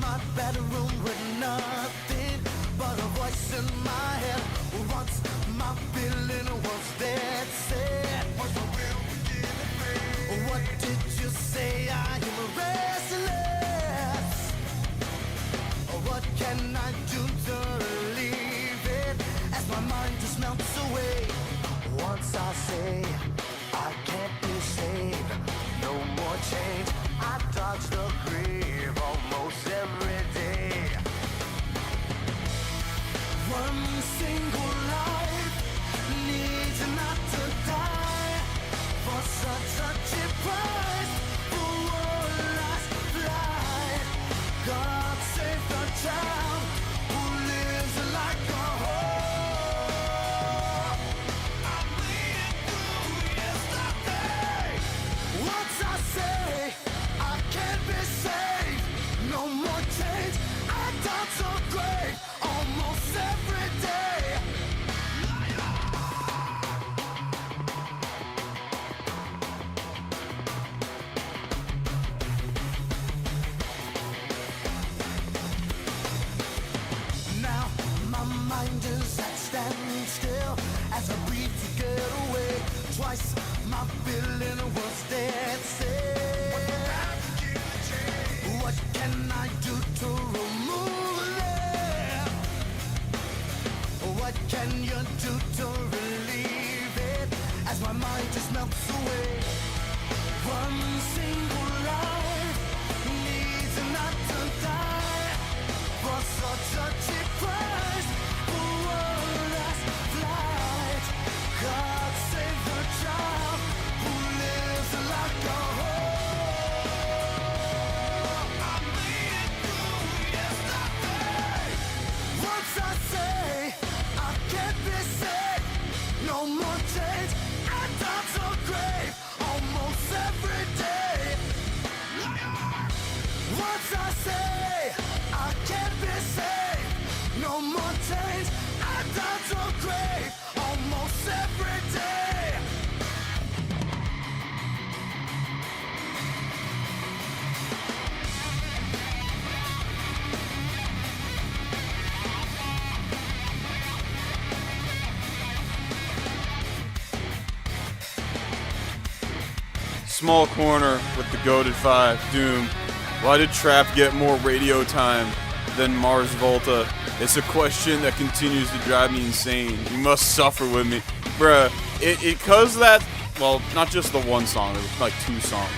my bedroom with nothing but a voice in my head. Once my feeling was dead set. Was the real beginning? What did you say? I am restless. What can I do to relieve it as my mind just melts away? Once I say I can't be saved, no more change. I dodge the grave almost every day. One single life needs not to die for such a cheap price. For one last flight, God save the child who lives like a whore. I'm bleeding through yesterday. Once I say I can't be saved, no more change. I dance so great almost every day. Now my mind is at standstill as I breathe to get away. Twice my feeling was dead set. What can I do to remove it? What can you do to relieve it as my mind just melts away? One single life needs not to die for such a cheap price. For one last flight, God save the child who lives like a whore. I'm bleeding through yesterday. Once I say I can't be saved, no more change. I dance so grave almost every day. Once I say I can't be saved, no more change. I dance so grave almost every day. Small Corner with the goated 5, Doom. Why did Trap get more radio time than Mars Volta? It's a question that continues to drive me insane. You must suffer with me. Bruh, it cause that, well, not just the one song, there was like 2 songs.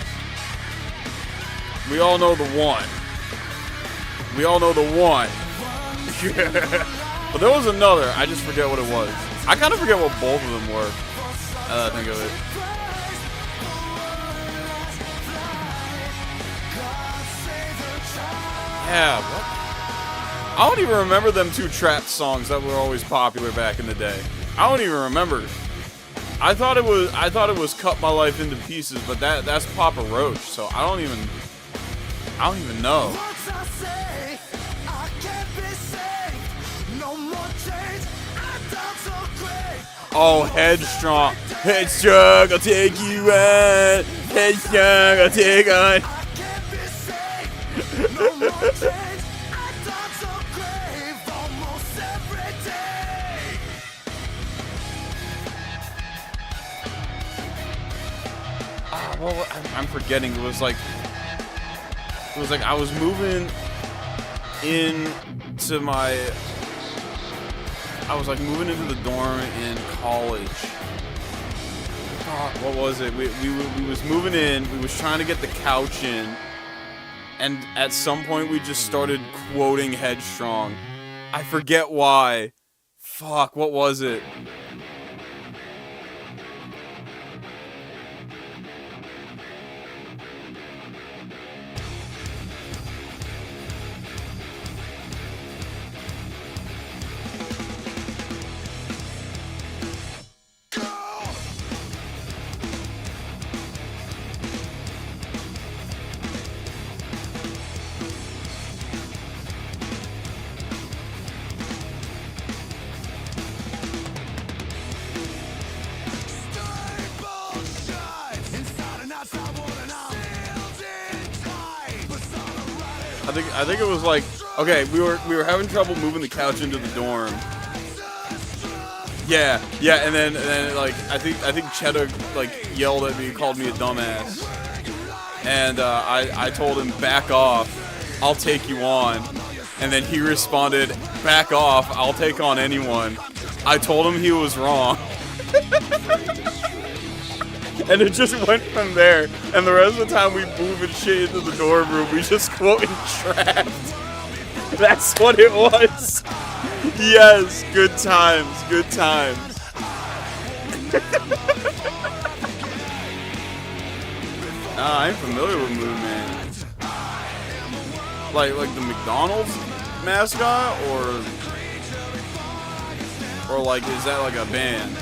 We all know the one. We all know the one. But there was another, I just forget what it was. I kind of forget what both of them were, now that I think of it. Yeah, what? I don't even remember them 2 Trap songs that were always popular back in the day. I don't even remember. I thought it was Cut My Life Into Pieces, but that's Papa Roach, so I don't even know. Oh, Headstrong. Headstrong, I'll take you on. Headstrong, I'll take on. Well, I'm forgetting. It was like I was moving into moving into the dorm in college. What was it? We was moving in. We was trying to get the couch in, and at some point we just started quoting Headstrong. I forget why. Fuck, what was it? think it was like, okay, we were having trouble moving the couch into the dorm. Yeah, and then like I think Cheddar like yelled at me, called me a dumbass, and I told him back off, I'll take you on, and then he responded, back off, I'll take on anyone. I told him he was wrong. And it just went from there. And the rest of the time we moving shit into the dorm room, we just quoting Trapped. That's what it was. Yes, good times, good times. Nah, I ain't familiar with Moon Man. Like the McDonald's mascot, or like, is that like a band?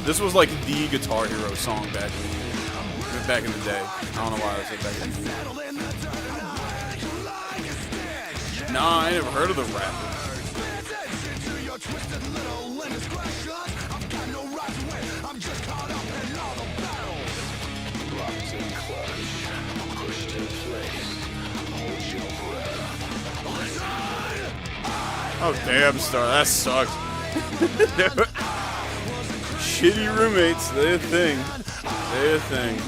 This was like the Guitar Hero song back in the day. I don't know why I said back in the day. Nah, I ain't never heard of the rapper. Oh damn, Star, that sucks. Shitty roommates, they're a thing. They're a thing.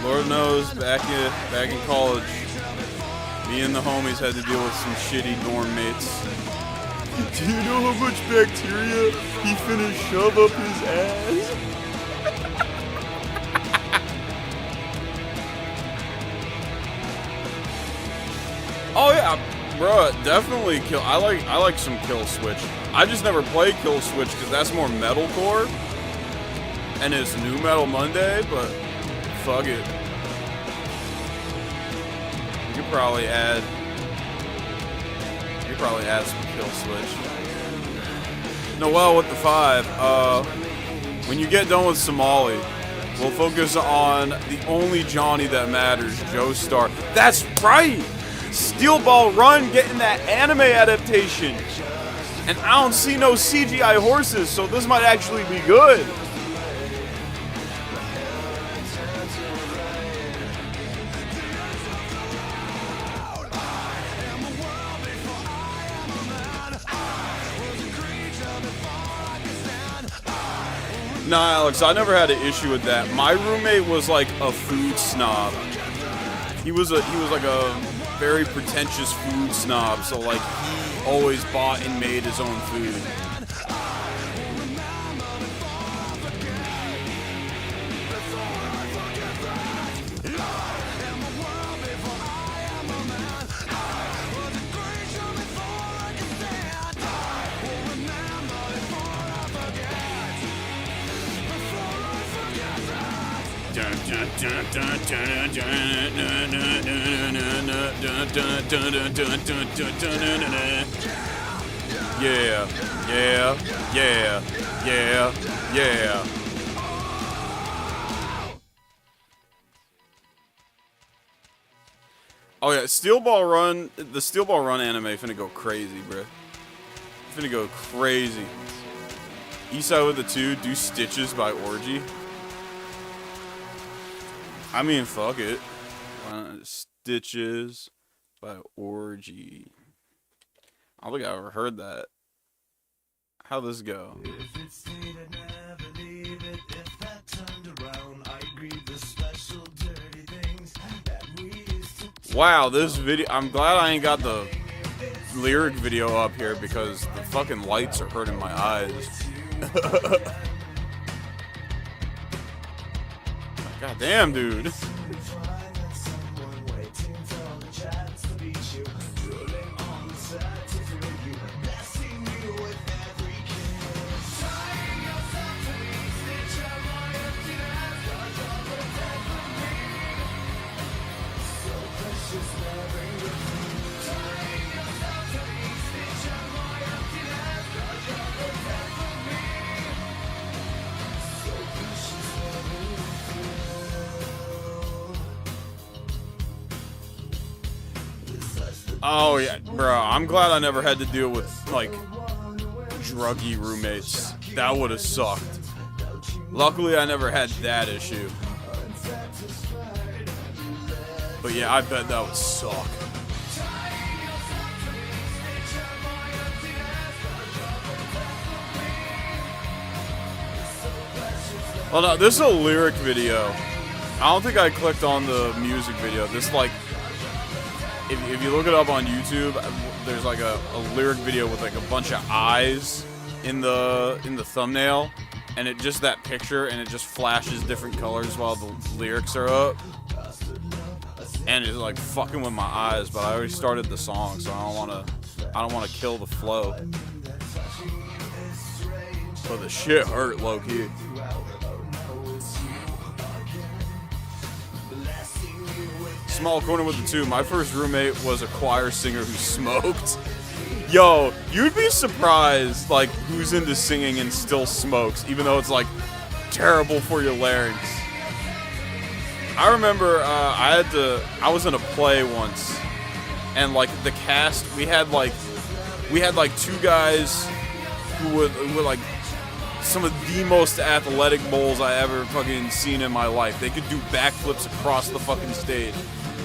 Lord knows, back in college, me and the homies had to deal with some shitty dorm mates. Do you know how much bacteria he finna shove up his ass? Oh yeah, bro, definitely kill. I like some Kill Switch. I just never played Kill Switch because that's more metalcore, and it's New Metal Monday. But fuck it, you could probably add some Kill Switch. Noel with the 5. When you get done with Somali, we'll focus on the only Johnny that matters, Joe Star. That's right. Steel Ball Run getting that anime adaptation. And I don't see no CGI horses, so this might actually be good. Nah, Alex, I never had an issue with that. My roommate was like a food snob. He was like a very pretentious food snob, so like he always bought and made his own food. Yeah. Oh yeah, Steel Ball Run, the Steel Ball Run anime finna go crazy, bro. Finna go crazy. Eastside with the 2, do Stitches by Orgy. I mean, fuck it. Stitches by Orgy. I don't think I ever heard that. How'd this go? Wow, this video. I'm glad I ain't got the lyric video up here because the fucking lights are hurting my eyes. God damn, dude. Oh yeah, bro. I'm glad I never had to deal with like druggy roommates. That would have sucked. Luckily, I never had that issue. But yeah, I bet that would suck. Well, no, this is a lyric video. I don't think I clicked on the music video. This, like, if you look it up on YouTube, there's like a lyric video with like a bunch of eyes in the thumbnail, and it just that picture, and it just flashes different colors while the lyrics are up, and it's like fucking with my eyes. But I already started the song, so I don't wanna kill the flow. But the shit hurt low key. Small corner with the two. My first roommate was a choir singer who smoked. Yo, you'd be surprised, like, who's into singing and still smokes, even though it's, like, terrible for your larynx. I remember, I was in a play once, and, like, the cast, we had, like, two guys who were, like, some of the most athletic moles I ever fucking seen in my life. They could do backflips across the fucking stage.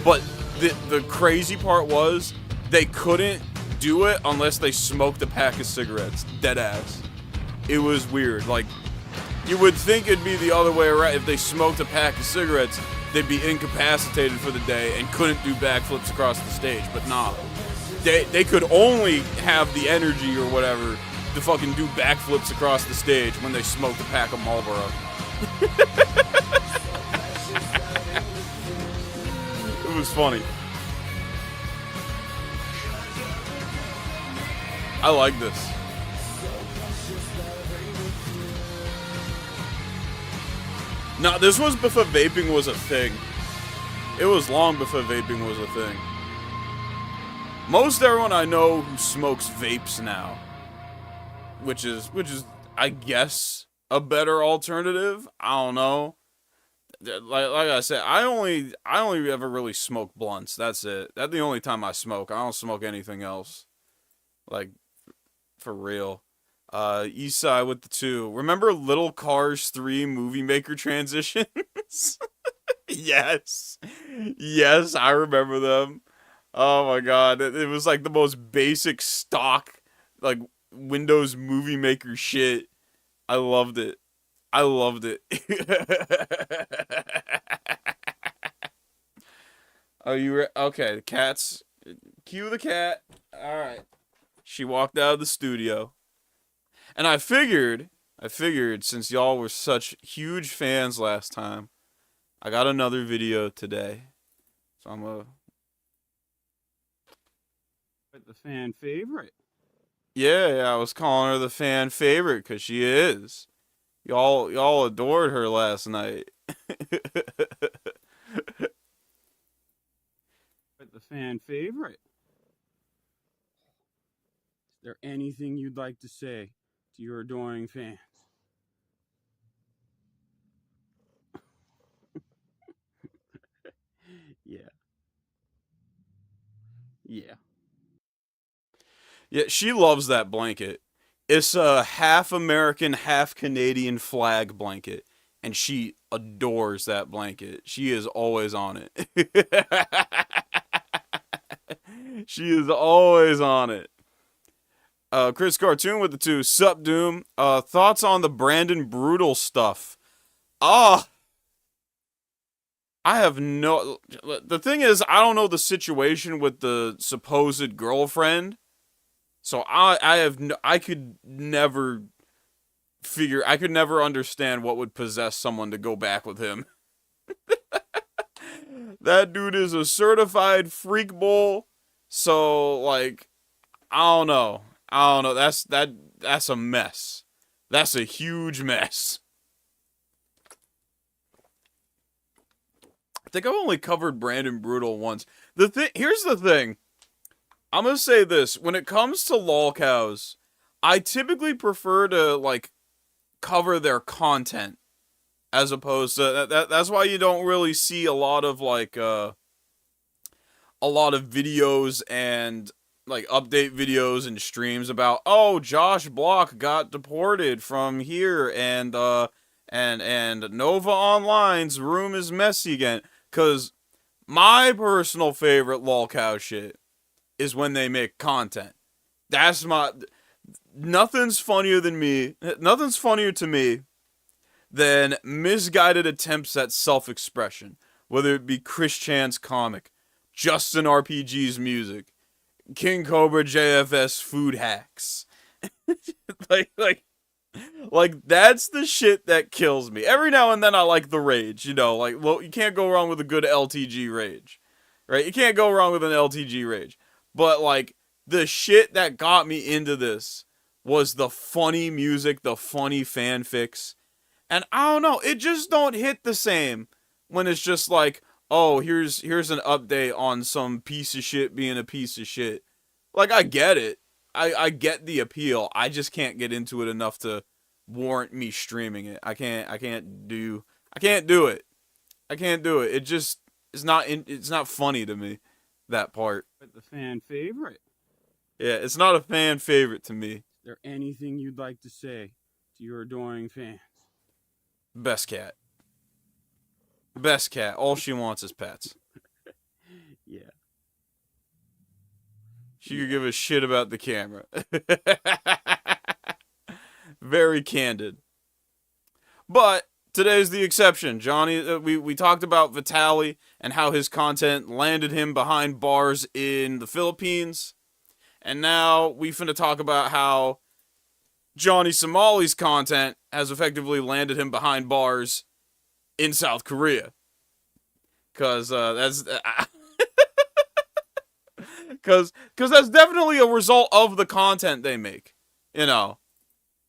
But the crazy part was, they couldn't do it unless they smoked a pack of cigarettes. Dead ass. It was weird. Like, you would think it'd be the other way around. If they smoked a pack of cigarettes, they'd be incapacitated for the day and couldn't do backflips across the stage. But nah. They could only have the energy or whatever to fucking do backflips across the stage when they smoked a pack of Marlboro. It was funny. I like this. Now, this was before vaping was a thing. It was long before vaping was a thing. Most everyone I know who smokes vapes now. Which is, I guess, a better alternative. I don't know. Like I said, I only ever really smoke blunts. That's it. That's the only time I smoke. I don't smoke anything else. Like, for real. East Side with the two. Remember Little Cars 3 Movie Maker transitions? Yes. Yes, I remember them. Oh my god. It was like the most basic stock, like, Windows Movie Maker shit. I loved it. I loved it. Are you okay? The cat's. Cue the cat. Alright. She walked out of the studio. And I figured, since y'all were such huge fans last time, I got another video today. So I'm gonna. The fan favorite. Yeah, I was calling her the fan favorite because she is. Y'all adored her last night. The fan favorite. Is there anything you'd like to say to your adoring fans? Yeah. Yeah. Yeah, she loves that blanket. It's a half American, half Canadian flag blanket, and she adores that blanket. She is always on it. She is always on it. Chris Cartoon with the two. Sup, Doom. Thoughts on the Brandon Brutal stuff? I have no... The thing is, I don't know the situation with the supposed girlfriend. So I could never understand what would possess someone to go back with him. That dude is a certified freak bull. So, like, I don't know. That's a mess. That's a huge mess. I think I've only covered Brandon Brutal once. Here's the thing. I'm gonna say this. When it comes to lolcows, I typically prefer to, like, cover their content as opposed to... That's why you don't really see a lot of, like, a lot of videos and like update videos and streams about, oh, Josh Block got deported from here, and Nova Online's room is messy again. Cause my personal favorite lolcow shit is when they make content. That's my nothing's funnier than me. Nothing's funnier to me than misguided attempts at self-expression, whether it be Chris Chan's comic, Justin RPG's music, King Cobra JFS food hacks. like that's the shit that kills me. Every now and then I like the rage, you know, like, well, you can't go wrong with a good LTG rage, right? You can't go wrong with an LTG rage. But like the shit that got me into this was the funny music, the funny fanfics. And I don't know, it just don't hit the same when it's just like, oh, here's an update on some piece of shit being a piece of shit. Like, I get it. I get the appeal. I just can't get into it enough to warrant me streaming it. I can't do it. I can't do it. It just it's not funny to me, that part. But the fan favorite. Yeah, it's not a fan favorite to me. Is there anything you'd like to say to your adoring fans? Best cat. Best cat. All she wants is pets. Yeah. She could give a shit about the camera. Very candid. But today's the exception. Johnny, we talked about Vitaly and how his content landed him behind bars in the Philippines. And now we finna talk about how Johnny Somali's content has effectively landed him behind bars in South Korea. Cause that's cause that's definitely a result of the content they make. You know,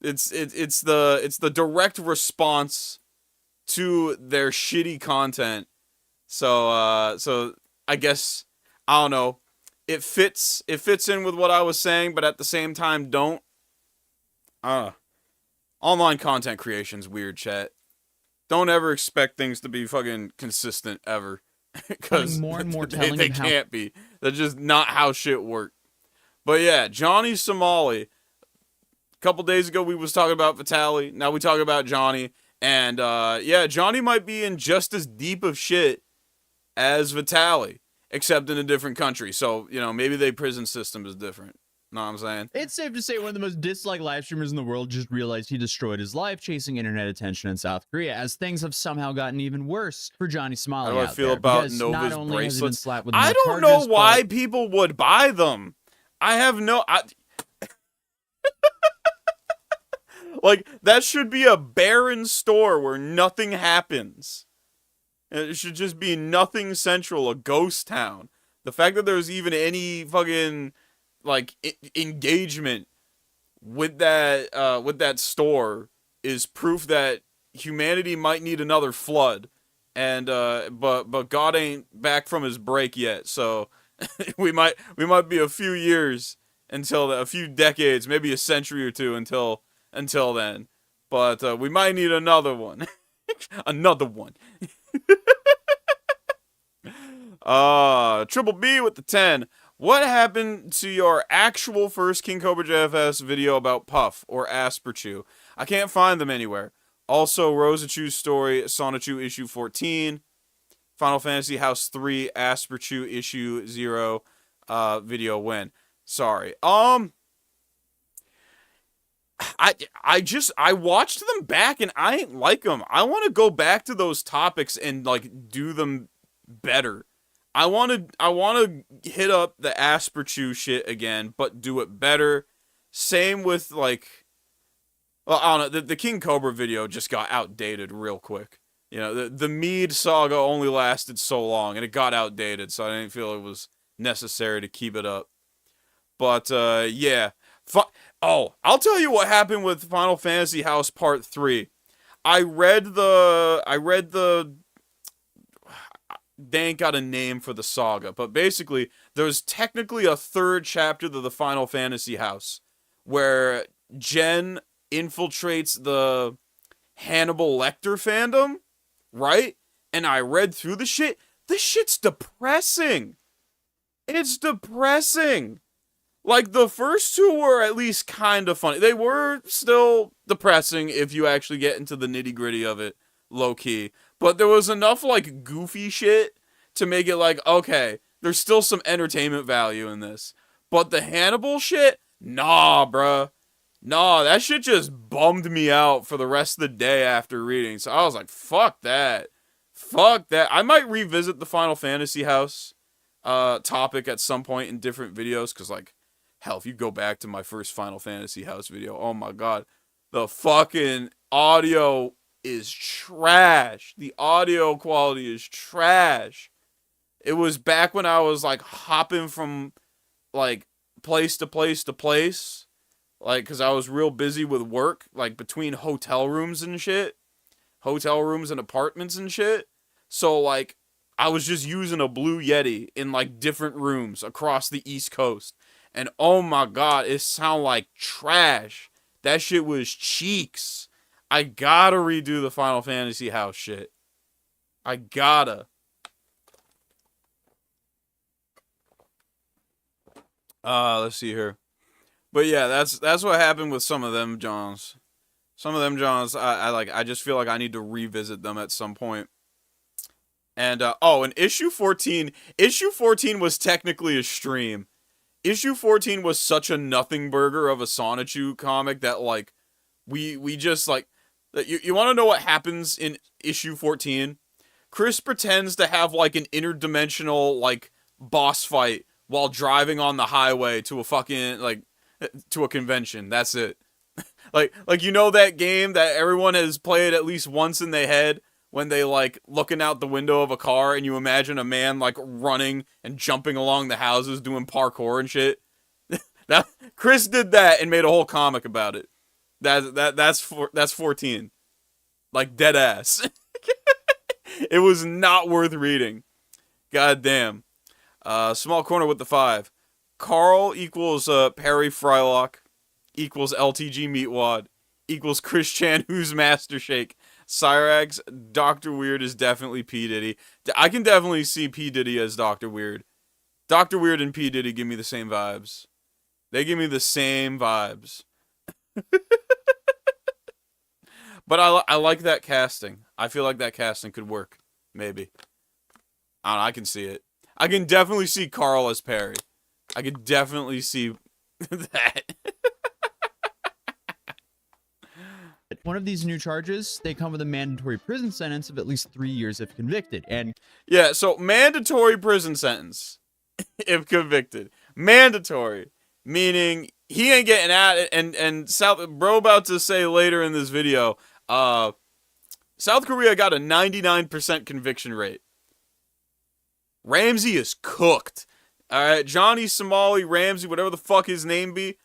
it's the direct response to their shitty content. So I guess, I don't know. It fits in with what I was saying, but at the same time, don't. Online content creation's weird, chat. Don't ever expect things to be fucking consistent ever, because more and more telling they of how can't be. That's just not how shit works. But yeah, Johnny Somali. A couple days ago we was talking about Vitaly. Now we talk about Johnny, and yeah, Johnny might be in just as deep of shit as Vitaly, except in a different country. So, you know, maybe their prison system is different. Know what I'm saying? it's safe to say one of the most disliked live streamers in the world just realized he destroyed his life chasing internet attention in South Korea, as things have somehow gotten even worse for Johnny Somali. How do I out feel there, about because Nova's not only has he been bracelets? slapped with I more don't know charges, why but people would buy them. I have no... Like, that should be a barren store where nothing happens. It should just be nothing central, a ghost town. The fact that there's even any fucking, like, engagement with that store is proof that humanity might need another flood. And, but God ain't back from his break yet, so we might be a few years until a few decades, maybe a century or two until then. But we might need another one. Another one. Triple B with the 10. What happened to your actual first King Cobra JFS video about Puff or Asperchew? I can't find them anywhere. Also, Rosachu's story, Sonichu issue 14, Final Fantasy House 3, Asperchew issue 0, video when. Sorry. I watched them back and I ain't like them. I want to go back to those topics and like do them better. I want to hit up the Asperchew shit again, but do it better. Same with like, well, I don't know. The King Cobra video just got outdated real quick. You know, the Mead saga only lasted so long and it got outdated, so I didn't feel it was necessary to keep it up. But yeah. Oh, I'll tell you what happened with Final Fantasy House Part 3. I read the they ain't got a name for the saga, but basically there's technically a third chapter to the Final Fantasy House where Jen infiltrates the Hannibal Lecter fandom, right? And I read through the shit. This shit's depressing. It's depressing. Like, the first two were at least kind of funny. They were still depressing if you actually get into the nitty-gritty of it, low-key. But there was enough, like, goofy shit to make it like, okay, there's still some entertainment value in this. But the Hannibal shit? Nah, bruh. Nah, that shit just bummed me out for the rest of the day after reading. So I was like, fuck that. Fuck that. I might revisit the Final Fantasy House topic at some point in different videos, because, like, hell, if you go back to my first Final Fantasy House video, oh my god, the fucking audio is trash. The audio quality is trash. It was back when I was, like, hopping from, like, place to place to place, like, because I was real busy with work, like, between hotel rooms and shit. Hotel rooms and apartments and shit. So, like, I was just using a Blue Yeti in, like, different rooms across the East Coast. And oh my god, it sounded like trash. That shit was cheeks. I gotta redo the Final Fantasy House shit. I gotta. Let's see here. But yeah, that's what happened with some of them Johns. Some of them Johns, I just feel like I need to revisit them at some point. And and issue 14 was technically a stream. Issue 14 was such a nothing burger of a Sonichu comic that, like, we just, like, you want to know what happens in issue 14? Chris pretends to have, like, an interdimensional, like, boss fight while driving on the highway to a fucking, like, to a convention. That's it. like, you know that game that everyone has played at least once in their head, when they, like, looking out the window of a car and you imagine a man, like, running and jumping along the houses doing parkour and shit? That Chris did that and made a whole comic about it. That's 14. Like, dead ass. It was not worth reading. God damn. Small corner with the 5. Carl equals Perry Frylock equals LTG Meatwad equals Chris Chan who's Master Shake. Cyrax, Dr. Weird is definitely P. Diddy. I can definitely see P. Diddy as Dr. Weird. Dr. Weird and P. Diddy give me the same vibes. They give me the same vibes. But I like that casting. I feel like that casting could work. Maybe. I don't know, I can see it. I can definitely see Carl as Perry. I can definitely see that. One of these new charges, they come with a mandatory prison sentence of at least 3 years if convicted. And yeah, so mandatory prison sentence if convicted. Mandatory. Meaning he ain't getting out. And bro about to say later in this video, South Korea got a 99% conviction rate. Ramsey is cooked. Alright, Johnny Somali Ramsey, whatever the fuck his name be,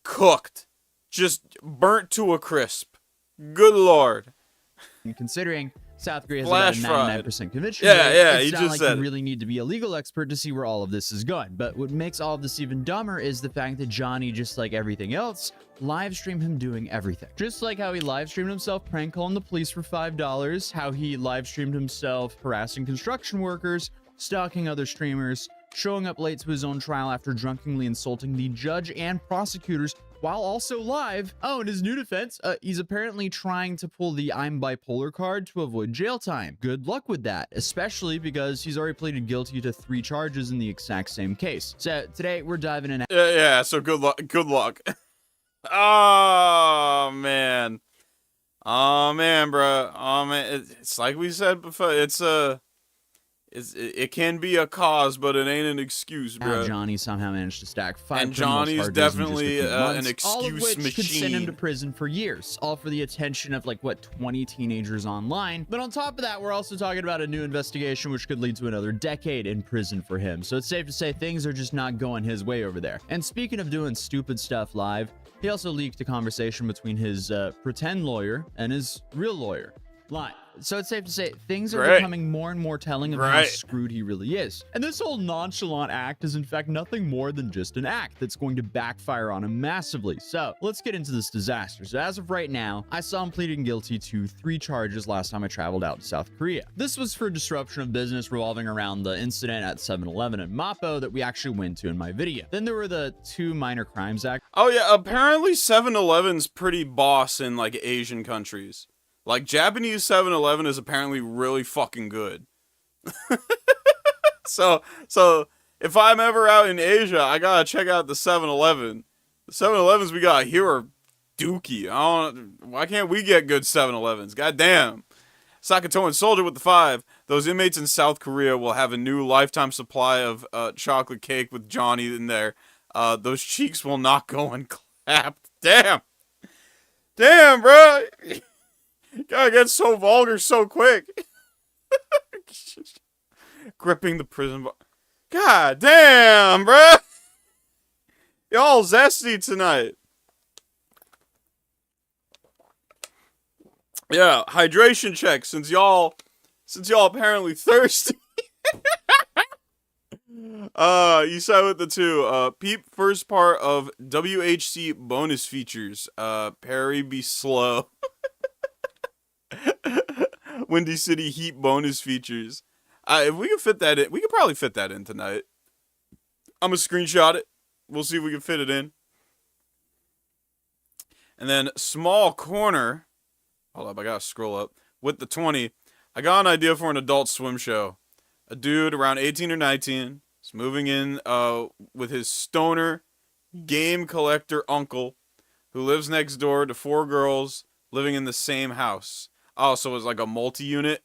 cooked. Just burnt to a crisp. Good lord. considering South Korea has Flash about a 99% fried. conviction Yeah, rate, yeah, it's he not just like said you it. really need to be a legal expert to see where all of this is going. But what makes all of this even dumber is the fact that Johnny, just like everything else, live streamed him doing everything. Just like how he live streamed himself prank calling the police for $5, how he live streamed himself harassing construction workers, stalking other streamers, showing up late to his own trial after drunkenly insulting the judge and prosecutors while also live. Oh, in his new defense, he's apparently trying to pull the I'm bipolar card to avoid jail time. Good luck with that, especially because he's already pleaded guilty to 3 charges in the exact same case. So today we're diving in. Yeah, so good luck. Good luck. Oh, man. Oh, man, bro. Oh, man. It's like we said before. It can be a cause, but it ain't an excuse, bro. Johnny somehow managed to stack 5 And criminal Johnny's charges definitely in just a few an months, excuse all of which could send him to machine. prison for years, all for the attention of like what 20 teenagers online. But on top of that, we're also talking about a new investigation which could lead to another decade in prison for him. So it's safe to say things are just not going his way over there. And speaking of doing stupid stuff live, he also leaked a conversation between his pretend lawyer and his real lawyer live. So it's safe to say things are Great. becoming more and more telling of how Great. screwed he really is. And this whole nonchalant act is in fact nothing more than just an act that's going to backfire on him massively. So let's get into this disaster. So as of right now, I saw him pleading guilty to 3 charges last time I traveled out to South Korea. This was for disruption of business revolving around the incident at 7-Eleven in Mappo that we actually went to in my video. Then there were the 2 minor crimes act. Oh yeah, apparently 7-Eleven's pretty boss in like Asian countries. Like Japanese 7-Eleven is apparently really fucking good. So if I'm ever out in Asia, I gotta check out the 7-Eleven. The 7-Elevens we got here are dookie. Why can't we get good 7-Elevens? Goddamn. Sakatoan Soldier with the 5. Those inmates in South Korea will have a new lifetime supply of chocolate cake with Johnny in there. Those cheeks will not go unclapped. Damn. Damn, bro. Gotta get so vulgar so quick. Gripping the prison bar. God damn, bro. Y'all zesty tonight. Yeah, hydration check since y'all apparently thirsty. You saw with the 2. Peep first part of WHC bonus features. Perry be slow. Windy City Heat bonus features. If we can fit that in, we could probably fit that in tonight. I'm gonna screenshot it. We'll see if we can fit it in. And then small corner. Hold up, I gotta scroll up. With the 20, I got an idea for an Adult Swim show. A dude around 18 or 19 is moving in with his stoner game collector uncle who lives next door to 4 girls living in the same house. Oh, so it's like a multi-unit?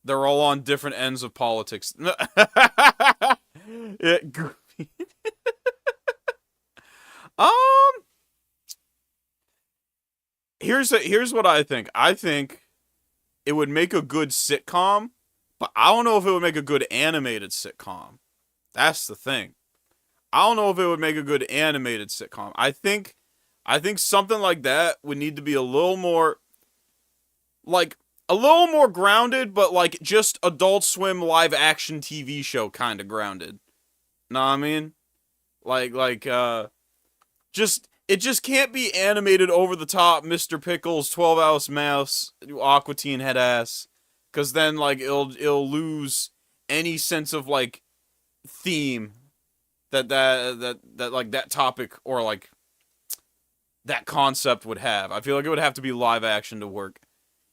They're all on different ends of politics. Here's what I think. I think it would make a good sitcom, but I don't know if it would make a good animated sitcom. That's the thing. I don't know if it would make a good animated sitcom. I think something like that would need to be a little more grounded, but like just Adult Swim live action TV show kind of grounded. Know what I mean? It just can't be animated over the top Mr. Pickles, 12-ounce mouse, Aqua Teen head ass, cuz then like it'll lose any sense of like theme that like that topic or like that concept would have. I feel like it would have to be live action to work.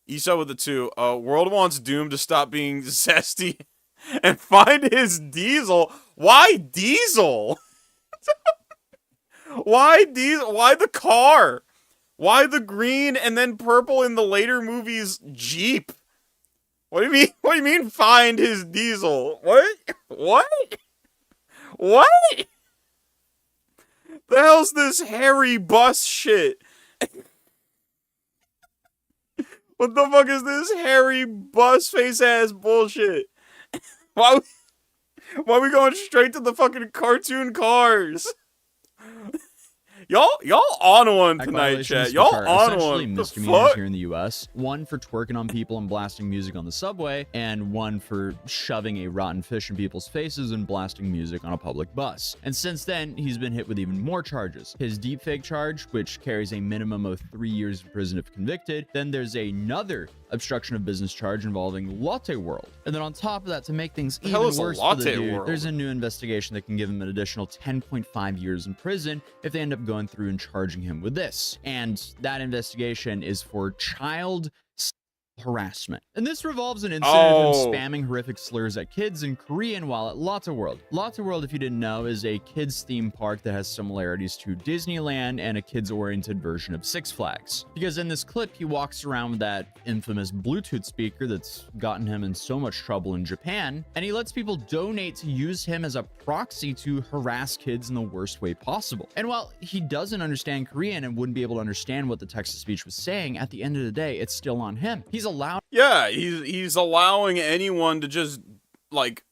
Issa with the 2. World wants Doom to stop being zesty and find his Diesel. Why Diesel? Why Diesel? Why the car? Why the green and then purple in the later movies Jeep? What do you mean? What do you mean find his Diesel? What? What? What? The hell's this hairy bus shit? What the fuck is this hairy bus face ass bullshit? Why we going straight to the fucking cartoon cars? Y'all on one tonight, chat. Y'all on one. The Misdemeanors fuck? here in the U.S. One for twerking on people and blasting music on the subway, and one for shoving a rotten fish in people's faces and blasting music on a public bus. And since then, he's been hit with even more charges. His deepfake charge, which carries a minimum of 3 years in prison if convicted. Then there's another obstruction of business charge involving Latte World. And then on top of that, to make things even worse for the Latte dude, World? there's a new investigation that can give him an additional 10.5 years in prison if they end up going through and charging him with this. And that investigation is for child harassment. And this revolves an incident of him spamming horrific slurs at kids in Korean while at Lotte World. Lotte World, if you didn't know, is a kids theme park that has similarities to Disneyland and a kids-oriented version of Six Flags. Because in this clip, he walks around with that infamous Bluetooth speaker that's gotten him in so much trouble in Japan, and he lets people donate to use him as a proxy to harass kids in the worst way possible. And while he doesn't understand Korean and wouldn't be able to understand what the text-to-speech was saying, at the end of the day, it's still on him. He's allowed. Yeah, he's allowing anyone to just like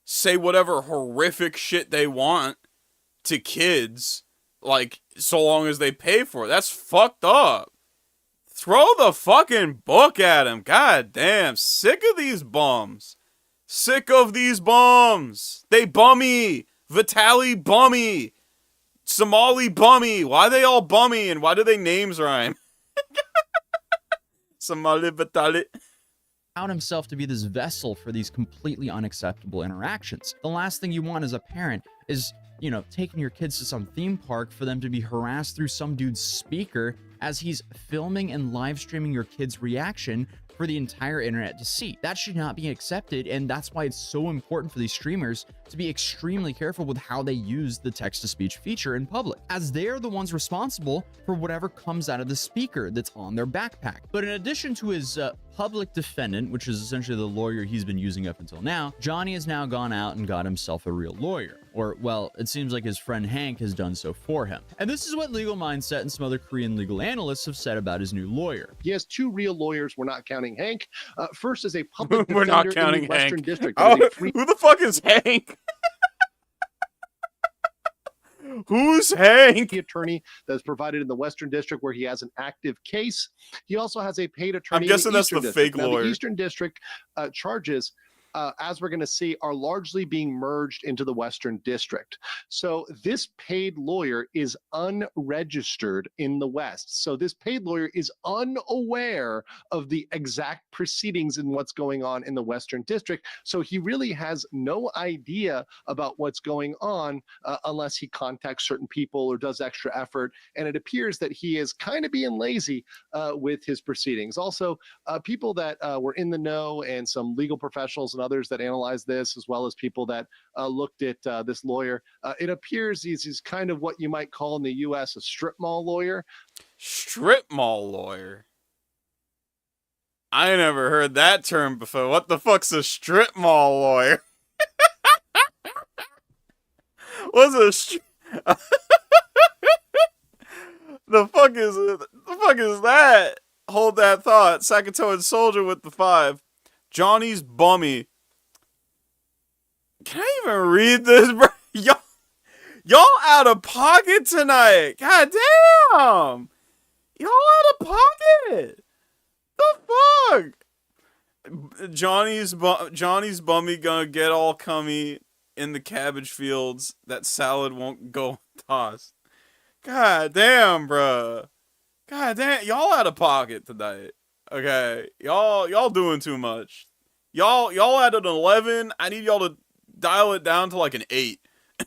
say whatever horrific shit they want to kids, like so long as they pay for it. That's fucked up. Throw the fucking book at him. God damn. Sick of these bums. Sick of these bums. They bummy. Vitali bummy. Somali bummy. Why they all bummy and why do they names rhyme? Somali Vitali. Found himself to be this vessel for these completely unacceptable interactions. The last thing you want as a parent is, you know, taking your kids to some theme park for them to be harassed through some dude's speaker as he's filming and live streaming your kid's reaction for the entire internet to see. That should not be accepted, and that's why it's so important for these streamers to be extremely careful with how they use the text-to-speech feature in public, as they are the ones responsible for whatever comes out of the speaker that's on their backpack. But in addition to his public defendant, which is essentially the lawyer he's been using up until now, Johnny has now gone out and got himself a real lawyer. Or, well, it seems like his friend Hank has done so for him. And this is what Legal Mindset and some other Korean legal analysts have said about his new lawyer. He has two real lawyers. We're not counting Hank. First is a public We're defender not counting in the Western Hank. District. Oh, That is a free who the fuck is Hank? Who's Hank? attorney that's provided in the Western District where he has an active case. He also has a paid attorney. I'm guessing in the that's the Eastern District. fake Now, lawyer. The Eastern District charges, as we're going to see, are largely being merged into the Western District. So this paid lawyer is unregistered in the West. So this paid lawyer is unaware of the exact proceedings and what's going on in the Western District. So he really has no idea about what's going on unless he contacts certain people or does extra effort. And it appears that he is kind of being lazy with his proceedings. Also, people that were in the know and some legal professionals and others that analyzed this, as well as people that looked at this lawyer, it appears he's kind of what you might call in the U.S. a strip mall lawyer. Strip mall lawyer? I never heard that term before. What the fuck's a strip mall lawyer? What's a the fuck is that? Hold that thought. Sakatoan Soldier with the 5. Johnny's bummy. Can I even read this, bro? Y'all out of pocket tonight. God damn. Y'all out of pocket. The fuck? Johnny's bummy gonna get all cummy in the cabbage fields. That salad won't go tossed. God damn, bruh. God damn, y'all out of pocket tonight. Okay, y'all doing too much. Y'all at an 11. I need y'all to dial it down to like an 8.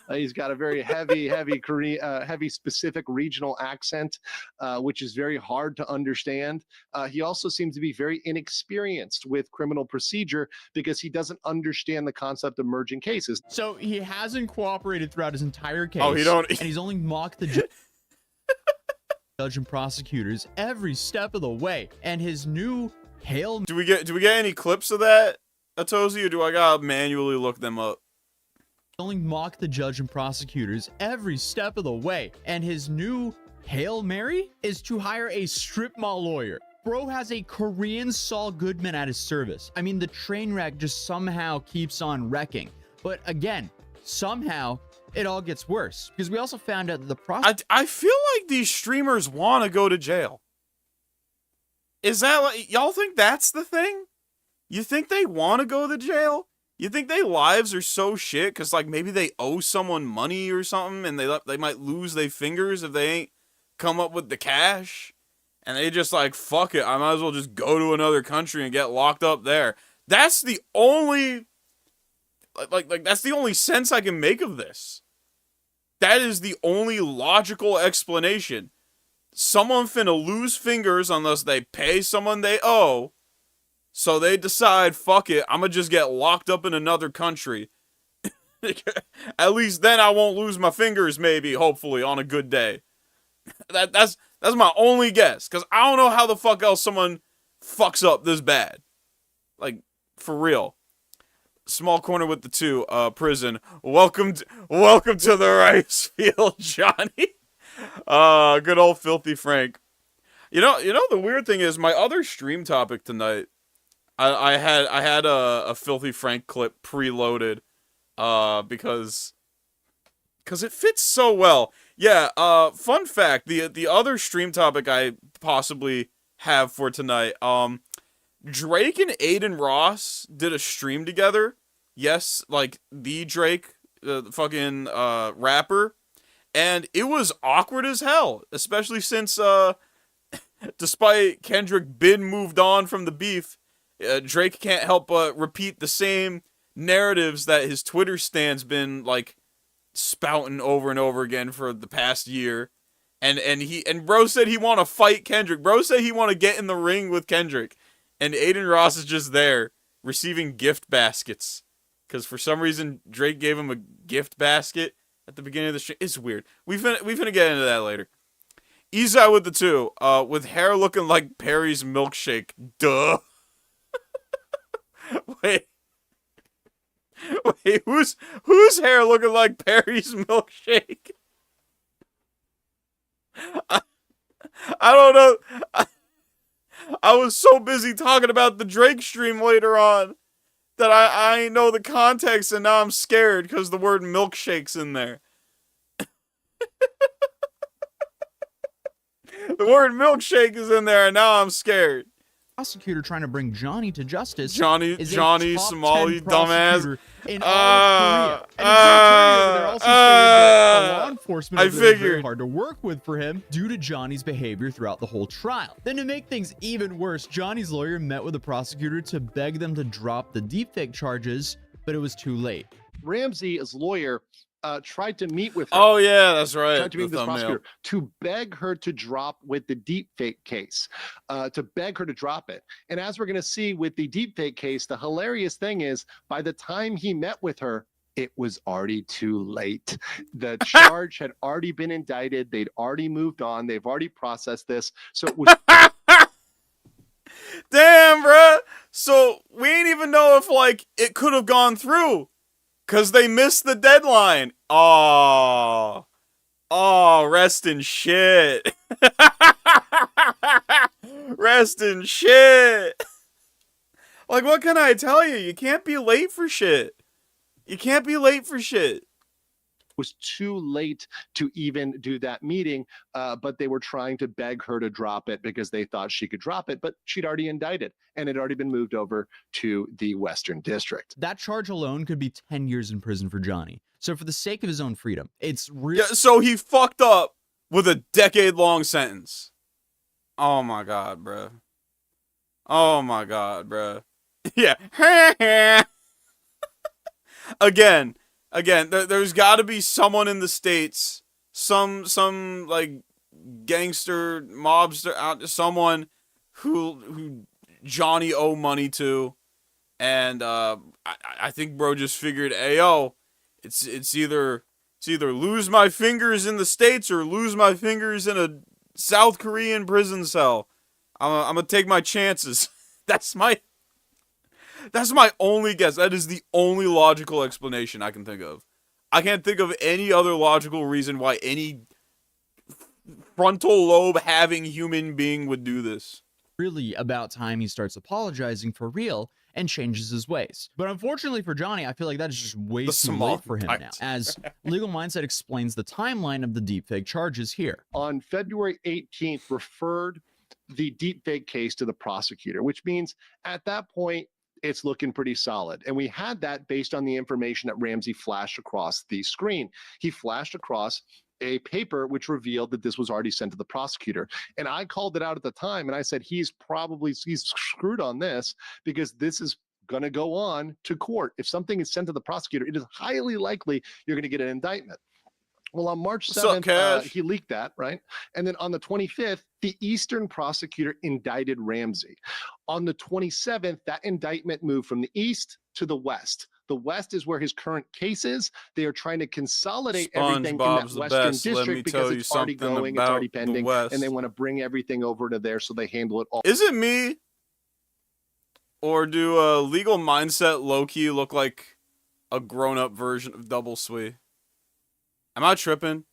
He's got a very heavy Korean, heavy specific regional accent, which is very hard to understand. He also seems to be very inexperienced with criminal procedure because he doesn't understand the concept of merging cases. So he hasn't cooperated throughout his entire case. Oh, he don't. And he's only mocked the judge and prosecutors every step of the way. And his new Hail Do we get any clips of that, Atozi, or do I gotta manually look them up? only mocked the judge and prosecutors every step of the way. And his new Hail Mary is to hire a strip mall lawyer. Bro has a Korean Saul Goodman at his service. I mean, the train wreck just somehow keeps on wrecking. But again, somehow it all gets worse because we also found out that the I feel like these streamers want to go to jail. Is that like, y'all think that's the thing? You think they want to go to jail? You think their lives are so shit because like maybe they owe someone money or something and they might lose their fingers if they ain't come up with the cash? And they just like, fuck it, I might as well just go to another country and get locked up there. That's the only like that's the only sense I can make of this. That is the only logical explanation. Someone finna lose fingers unless they pay someone they owe. So they decide, fuck it, I'ma just get locked up in another country. At least then I won't lose my fingers, maybe, hopefully, on a good day. That's my only guess, because I don't know how the fuck else someone fucks up this bad. Like, for real. Small corner with the 2, prison. Welcome to the rice field, Johnny. Good old Filthy Frank. You know the weird thing is, my other stream topic tonight, I had a Filthy Frank clip preloaded, because it fits so well. Yeah, fun fact, the other stream topic I possibly have for tonight. Drake and Aiden Ross did a stream together. Yes, like the Drake, the fucking rapper, and it was awkward as hell, especially since despite Kendrick been moved on from the beef, Drake can't help but repeat the same narratives that his Twitter stand's been like spouting over and over again for the past year. And bro said he want to fight Kendrick. Bro said he want to get in the ring with Kendrick. And Aiden Ross is just there receiving gift baskets. Because for some reason, Drake gave him a gift basket at the beginning of the stream. It's weird. We finna get into that later. Izai with the 2, with hair looking like Perry's milkshake. Duh. Wait, whose hair looking like Perry's milkshake? I don't know. I was so busy talking about the Drake stream later on that I ain't know the context, and now I'm scared because the word milkshake's in there. The word milkshake is in there, and now I'm scared. Prosecutor trying to bring Johnny to justice. Johnny, is a Somali top 10 dumbass. prosecutor in all of Korea. And his attorney over there also stated that the law enforcement over there is very hard to work with for him due to Johnny's behavior throughout the whole trial. Then to make things even worse, Johnny's lawyer met with the prosecutor to beg them to drop the deepfake charges, but it was too late. Ramsey's lawyer tried to meet with her. Oh yeah, that's right. Tried to meet with the prosecutor to beg her to drop with the deepfake case, to beg her to drop it. And as we're going to see with the deepfake case, the hilarious thing is, by the time he met with her, it was already too late. The charge had already been indicted. They'd already moved on. They've already processed this. So it was. Damn, bruh. So we ain't even know if like it could have gone through. Cause they missed the deadline. Oh, rest in shit. Rest in shit. Like, what can I tell you? You can't be late for shit. You can't be late for shit. Was too late to even do that meeting, but they were trying to beg her to drop it because they thought she could drop it, but she'd already indicted and it had already been moved over to the Western District. That charge alone could be 10 years in prison for Johnny. So for the sake of his own freedom, it's real. Yeah, so he fucked up with a decade-long sentence. Oh my god, bruh. Oh my god, bruh. Yeah. Again, there's got to be someone in the States, some like gangster, mobster, someone who Johnny owe money to, and I think bro just figured, hey yo, it's either lose my fingers in the States or lose my fingers in a South Korean prison cell. I'm gonna take my chances. That's my only guess. That is the only logical explanation I can think of. I can't think of any other logical reason why any frontal lobe having human being would do this. Really about time he starts apologizing for real and changes his ways. But unfortunately for Johnny, I feel like that is just way too late for him now, as Legal Mindset explains the timeline of the deepfake charges here. On February 18th, referred the deepfake case to the prosecutor, which means at that point, it's looking pretty solid. And we had that based on the information that Ramsey flashed across the screen. He flashed across a paper which revealed that this was already sent to the prosecutor. And I called it out at the time, and I said, he's screwed on this, because this is going to go on to court. If something is sent to the prosecutor, it is highly likely you're going to get an indictment. Well, on March 7th, he leaked that, right? And then on the 25th, the Eastern prosecutor indicted Ramsey. On the 27th, that indictment moved from the East to the West. The West is where his current case is. They are trying to consolidate everything in that Western district because it's already going, it's already pending, and they want to bring everything over to there so they handle it all. Is it me? Or do Legal Mindset low-key look like a grown-up version of Double Sweet? Am I tripping?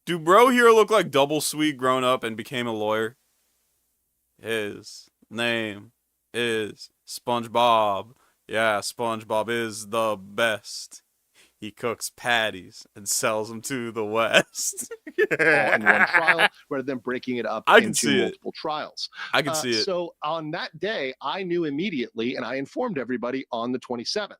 Do bro here look like Double Sweet grown up and became a lawyer? His name is SpongeBob. Yeah, SpongeBob is the best. He cooks patties and sells them to the West. all in one trial rather than breaking it up I can into see it. multiple trials. I can see it. So on that day, I knew immediately, and I informed everybody on the 27th.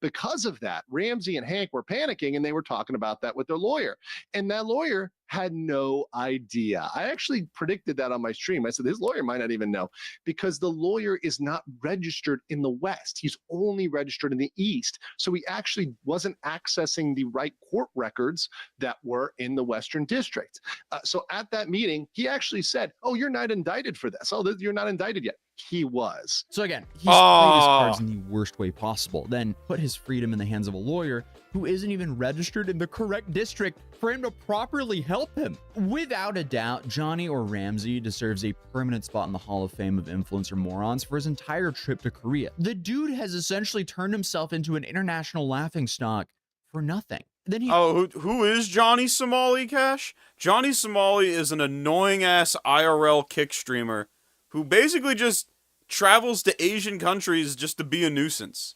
Because of that, Ramsey and Hank were panicking, and they were talking about that with their lawyer. And that lawyer had no idea. I actually predicted that on my stream. I said, his lawyer might not even know, because the lawyer is not registered in the West. He's only registered in the East. So he actually wasn't accessing the right court records that were in the Western District. So at that meeting, he actually said, oh, you're not indicted for this. Oh, you're not indicted yet. He was. So again, he's played his cards in the worst way possible, then put his freedom in the hands of a lawyer who isn't even registered in the correct district for him to properly help him. Without a doubt, Johnny or Ramsey deserves a permanent spot in the Hall of Fame of influencer morons for his entire trip to Korea. The dude has essentially turned himself into an international laughingstock for nothing. Then he who is Johnny Somali, Cash? Johnny Somali is an annoying ass IRL kick streamer who basically just travels to Asian countries just to be a nuisance.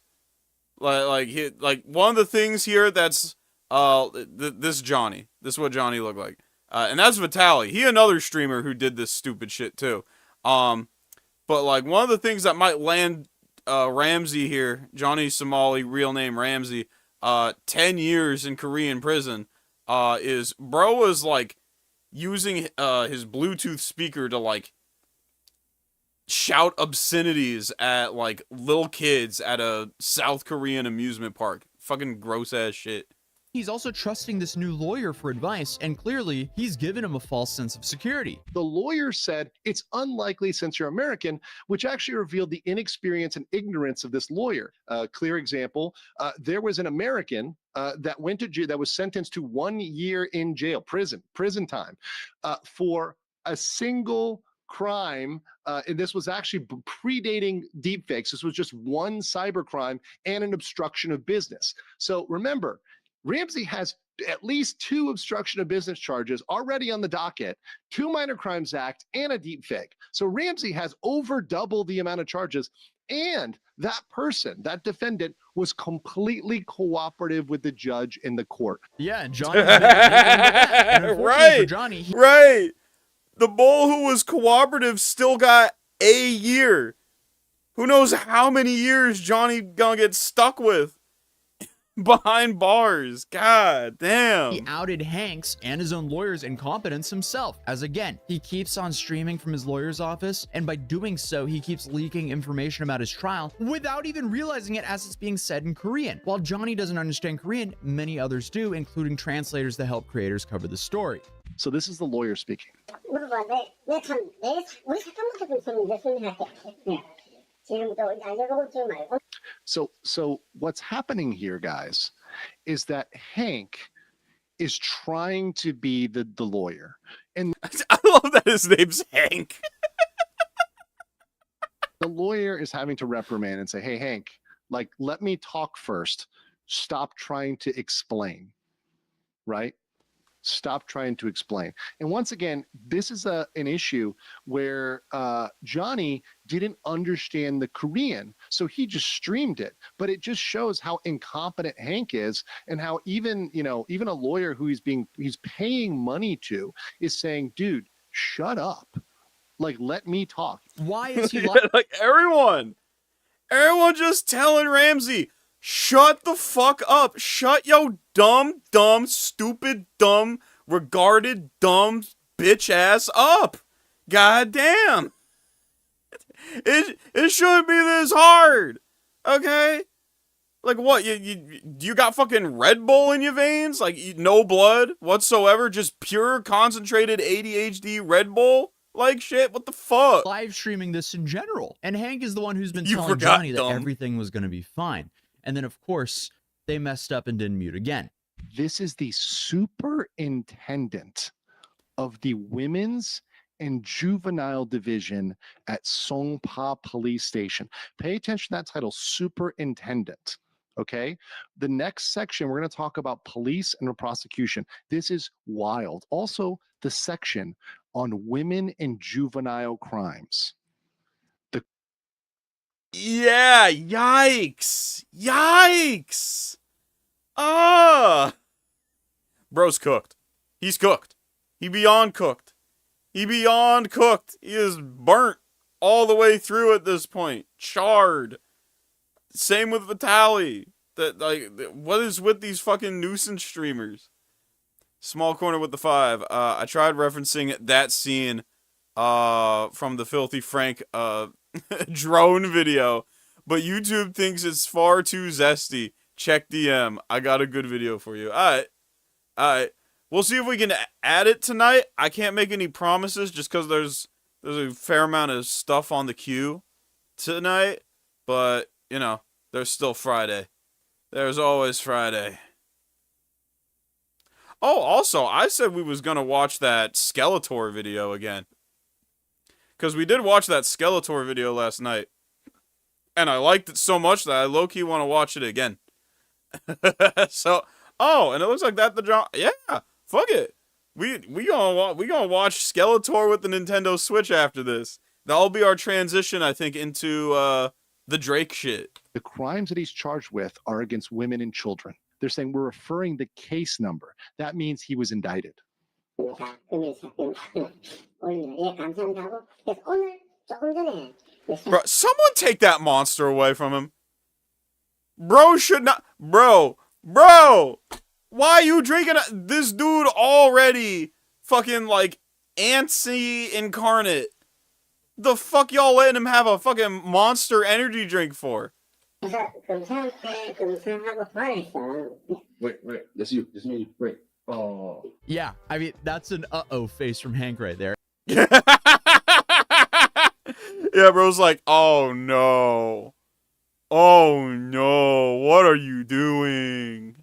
Like one of the things here that's this Johnny. This is what Johnny looked like. And that's Vitaly. He another streamer who did this stupid shit too. But like one of the things that might land Ramsey here, Johnny Somali, real name Ramsey, 10 years in Korean prison, is bro was like using his Bluetooth speaker to like shout obscenities at like little kids at a South Korean amusement park. Fucking gross ass shit. He's also trusting this new lawyer for advice, and clearly he's given him a false sense of security. The lawyer said it's unlikely since you're American, which actually revealed the inexperience and ignorance of this lawyer. Clear example, there was an American that went to jail, that was sentenced to 1 year in jail, prison time, for a single crime, and this was actually predating deepfakes. This was just one cybercrime and an obstruction of business. So remember, Ramsey has at least 2 obstruction of business charges already on the docket, 2 Minor Crimes Act, and a deepfake. So Ramsey has over double the amount of charges, and that person, that defendant, was completely cooperative with the judge in the court. Yeah, and Johnny. Right. For Johnny, right. The bull who was cooperative still got a year. Who knows how many years Johnny gonna get stuck with behind bars. God damn. He outed Hank's and his own lawyer's incompetence himself, as again, he keeps on streaming from his lawyer's office, and by doing so, he keeps leaking information about his trial without even realizing it as it's being said in Korean. While Johnny doesn't understand Korean, many others do, including translators that help creators cover the story. So this is the lawyer speaking. So what's happening here, guys, is that Hank is trying to be the lawyer. And I love that his name's Hank. the lawyer is having to reprimand and say, hey, Hank, like, let me talk first. Stop trying to explain, right? Stop trying to explain. And once again, this is an issue where Johnny didn't understand the Korean, so he just streamed it. But it just shows how incompetent Hank is, and how even a lawyer who he's paying money to is saying, dude, shut up. Like, let me talk. Why is he like everyone just telling Ramsey, shut the fuck up. Shut yo dumb, stupid, dumb, regarded, dumb bitch ass up. God damn. It shouldn't be this hard. Okay? Like what? You got fucking Red Bull in your veins? Like no blood whatsoever? Just pure concentrated ADHD Red Bull? Like shit, what the fuck? Live streaming this in general. And Hank is the one who's been You telling forgot, Johnny that dumb. everything was going to be fine. And then, of course, they messed up and didn't mute again. This is the superintendent of the Women's and Juvenile Division at Songpa Police Station. Pay attention to that title, superintendent. Okay. The next section, we're going to talk about police and prosecution. This is wild. Also, the section on women and juvenile crimes. Yeah, yikes. Bro's cooked. He's cooked. He beyond cooked. He beyond cooked. He is burnt all the way through at this point. Charred. Same with Vitaly. What is with these fucking nuisance streamers? Small corner with the 5. I tried referencing that scene from the Filthy Frank drone video, but YouTube thinks it's far too zesty. Check DM. I got a good video for you. Alright. We'll see if we can add it tonight. I can't make any promises just because there's a fair amount of stuff on the queue tonight, but, you know, there's still Friday. There's always Friday. Oh, also, I said we was gonna watch that Skeletor video again. Because we did watch that Skeletor video last night. And I liked it so much that I low-key want to watch it again. So, oh, and it looks like that the John... Yeah, fuck it. We gonna watch Skeletor with the Nintendo Switch after this. That'll be our transition, I think, into the Drake shit. The crimes that he's charged with are against women and children. They're saying we're referring the case number. That means he was indicted. Bro, someone take that monster away from him. Bro should not... Bro! Why are you drinking... This dude already fucking, like, antsy incarnate. The fuck y'all letting him have a fucking monster energy drink for? Wait, that's you. That's me. Wait. Oh. Yeah, I mean, that's an uh-oh face from Hank right there. Yeah, bro's like, oh no. Oh no, what are you doing?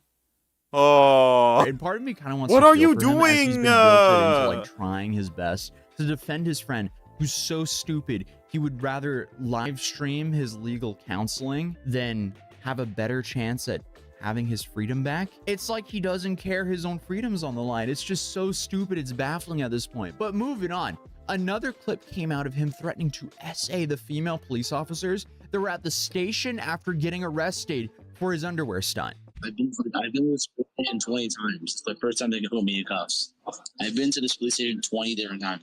Oh. And part of me kind of wants what to are feel you for him as he's doing? been guilted into, like, trying his best to defend his friend who's so stupid he would rather live stream his legal counseling than have a better chance at having his freedom back. It's like he doesn't care his own freedom's on the line. It's just so stupid, it's baffling at this point. But moving on, another clip came out of him threatening to SA the female police officers that were at the station after getting arrested for his underwear stunt. I've been to this police station 20 times. It's the first time they can put me in cuffs. I've been to this police station 20 different times.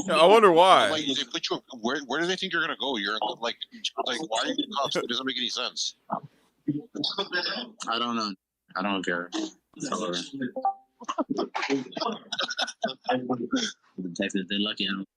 Yeah, I wonder why. Like, they put you. Where do they think you're gonna go? You're like why are you in cuffs? It doesn't make any sense. I don't know. I don't care. The detectives, they're lucky I don't.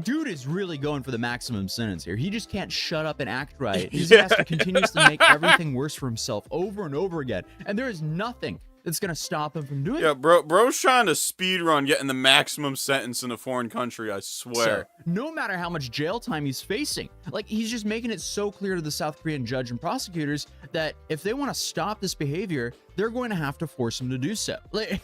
Dude is really going for the maximum sentence here. He just can't shut up and act right. He just has to continuously make everything worse for himself over and over again. And there is nothing that's gonna stop him from doing it. Yeah, bro's trying to speed run getting the maximum sentence in a foreign country, I swear. Sir, no matter how much jail time he's facing, like, he's just making it so clear to the South Korean judge and prosecutors that if they want to stop this behavior, they're going to have to force him to do so. Like,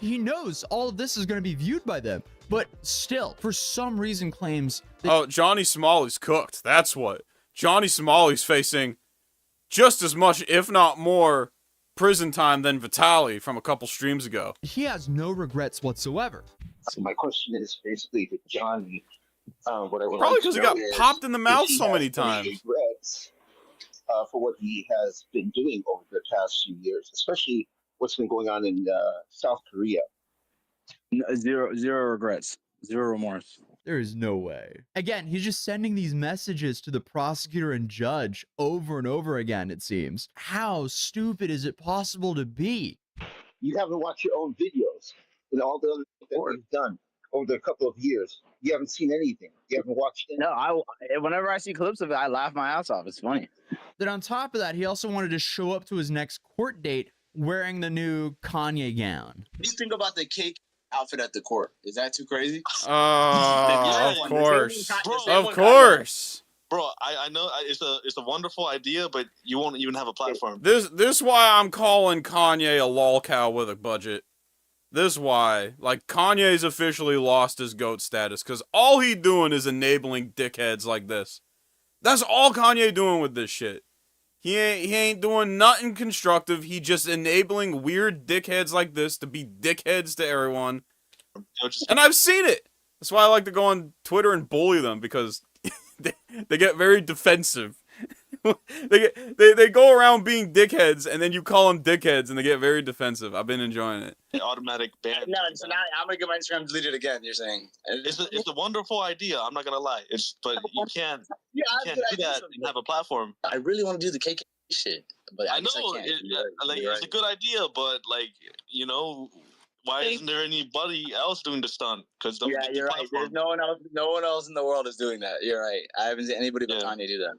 he knows all of this is going to be viewed by them, but still, for some reason, claims that... Oh, Johnny Smalley's cooked. That's what. Johnny Smalley's facing just as much, if not more, prison time than Vitaly from a couple streams ago. He has no regrets whatsoever. So my question is basically to Johnny. What I would Probably like because to he got know is popped in the mouth if he so has many any times. Regrets for what he has been doing over the past few years, especially what's been going on in South Korea. No, zero regrets. Zero remorse. There is no way. Again, he's just sending these messages to the prosecutor and judge over and over again, it seems. How stupid is it possible to be? You haven't watched your own videos and all the other things that you've done over the couple of years. You haven't seen anything. You haven't watched anything. No, whenever I see clips of it, I laugh my ass off. It's funny. Then on top of that, he also wanted to show up to his next court date wearing the new Kanye gown. What do you think about the cake outfit at the court? Is that too crazy? Oh, of course. Of Bro, course. Bro, I know it's a wonderful idea, but you won't even have a platform. This why I'm calling Kanye a lol cow with a budget. This why. Like, Kanye's officially lost his GOAT status, because all he doing is enabling dickheads like this. That's all Kanye doing with this shit. He ain't doing nothing constructive. He just enabling weird dickheads like this to be dickheads to everyone. And I've seen it. That's why I like to go on Twitter and bully them, because they get very defensive. they go around being dickheads, and then you call them dickheads, and they get very defensive. I've been enjoying it. Automatic ban. No, so now I'm gonna get my Instagram deleted again. You're saying It's a wonderful idea. I'm not gonna lie. But you can't yeah, do that and have a platform. I really want to do the KK shit, but I guess know I can't. it's a good idea, but why isn't there anybody else doing the stunt? Because Yeah, you're right. There's no one else. No one else in the world is doing that. You're right. I haven't seen anybody but Kanye do that.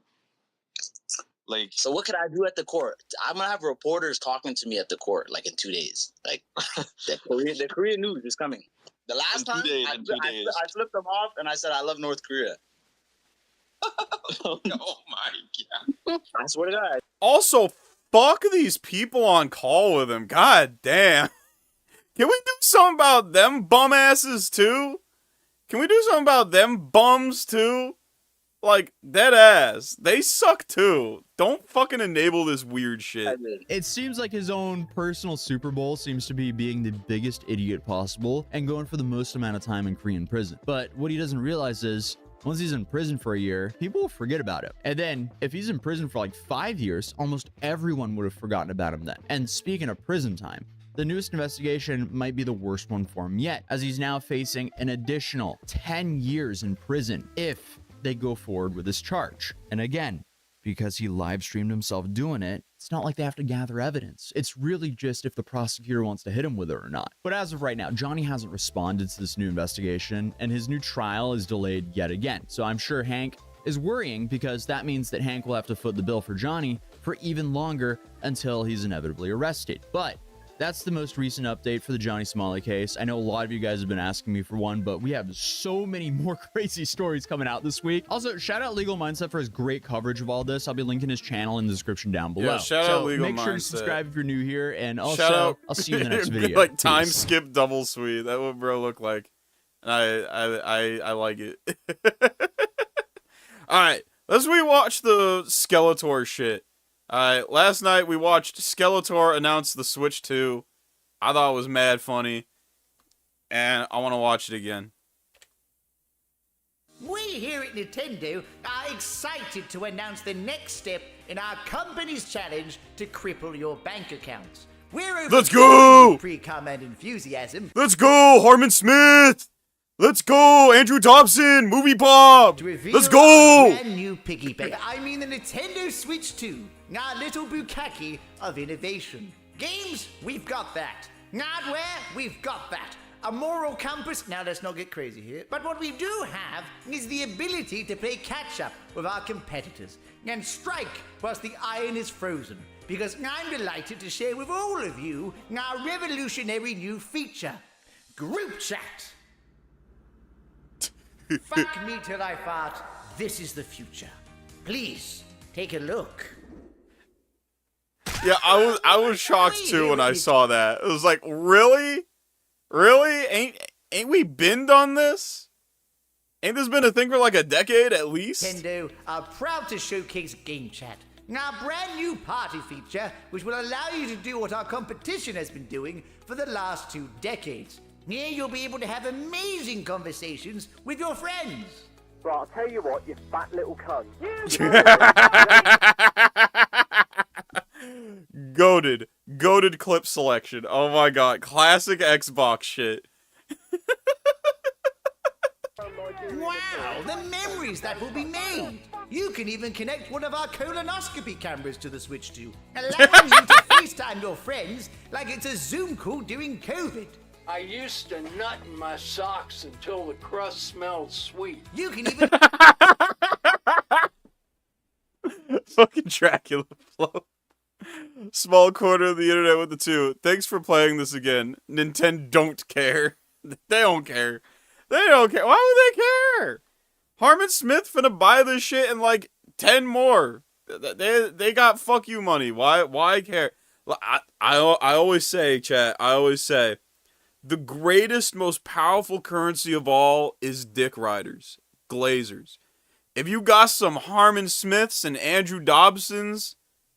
So what could I do at the court? I'm gonna have reporters talking to me at the court, like in 2 days. Like the Korean news is coming. The last time I flipped them off and I said I love North Korea. Oh my god! I swear to God. Also, fuck these people on call with him. God damn. Can we do something about them bum asses too? Can we do something about them bums too? Like, dead ass. They suck too. Don't fucking enable this weird shit. It seems like his own personal Super Bowl seems to be being the biggest idiot possible and going for the most amount of time in Korean prison. But what he doesn't realize is, once he's in prison for a year, people will forget about him. And then, if he's in prison for like 5 years, almost everyone would have forgotten about him then. And speaking of prison time, the newest investigation might be the worst one for him yet, as he's now facing an additional 10 years in prison if they go forward with this charge. And again, because he live streamed himself doing it, it's not like they have to gather evidence. It's really just if the prosecutor wants to hit him with it or not. But as of right now, Johnny hasn't responded to this new investigation, and his new trial is delayed yet again. So I'm sure Hank is worrying, because that means that Hank will have to foot the bill for Johnny for even longer until he's inevitably arrested. But that's the most recent update for the Johnny Smalley case. I know a lot of you guys have been asking me for one, but we have so many more crazy stories coming out this week. Also, shout out Legal Mindset for his great coverage of all this. I'll be linking his channel in the description down below. Yeah, shout out Legal Mindset. Make sure to subscribe if you're new here, and also, shout out. I'll see you in the next video. Like time Peace. skip double sweet. That what bro look like. I like it. All right, let's rewatch the Skeletor shit. Last night we watched Skeletor announce the Switch 2. I thought it was mad funny, and I want to watch it again. We here at Nintendo are excited to announce the next step in our company's challenge to cripple your bank accounts. Let's go! Pre-cum and enthusiasm. Let's go, Harmon Smith! Let's go, Andrew Dobson, Movie Pop! Let's go! Brand new piggy bank. I mean the Nintendo Switch 2, our little bukkake of innovation. Games, we've got that. Hardware, we've got that. A moral compass, now let's not get crazy here. But what we do have is the ability to play catch up with our competitors and strike whilst the iron is frozen. Because I'm delighted to share with all of you our revolutionary new feature, Group Chat. Fuck me till I fart. This is the future. Please, take a look. Yeah, I was shocked too when I saw that. It was like, really? Really? Ain't we been done this? Ain't this been a thing for like a decade at least? Nintendo are proud to showcase Game Chat, our brand new party feature, which will allow you to do what our competition has been doing for the last 2 decades. Here you'll be able to have amazing conversations with your friends. Right, I'll tell you what, you fat little cunt. Goated clip selection. Oh my god, classic Xbox shit. Wow, the memories that will be made. You can even connect one of our colonoscopy cameras to the Switch 2, allowing you to FaceTime your friends like it's a Zoom call during COVID. I used to nut in my socks until the crust smelled sweet. You can even... Fucking Dracula flow. Small corner of the internet with the 2. Thanks for playing this again. Nintendo don't care. They don't care. They don't care. Why would they care? Harmon Smith finna buy this shit and like 10 more. They got fuck you money. Why care? I always say, chat, I always say, the greatest, most powerful currency of all is dick riders, glazers. If you got some Harmon Smiths and Andrew Dobsons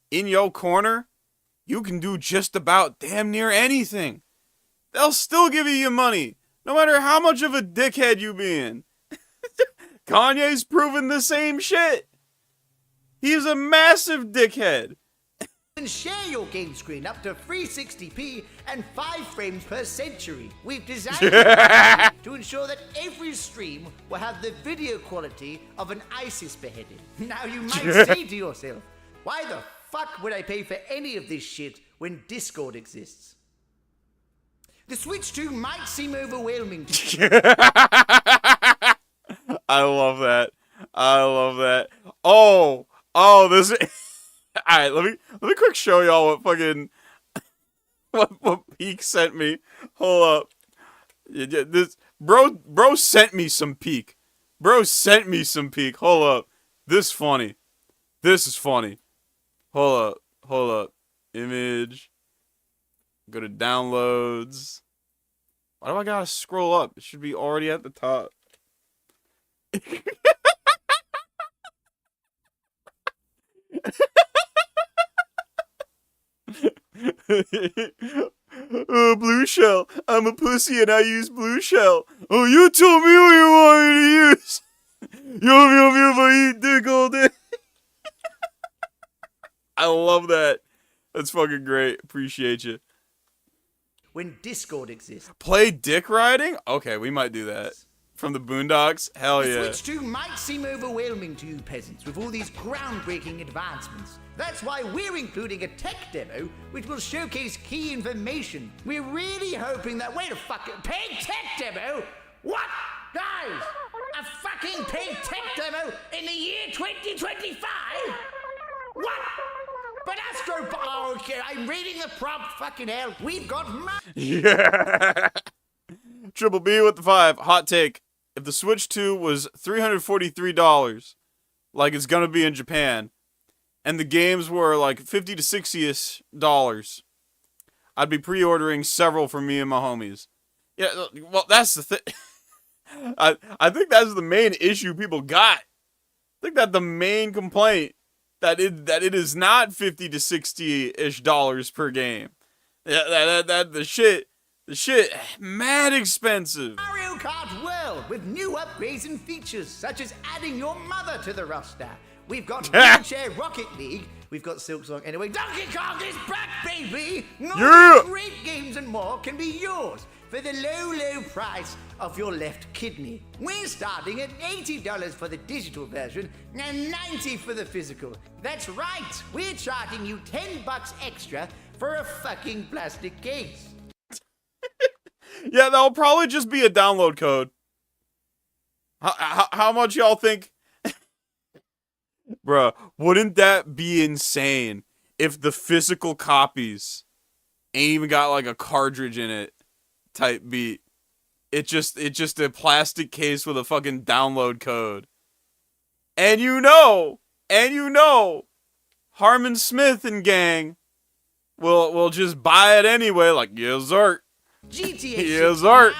in your corner, you can do just about damn near anything. They'll still give you your money, no matter how much of a dickhead you being. Kanye's proven the same shit. He's a massive dickhead. And share your game screen up to 360p and 5 frames per century. We've designed it to ensure that every stream will have the video quality of an ISIS beheading. Now you might say to yourself, why the fuck would I pay for any of this shit when Discord exists? The Switch 2 might seem overwhelming to you. I love that. I love that. Oh, this. All right, let me quick show y'all what fucking what Peak sent me. Hold up. This bro sent me some Peak. Bro sent me some Peak. Hold up. This funny. This is funny. Hold up. Image. Go to downloads. Why do I gotta scroll up? It should be already at the top. Blue shell. I'm a pussy and I use blue shell. Oh, you told me what you wanted to use. Yum if I eat dick all day. I love that. That's fucking great. Appreciate you. When Discord exists. Play dick riding? Okay, we might do that. From the Boondocks? Hell yeah. The Switch 2 might seem overwhelming to you peasants with all these groundbreaking advancements. That's why we're including a tech demo which will showcase key information. We're really hoping that... Wait a fucking... Paid tech demo? What? Guys! A fucking paid tech demo in the year 2025? What? But Astro... Oh, okay, I'm reading the prompt, fucking hell. We've got... Yeah! Triple B with the 5. Hot take. If the Switch 2 was $343, like it's gonna be in Japan, and the games were like $50 to $60-ish, I'd be pre-ordering several for me and my homies. Yeah, well, that's the thing. I think that's the main issue people got. I think that the main complaint that it is not $50 to $60-ish per game. Yeah, the shit, mad expensive. Mario Kart World with new upgrades and features such as adding your mother to the roster. We've got Wheelchair Rocket League. We've got Silksong. Anyway, Donkey Kong is back, baby! All these great games and more can be yours for the low price of your left kidney. We're starting at $80 for the digital version and $90 for the physical. That's right, we're charging you $10 extra for a fucking plastic case. Yeah, that'll probably just be a download code. How much y'all think? Bruh, wouldn't that be insane if the physical copies ain't even got like a cartridge in it type beat? It's just a plastic case with a fucking download code. And you know, Harmon Smith and gang will just buy it anyway, like, yes, sir. GTA yes, sir.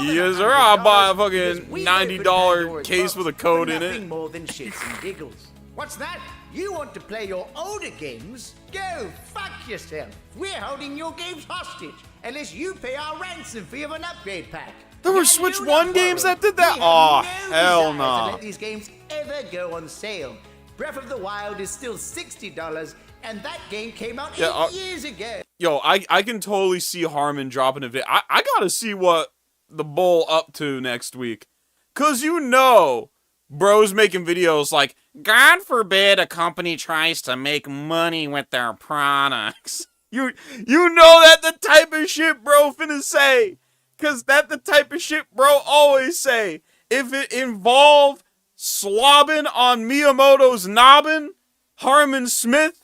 Yes, sir. I'll buy a fucking $90 case with a code in it. More than shits and giggles. What's that? You want to play your older games? Go fuck yourself. We're holding your games hostage unless you pay our ransom fee of an upgrade pack. There were Switch 1 games that did that? Aw, hell no. To let these games ever go on sale. Breath of the Wild is still $60, and that game came out 8 years ago. Yo, I can totally see Harmon dropping a video. I gotta see what the Bull up to next week. Cause you know, bro's making videos like, God forbid a company tries to make money with their products. You know that the type of shit bro finna say. Cause that the type of shit bro always say. If it involve slobbing on Miyamoto's nobbin, Harmon Smith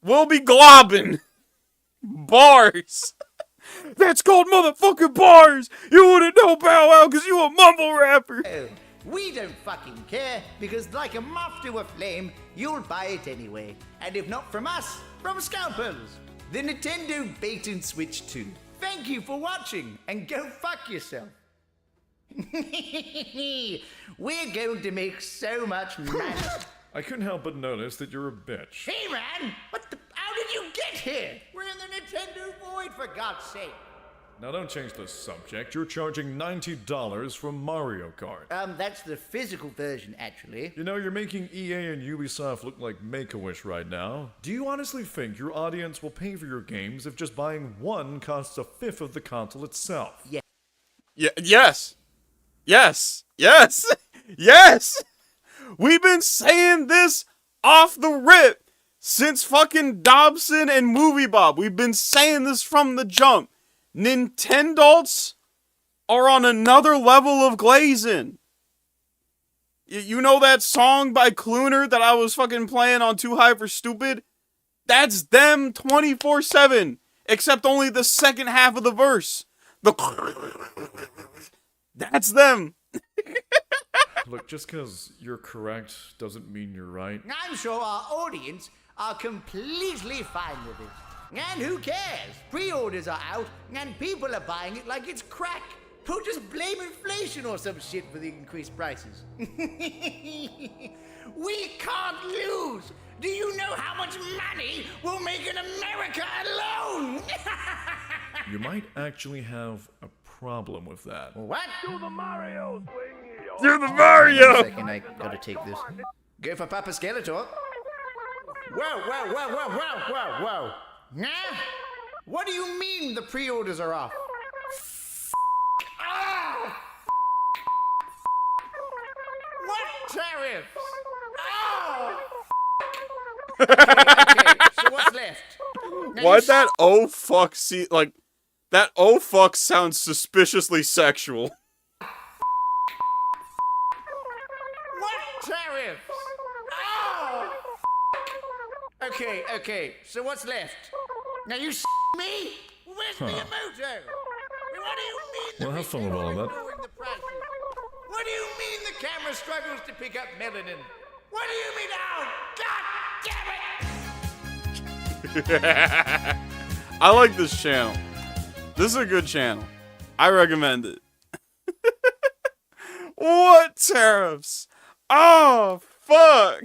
will be globbing. Bars. That's called motherfucking bars. You wouldn't know Bow Wow because you a mumble rapper. Oh, we don't fucking care because like a moth to a flame, you'll buy it anyway. And if not from us, from scalpers. The Nintendo Bait and Switch 2. Thank you for watching and go fuck yourself. We're going to make so much money. I couldn't help but notice that you're a bitch. Hey man, how did you get here? We're in the Nintendo Void, for God's sake. Now don't change the subject. You're charging $90 for Mario Kart. That's the physical version, actually. You know, you're making EA and Ubisoft look like Make-A-Wish right now. Do you honestly think your audience will pay for your games if just buying one costs a fifth of the console itself? Yeah. Yes. Yes. Yes. Yes. We've been saying this off the rip since fucking Dobson and Movie Bob. We've been saying this from the jump. Nintendolts are on another level of glazing. You know that song by Cluner that I was fucking playing on Too High for Stupid? That's them 24/7, except only the second half of the verse. That's them. Look, just because you're correct doesn't mean you're right. I'm sure our audience are completely fine with it. And who cares? Pre-orders are out, and people are buying it like it's crack. Who just blame inflation or some shit for the increased prices? We can't lose. Do you know how much money we'll make in America alone? You might actually have a problem with that. What? Do the Mario! Wait a second, I gotta take this. Go for Papa Skeletor. Whoa. Nah? What do you mean the pre-orders are off? What tariffs? Okay, so what's left? Now Why'd that oh fuck see like that oh fuck sounds suspiciously sexual? What tariffs? Okay, so what's left? Now you me? Where's Miyamoto? What do you mean the Well, have fun with all of that. lowering the prices? What do you mean the camera struggles to pick up melanin? What do you mean? Oh, God damn it! I like this channel. This is a good channel. I recommend it. What tariffs? Oh, fuck.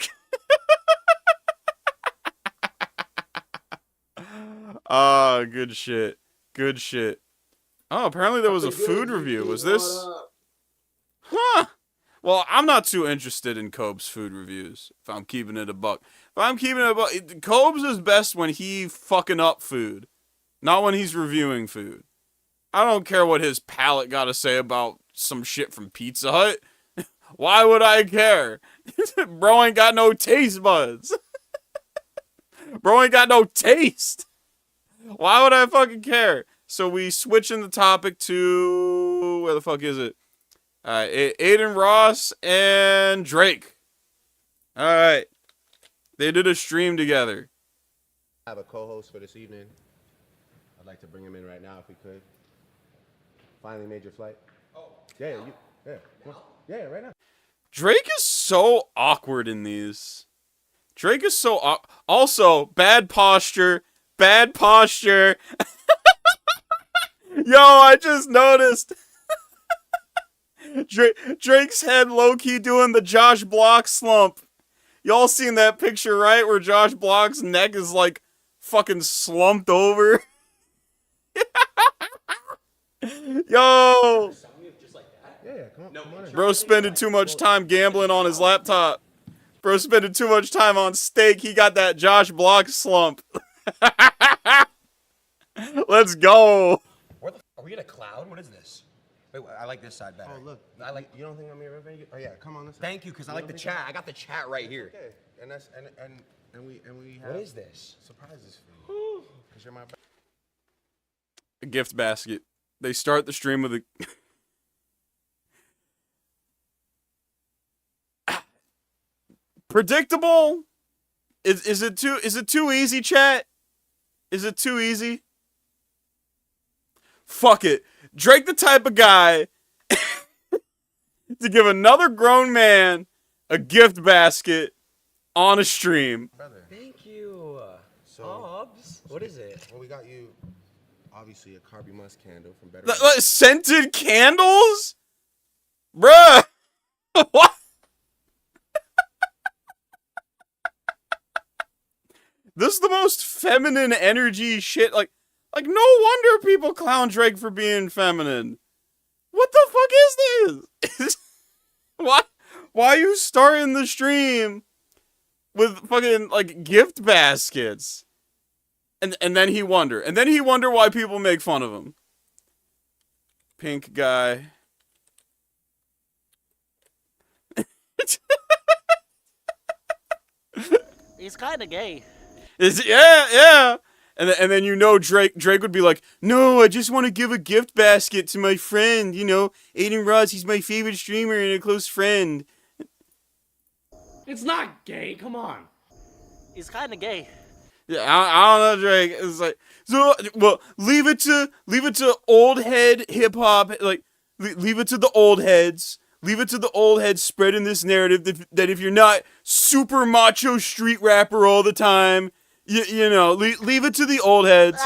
Ah, good shit. Good shit. Oh, apparently there was a food review. Was this? Huh. Well, I'm not too interested in Cobb's food reviews, if I'm keeping it a buck. If I'm keeping it a buck, Cobb's is best when he fucking up food, not when he's reviewing food. I don't care what his palate got to say about some shit from Pizza Hut. Why would I care? Bro ain't got no taste buds. Bro ain't got no taste. Why would I fucking care? So we switching the topic to... Where the fuck is it? Aiden Ross and Drake. Alright. They did a stream together. I have a co-host for this evening. I'd like to bring him in right now if we could. Finally made your flight? Oh. Yeah, right now. Drake is so awkward in these. Drake is so... Also, bad posture. Bad posture. Yo, I just noticed. Drake's head low-key doing the Josh Block slump. Y'all seen that picture, right? Where Josh Block's neck is like fucking slumped over. Yo. Yeah, come on. Bro spending too much time gambling on his laptop. Bro spending too much time on steak. He got that Josh Block slump. Let's go. Are we in a cloud? What is this? Wait, I like this side better. Oh, look. You don't think I'm here? Oh, yeah, come on this side. Thank you, because I like the chat. I got the chat right here. Okay. And we have... What is this? Surprises for you. Because you're my... A gift basket. They start the stream with a... Predictable? Is it too easy, chat? Is it too easy? Fuck it. Drake the type of guy to give another grown man a gift basket on a stream. Thank you. Hobbs. What is it? Well, we got you, obviously, a Carby Musk candle from Better... Scented candles? Bruh. What? This is the most feminine energy shit. Like Like, no wonder people clown Drake for being feminine. What the fuck is this? Why are you starting the stream with fucking, like, gift baskets? And then he wonder. And then he wonder why people make fun of him. Pink guy. He's kind of gay. Yeah. And then Drake would be like, no, I just want to give a gift basket to my friend, Aiden Ross, he's my favorite streamer and a close friend. It's not gay, come on. He's kind of gay. Yeah, I don't know, Drake. It's like, so, well, leave it to old head hip hop, like, leave it to the old heads. Leave it to the old heads spreading this narrative that if you're not super macho street rapper all the time, leave it to the old heads.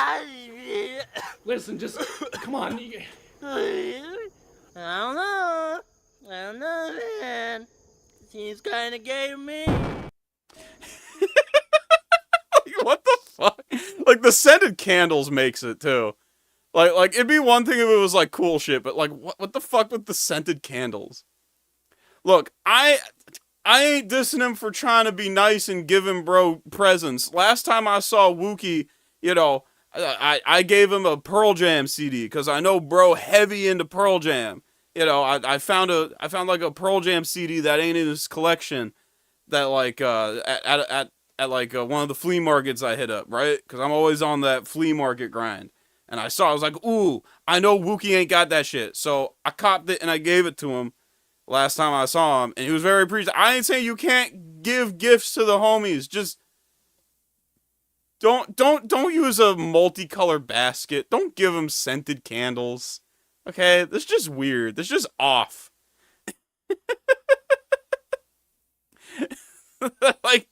Listen, just, come on. I don't know, man. Seems kind of gay to me. What the fuck? Like, the scented candles makes it, too. Like it'd be one thing if it was, like, cool shit, but, like, what the fuck with the scented candles? Look, I ain't dissing him for trying to be nice and give him bro presents. Last time I saw Wookie, I gave him a Pearl Jam CD, because I know bro heavy into Pearl Jam. I found like a Pearl Jam CD that ain't in his collection that, like, at one of the flea markets I hit up, right? Because I'm always on that flea market grind. And I was like, ooh, I know Wookie ain't got that shit. So I copped it and I gave it to him last time I saw him. And he was very appreciative. I ain't saying you can't give gifts to the homies. Just don't use a multicolored basket. Don't give them scented candles. Okay? That's just weird. That's just off. like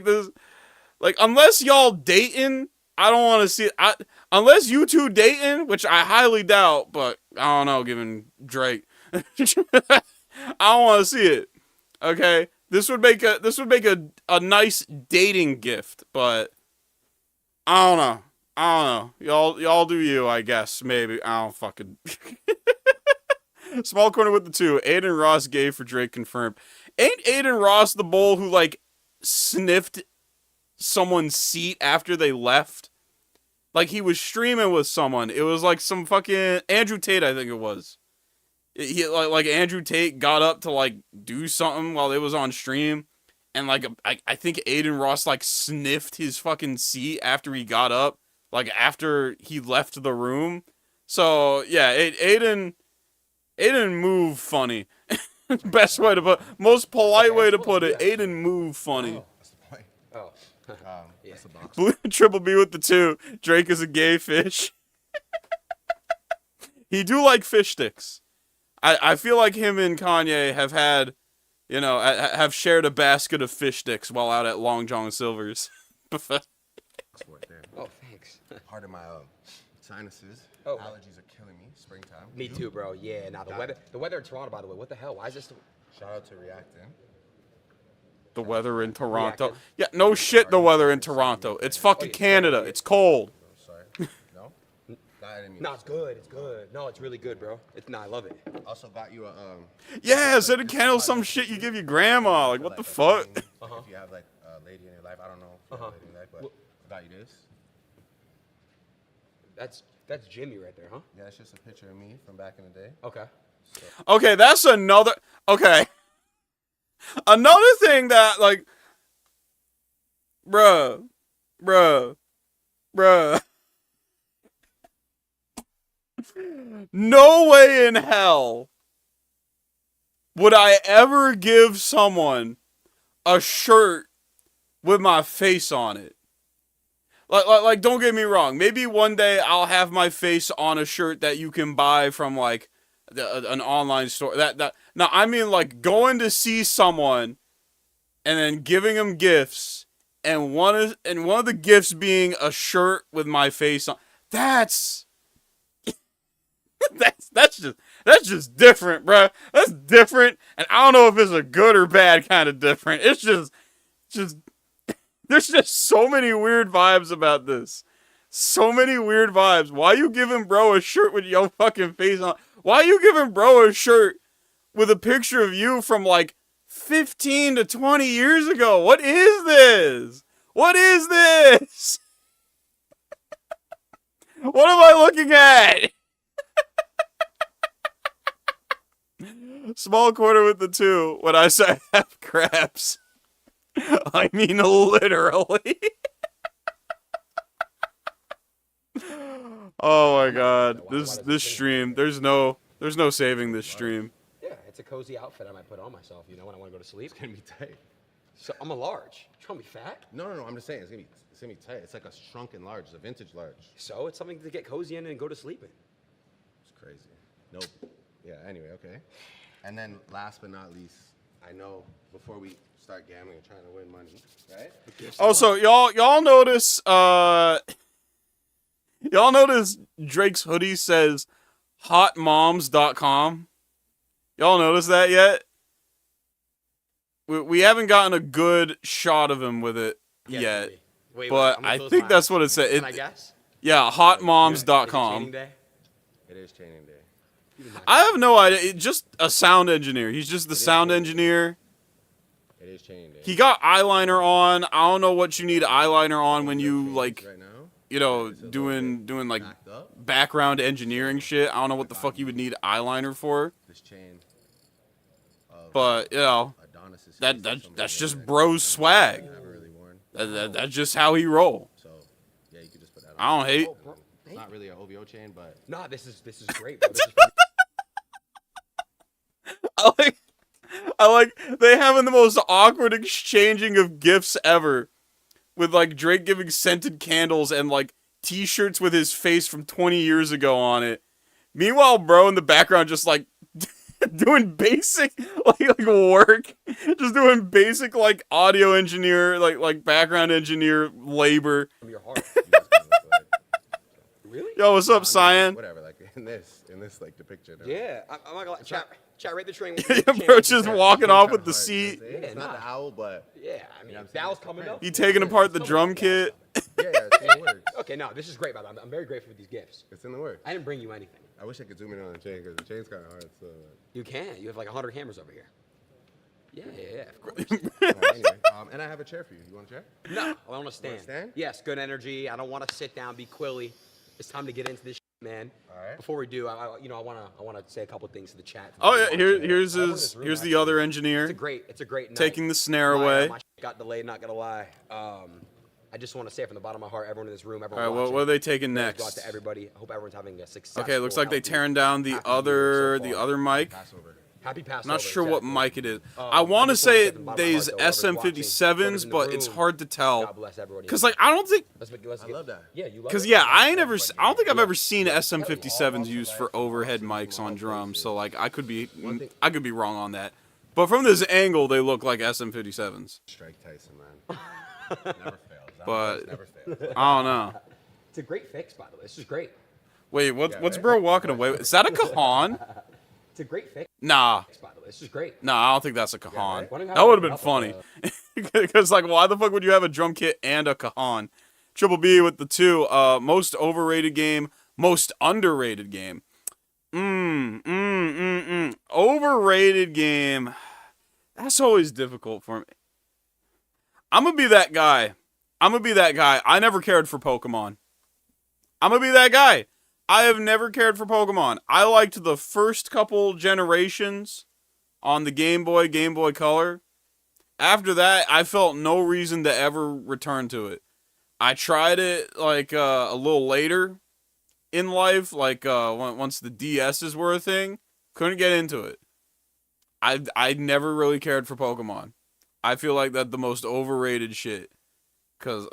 this. Like, unless y'all dating, I don't want to see it. Unless you two dating, which I highly doubt, but I don't know, given Drake. I don't want to see it. Okay? This would make a nice dating gift, but I don't know. Y'all do you, I guess. Maybe. I don't fucking Small corner with the two. Aiden Ross gay for Drake confirmed. Ain't Aiden Ross the bull who, like, sniffed someone's seat after they left? Like, he was streaming with someone. It was like some fucking Andrew Tate, I think it was. Like Andrew Tate got up to, like, do something while it was on stream, and, like, I think Aiden Ross, like, sniffed his fucking seat after he got up, like, after he left the room. So yeah, Aiden move funny. Best way to put, most polite way to put it. Aiden move funny. That's the point. Oh. That's the box. Blue Triple B with the two. Drake is a gay fish. He do like fish sticks. I feel like him and Kanye have had, have shared a basket of fish sticks while out at Long John Silver's. Oh, thanks. Part of my sinuses. Oh. Allergies are killing me. Springtime. Me too, bro. Yeah, nah, the weather in Toronto, by the way, what the hell? Why is this? Shout out to Reactin. The weather in Toronto. Yeah, no shit, the weather in Toronto. It's fucking Canada. It's cold. Sorry. No? No, it's good. It's good. No, it's really good, bro. I love it. Also got you a Yeah, scented candle, some shit you give your grandma. Like, what the fuck? If you have, like, a lady in your life, I don't know if you have a lady in your life, but I got you this. That's Jimmy right there, huh? Yeah, it's just a picture of me from back in the day. Okay. Okay, that's another. Okay. Another thing that, like. Bruh. No way in hell would I ever give someone a shirt with my face on it. Like, don't get me wrong. Maybe one day I'll have my face on a shirt that you can buy from, like, an online store. Now, I mean, like, going to see someone and then giving them gifts, and one of the gifts being a shirt with my face on. That's just different, bruh. That's different, and I don't know if it's a good or bad kind of different. It's just there's just so many weird vibes about this. So many weird vibes. Why you giving bro a shirt with your fucking face on? Why you giving bro a shirt with a picture of you from like 15 to 20 years ago? What is this? What is this? What am I looking at? Small quarter with the 2. When I say half crabs, I mean literally. Oh my god. This stream, there's no saving this stream. Yeah, it's a cozy outfit I might put on myself, you know, when I want to go to sleep. It's gonna be tight. So I'm a large. You trying to be fat? No, I'm just saying it's gonna be tight. It's like a shrunken large, a vintage large. So it's something to get cozy in and go to sleep in. It's crazy. Nope. Yeah. Anyway, okay. And then last but not least, I know before we start gambling and trying to win money, right? Oh, so y'all notice Drake's hoodie says hotmoms.com? Y'all notice that yet? We haven't gotten a good shot of him with it yet. Wait, but I think that's what it said. Can I guess? Yeah, hotmoms.com. It is chaining day. I have no idea. It's just a sound engineer. He's just the sound engineer. It is chaining day. He got eyeliner on. I don't know what you need eyeliner on when you like, you know, doing like background engineering shit. I don't know what the fuck you would need eyeliner for. This chain. But you know, that's just bro's swag. That's just how he roll. So yeah, you could just put that on. I don't hate. It's not really an OVO chain, but nah, this is great, bro. This is I like they having the most awkward exchanging of gifts ever, with like Drake giving scented candles and like t-shirts with his face from 20 years ago on it. Meanwhile, bro in the background just like doing basic like work, just doing basic like audio engineer, like background engineer labor. From your heart. Really? Yo, what's up, Cyan? Whatever, like in this like depiction. Yeah, I'm not gonna chat rate the train. Bro, just walking off with the seat. Yeah, it's not the owl, but yeah, I mean, the owl's coming up. He taking apart the drum kit. Yeah, it's in the works. Okay, no, this is great, brother. I'm very grateful for these gifts. It's in the works. I didn't bring you anything. I wish I could zoom in on the chain because the chain's kind of hard. So you can. You have like 100 cameras over here. Yeah, of course. Anyway, and I have a chair for you. You want a chair? No, I want to stand. Stand? Yes, good energy. I don't want to sit down, be quilly. It's time to get into this shit, man. All right. Before we do, I want to say a couple things to the chat. Oh yeah, here's the other engineer. It's a great night. Taking the snare away. My shit got delayed, not gonna lie. I just want to say from the bottom of my heart, everyone in this room, everyone All right, watching, what are they taking go out next? to everybody. I hope everyone's having a successful. Okay, looks like they healthy, tearing down the happy other year so far. mic. Happy Passover. Not sure what exactly. mic it is. I want to just wanna say say from the bottom of my these heart, though, whoever's watching, SM57s, whoever's in the but it's room, hard to tell. God bless everybody. Cause like I don't think. I love that. Yeah, you love Cause it? yeah, I don't think I've ever seen SM57s used for overhead mics on drums. So like I could be wrong on that. But from this angle, they look like SM57s. Strike Tyson, man. Never fails. But Never fails. I don't know. It's a great fix, by the way. This is great. Wait, what's bro walking away with? Is that a Kahan? It's a great fix. Nah. By the way, this is great. Nah, I don't think that's a Kahan. Why don't you have That would have it been up funny. with Because, like, why the fuck would you have a drum kit and a Kahan? Triple B with the 2. Most overrated game, most underrated game. Overrated game. That's always difficult for me. I'm gonna be that guy. I never cared for Pokemon. I'm gonna be that guy. I have never cared for Pokemon. I liked the first couple generations on the Game Boy Color. After that, I felt no reason to ever return to it. I tried it like a little later in life, like once the DSs were a thing. Couldn't get into it. I never really cared for Pokemon. I feel like that's the most overrated shit. Cause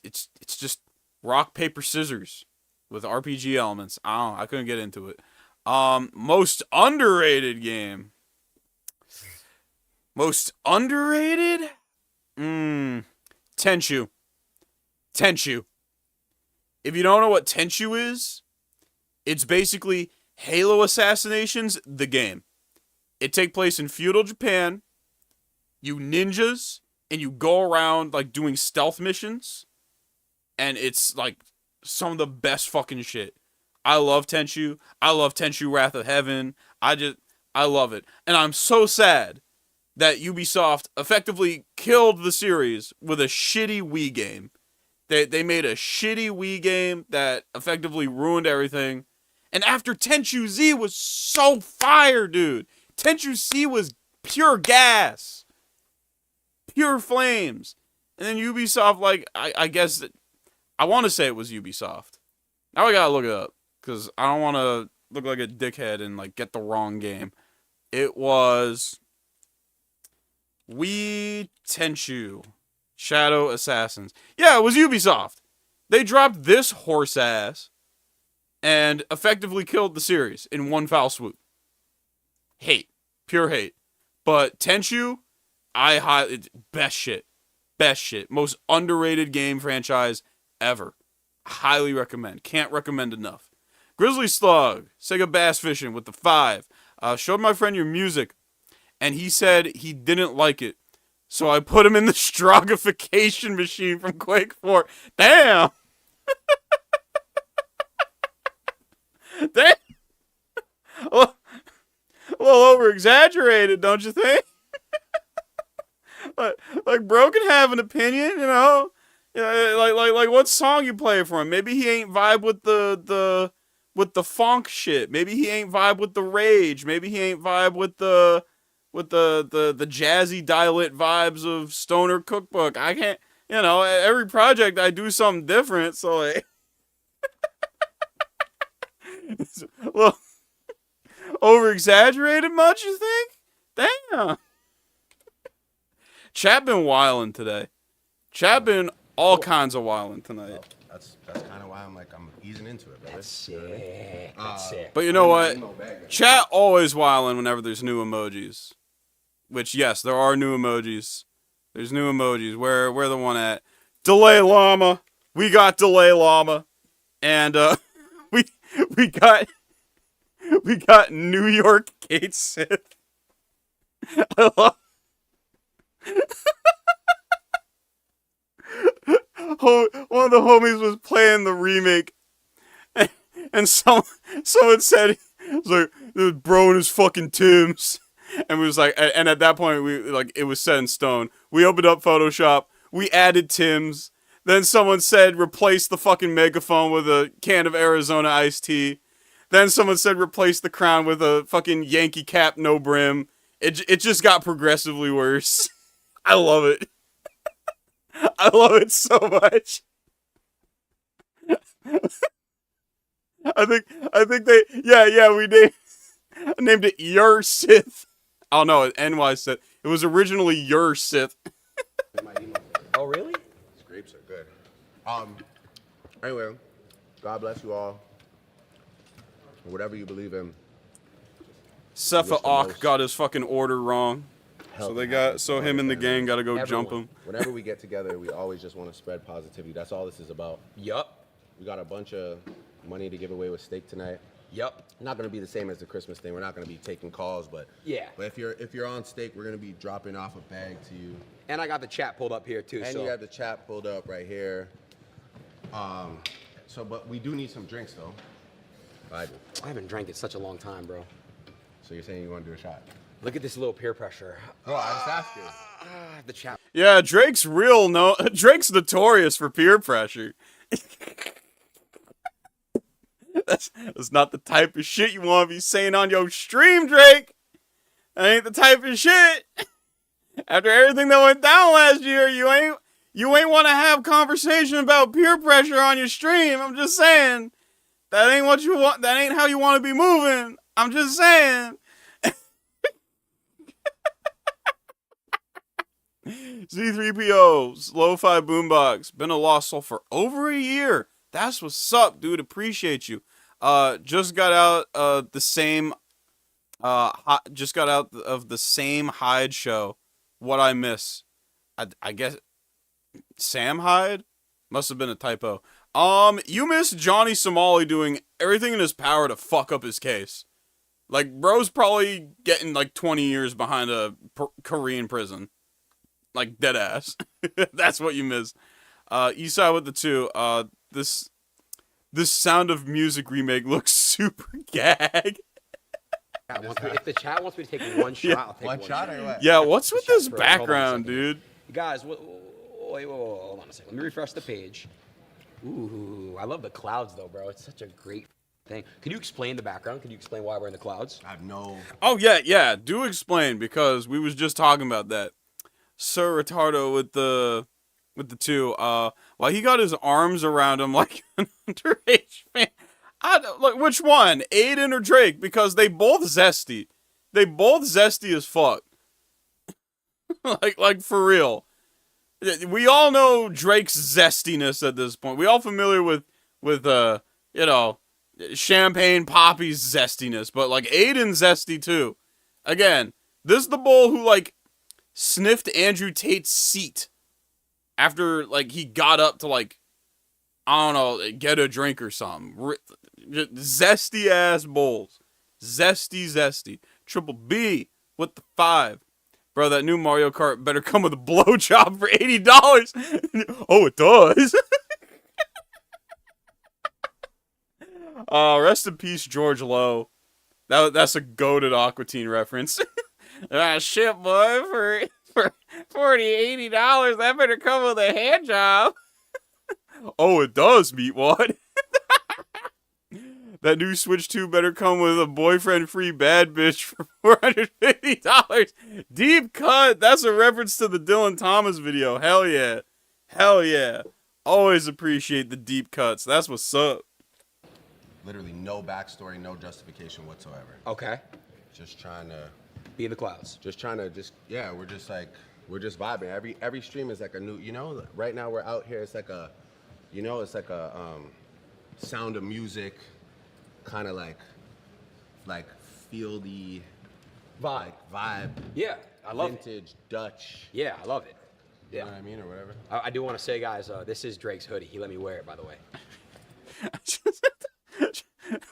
it's just rock paper scissors with RPG elements. I couldn't get into it. Most underrated game. Most underrated? Tenchu. If you don't know what Tenchu is, it's basically Halo Assassinations, the game. It takes place in feudal Japan. You ninjas, and you go around like doing stealth missions. And it's like some of the best fucking shit. I love Tenchu. I love Tenchu Wrath of Heaven. I love it. And I'm so sad that Ubisoft effectively killed the series with a shitty Wii game. They made a shitty Wii game that effectively ruined everything. And after Tenchu Z was so fire, dude. Tenchu Z was pure gas. Pure flames. And then Ubisoft, like, I guess, I want to say it was Ubisoft. Now I gotta look it up. Because I don't want to look like a dickhead and, like, get the wrong game. It was Wii Tenchu Shadow Assassins. Yeah, it was Ubisoft. They dropped this horse ass and effectively killed the series in one foul swoop. Hate. Pure hate. But Tenchu, best shit. Best shit. Most underrated game franchise ever. Highly recommend. Can't recommend enough. Grizzly Slug, Sega Bass Fishing with the 5. Showed my friend your music, and he said he didn't like it. So I put him in the Strogification machine from Quake 4. Damn! Damn! A little over-exaggerated, don't you think? like, bro can have an opinion, you know? Yeah, like what song you play for him? Maybe he ain't vibe with the funk shit. Maybe he ain't vibe with the rage. Maybe he ain't vibe with the jazzy dial-it vibes of Stoner Cookbook. I can't, you know, every project I do something different, so like it's a little over-exaggerated much, you think? Damn. Chat been wildin' today. Chat been all kinds of wildin' tonight. Well, that's kind of why I'm easing into it, brother. That's sick. That's sick. But you know what? Chat always wildin' whenever there's new emojis. Which, yes, there are new emojis. There's new emojis. Where the one at? Delay Llama. We got Delay Llama. And we got New York Kate Sith. I love one of the homies was playing the remake, and someone said, it was like, bro and his fucking Tims. And we was like, and at that point, it was set in stone. We opened up Photoshop, we added Tims, then someone said, replace the fucking megaphone with a can of Arizona iced tea. Then someone said, replace the crown with a fucking Yankee cap, no brim. It just got progressively worse. I love it. I love it so much. I think they, we named it Your Sith. Oh no, NY Sith. It was originally Your Sith. Oh really? These grapes are good. Anyway, God bless you all. Whatever you believe in. Sepha Auk got his fucking order wrong. So him and the gang gotta go jump him. Whenever we get together, we always just want to spread positivity. That's all this is about. Yup. We got a bunch of money to give away with steak tonight. Yup. Not gonna be the same as the Christmas thing. We're not gonna be taking calls, but yeah. But if you're on steak, we're gonna be dropping off a bag to you. And I got the chat pulled up here too. And you have the chat pulled up right here. But we do need some drinks though. I haven't drank in such a long time, bro. So you're saying you want to do a shot? Look at this little peer pressure. Oh, I just asked you. The chat. Yeah, Drake's notorious for peer pressure. That's not the type of shit you want to be saying on your stream, Drake. That ain't the type of shit. After everything that went down last year, you ain't want to have conversation about peer pressure on your stream. I'm just saying. That ain't what you want. That ain't how you want to be moving. I'm just saying. Z3PO's Lo-Fi Boombox. Been a lost soul for over a year. That's what's up, dude. Appreciate you. Just got out of the same Hyde show. What I miss. I guess Sam Hyde? Must have been a typo. You miss Johnny Somali doing everything in his power to fuck up his case. Like, bro's probably getting like 20 years behind a Korean prison. Like, dead ass. That's what you miss. Eastside with the 2. this Sound of Music remake looks super gag. If the chat wants me to take one shot, I'll take one shot. Or what? Yeah, what's with this Hold on a background, second. dude? Guys, wait, hold on a second. Let me refresh the page. Ooh, I love the clouds though, bro. It's such a great thing. Can you explain the background? Can you explain why we're in the clouds? I have no. Oh yeah, do explain, because we was just talking about that. Sir Retardo with the two, well, he got his arms around him like an underage fan. Like, which one, Aiden or Drake? Because they both zesty. They both zesty as fuck. like for real. We all know Drake's zestiness at this point. We all familiar with you know, Champagne Poppy's zestiness, but like Aiden's zesty too. Again, this is the bull who like sniffed Andrew Tate's seat after like he got up to like, I don't know, get a drink or something. Zesty ass bulls. Zesty. Triple B with the 5. Bro, that new Mario Kart better come with a blowjob for $80. Oh, it does. Rest in peace, George Lowe. That's a goated Aqua Teen reference. Shit, boy, for $40, $80, that better come with a hand job. Oh, it does, Meatwad. That new Switch 2 better come with a boyfriend-free bad bitch for $450. Deep cut. That's a reference to the Dylan Thomas video. Hell yeah. Hell yeah. Always appreciate the deep cuts. That's what's up. Literally no backstory, no justification whatsoever. Okay. Just trying to be in the clouds. Just trying to yeah, we're just vibing. Every stream is like a new, you know, right now we're out here, it's like a, you know, it's like a Sound of Music kind of like fieldy vibe. Yeah, I love vintage Dutch. Yeah, I love it. Yeah. You know what I mean, or whatever. I do want to say, guys, this is Drake's hoodie. He let me wear it, by the way.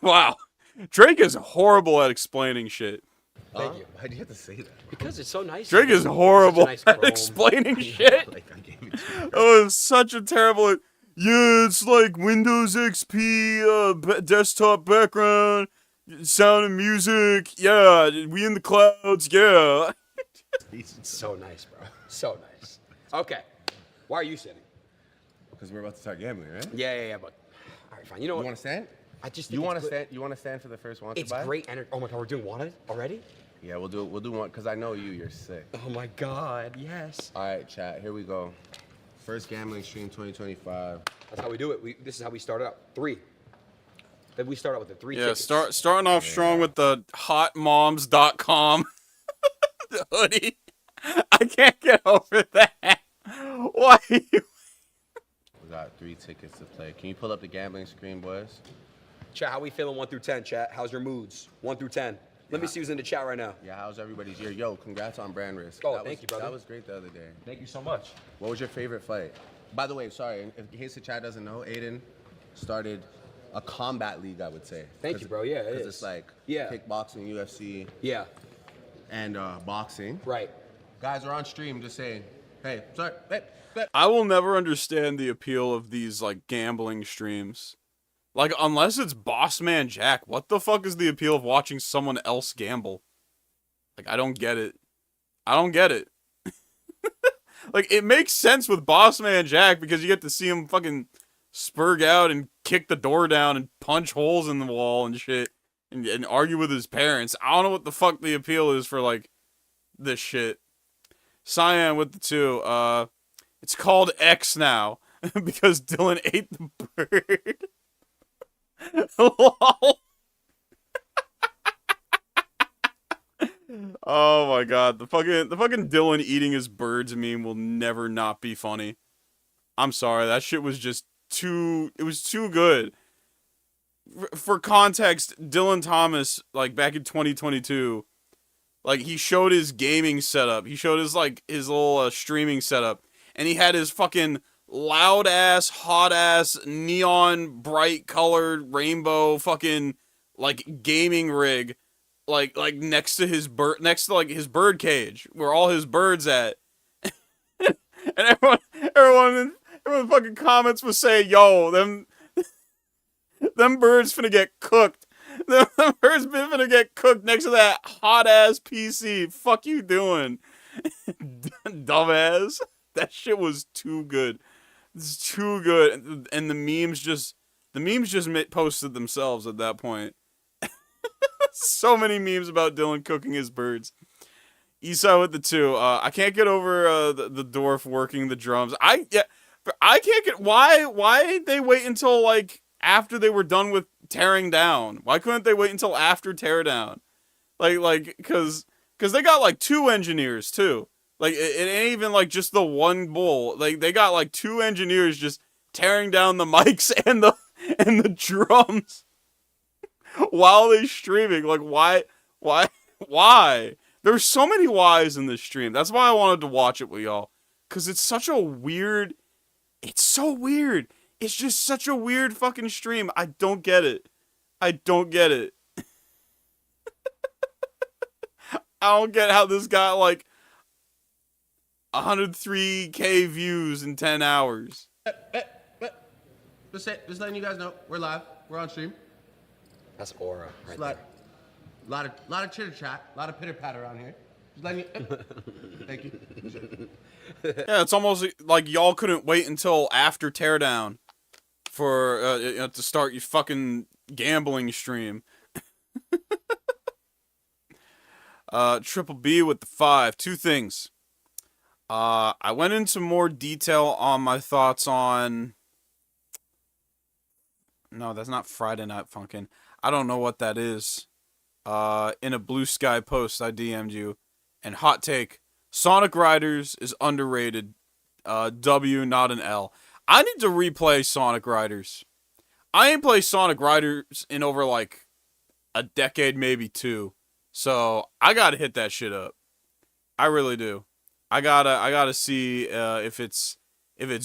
Wow. Drake is horrible at explaining shit. Thank you. Why do you have to say that? Because it's so nice. Drake is horrible nice at explaining shit. Oh, it's such a terrible. Yeah, it's like Windows XP, desktop background, Sound of Music. Yeah, we in the clouds. Yeah. It's so nice, bro. So nice. Okay. Why are you sitting? Because we're about to start gambling, right? Yeah. But all right, fine. You know what? You want to stand? I just. You want to stand? You want to stand for the first one? It's great energy. Oh my God, we're doing wanted already? Yeah, we'll do one because I know you're sick. Oh my God, yes. All right, chat. Here we go. First gambling stream 2025. That's how we do it. This is how we started out. 3. Then we start out with the 3 Yeah, tickets. starting off strong with the hotmoms.com hoodie. I can't get over that. Why? We got 3 tickets to play. Can you pull up the gambling screen, boys? Chat, how we feeling 1 through 10, chat? How's your moods? 1 through 10. Let me see who's in the chat right now. Yeah, how's everybody's year? Yo, congrats on Brand Risk. Oh, thank you, brother. That was great the other day. Thank you so much. What was your favorite fight? By the way, sorry, in case the chat doesn't know, Aiden started a combat league, I would say. Thank you, bro. Yeah, it is. Because it's like kickboxing, UFC. Yeah. And boxing. Right. Guys are on stream just saying, hey, sorry. Hey. I will never understand the appeal of these like gambling streams. Like, unless it's Boss Man Jack, what the fuck is the appeal of watching someone else gamble? Like, I don't get it. Like, it makes sense with Boss Man Jack because you get to see him fucking spurg out and kick the door down and punch holes in the wall and shit and argue with his parents. I don't know what the fuck the appeal is for, like, this shit. Cyan with the 2. It's called X now because Dylan ate the bird. Lol. Oh my God, the fucking Dylan eating his birds meme will never not be funny. I'm sorry, that shit was just too good. For context, Dylan Thomas, like back in 2022, like he showed his gaming setup. He showed his little streaming setup, and he had his fucking loud ass, hot ass, neon bright colored rainbow fucking like gaming rig. Like next to his bird cage where all his birds at, and everyone in fucking comments was saying, "Yo, them Them birds finna get cooked. Them birds finna get cooked next to that hot ass PC. Fuck you doing, dumbass? That shit was too good. It's too good, and the memes just posted themselves at that point. So many memes about Dylan cooking his birds. Esau with the 2. I can't get over the dwarf working the drums. I can't get why they wait until like after they were done with tearing down. Why couldn't they wait until after tear down? Cause they got like 2 engineers too. Like it ain't even like just the one bull. Like they got like 2 engineers just tearing down the mics and the drums while they streaming. Like why? There's so many whys in this stream. That's why I wanted to watch it with y'all. Cause it's such a weird. It's so weird. It's just such a weird fucking stream. I don't get it. I don't get it. I don't get how this got like 103K views in 10 hours. Just letting you guys know, we're live. We're on stream. That's aura right there. Lot of chitter chat, a lot of pitter patter around here. Just letting you. Thank you. Yeah, it's almost like y'all couldn't wait until after teardown for to start your fucking gambling stream. Triple B with the 5. 2 things. I went into more detail on my thoughts on. No, that's not Friday Night Funkin'. I don't know what that is. In a Blue Sky post, I DM'd you. And hot take, Sonic Riders is underrated. W, not an L. I need to replay Sonic Riders. I ain't played Sonic Riders in over like a decade, maybe 2. So I gotta hit that shit up. I really do. I gotta see if it's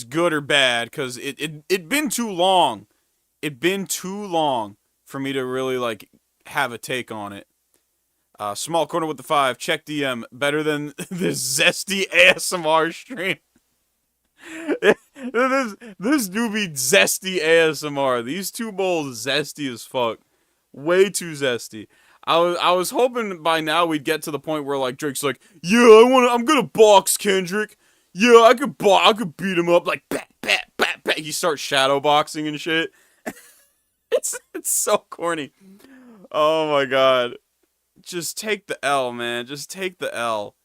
good or bad, cause it been too long. It been too long for me to really like have a take on it. Small corner with the 5. Check DM. Better than this zesty ASMR stream. this do be zesty ASMR. These 2 bowls zesty as fuck. Way too zesty. I was hoping by now we'd get to the point where like Drake's like, yeah, I'm gonna box Kendrick. Yeah, I could beat him up like bat. He starts shadow boxing and shit. It's so corny. Oh my god. Just take the L, man. Just take the L.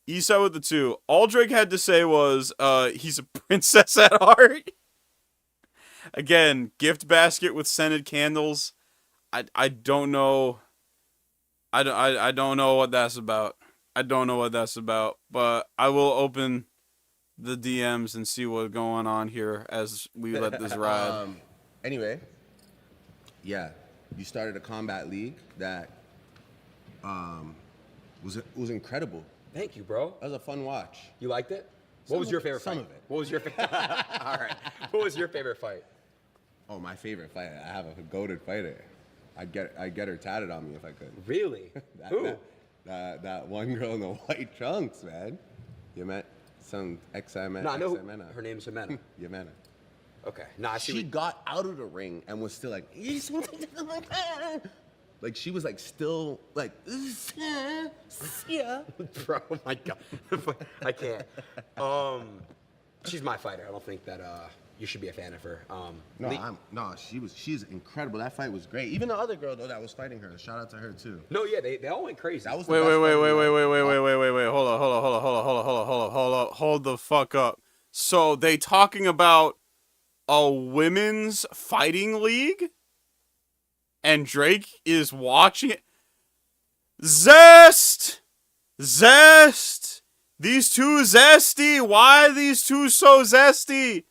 Esau with the 2. All Drake had to say was, he's a princess at heart. Again, gift basket with scented candles. I don't know. I don't know what that's about. I don't know what that's about. But I will open the DMs and see what's going on here as we let this ride. Anyway, yeah, you started a combat league that was incredible. Thank you, bro. That was a fun watch. You liked it? What was your favorite fight? Some of it. What was your favorite? All right. What was your favorite fight? Oh, my favorite fight. I have a goated fighter. I'd get her tatted on me if I could. Really? Who? That one girl in the white trunks, man. You met some No, I know her name's Jimena. Jimena. Okay. No, I see. She got out of the ring and was still like, like she was like still like, yeah. Bro, oh my god, I can't. She's my fighter. I don't think that you should be a fan of her. She's incredible. That fight was great. Even the other girl though that was fighting her, shout out to her too. No, yeah, they all went crazy. That was wait. Hold the fuck up. So they talking about a women's fighting league? And Drake is watching it? Zest! These 2 zesty. Why are these 2 so zesty?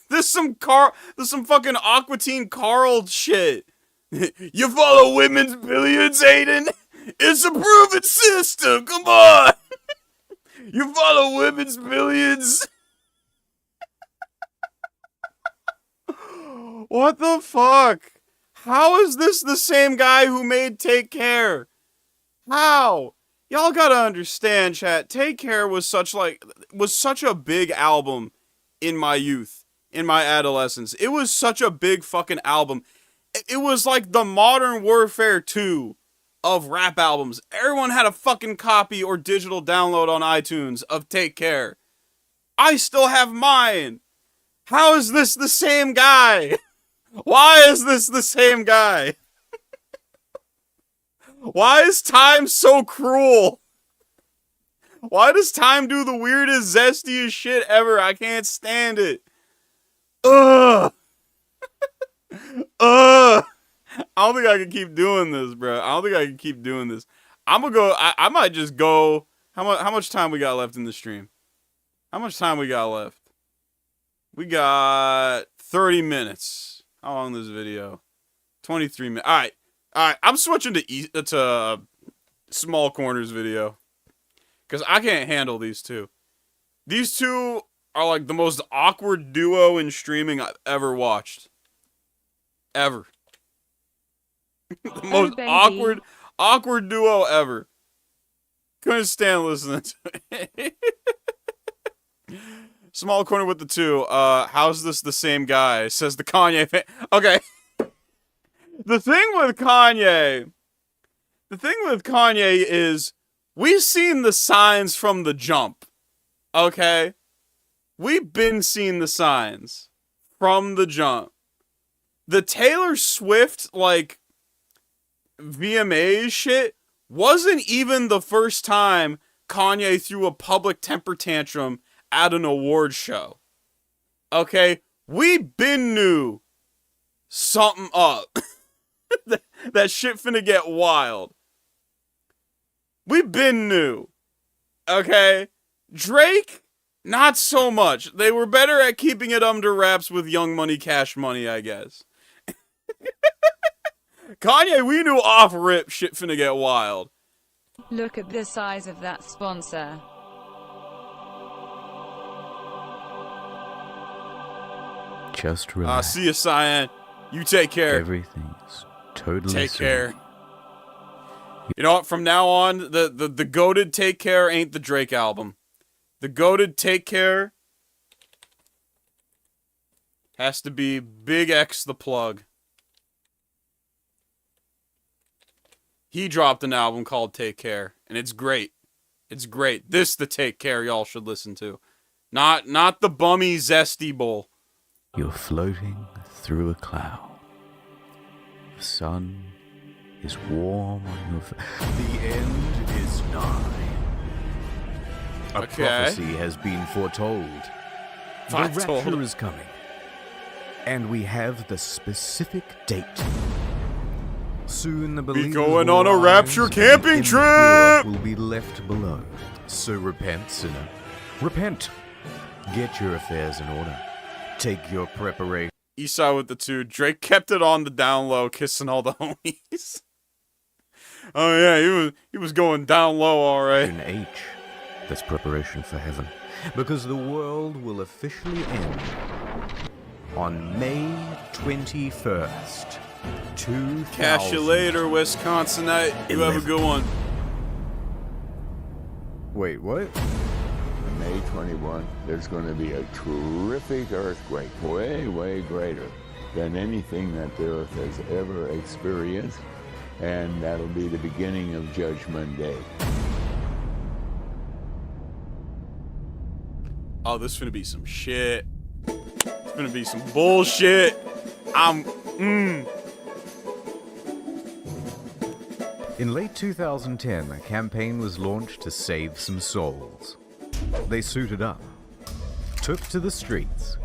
This some fucking Aqua Teen Carl shit. You follow women's billiards, Aiden? It's a proven system. Come on. You follow women's billiards? What the fuck? How is this the same guy who made Take Care? How? Y'all gotta understand, chat. Take Care was such a big album in my youth. in my adolescence. It was such a big fucking album. It was like the Modern Warfare 2 of rap albums. Everyone had a fucking copy or digital download on iTunes of Take Care. I still have mine. How is this the same guy? Why is this the same guy? Why is Time so cruel? Why does Time do the weirdest, zestiest shit ever? I can't stand it. Ugh. Ugh. I don't think I can keep doing this, bro. I don't think I can keep doing this. I'm gonna go. I might just go. How much time we got left in the stream? How much time we got left? We got 30 minutes. How long is this video? 23 minutes. All right. I'm switching to Small Corners video because I can't handle these two. These two are like the most awkward duo in streaming I've ever watched. Ever. The most awkward duo ever. Couldn't stand listening to it. Small Corner with the two. How's this the same guy? Says the Kanye fan. Okay. The thing with Kanye is we've seen the signs from the jump. Okay? We've been seeing the signs from the jump. The Taylor Swift, like, VMA shit wasn't even the first time Kanye threw a public temper tantrum at an award show. Okay? We been knew something up. That shit finna get wild. We been knew. Okay? Drake, not so much. They were better at keeping it under wraps with Young Money, Cash Money, I guess. Kanye, we knew off rip shit finna get wild. Look at the size of that sponsor. Just relax. See you, Cyan. You take care. Everything's totally Take serene. care. You know what? From now on, the goated Take Care ain't the Drake album. The goated Take Care has to be Big X the Plug. He dropped an album called Take Care, and it's great. It's great. This the Take Care y'all should listen to. Not the bummy zesty bowl. You're floating through a cloud. The sun is warm on your face. The end is nigh. A prophecy has been foretold. The rapture is coming. And we have the specific date. Soon the believers going will on a rise rapture and the camping impure trip! will be left below. So repent, sinner. Repent. Get your affairs in order. Take your preparation. Eastside with the two. Drake kept it on the down low, kissing all the homies. Oh yeah, he was going down low, all right. In H, that's preparation for heaven, because the world will officially end on May 21st, 2000. Catch you later, Wisconsinite. You have a good one. Wait, what? On May 21, there's going to be a terrific earthquake, way, way greater than anything that the Earth has ever experienced, and that'll be the beginning of Judgment Day. Oh, this is gonna be some shit. It's gonna be some bullshit. In late 2010, a campaign was launched to save some souls. They suited up, took to the streets.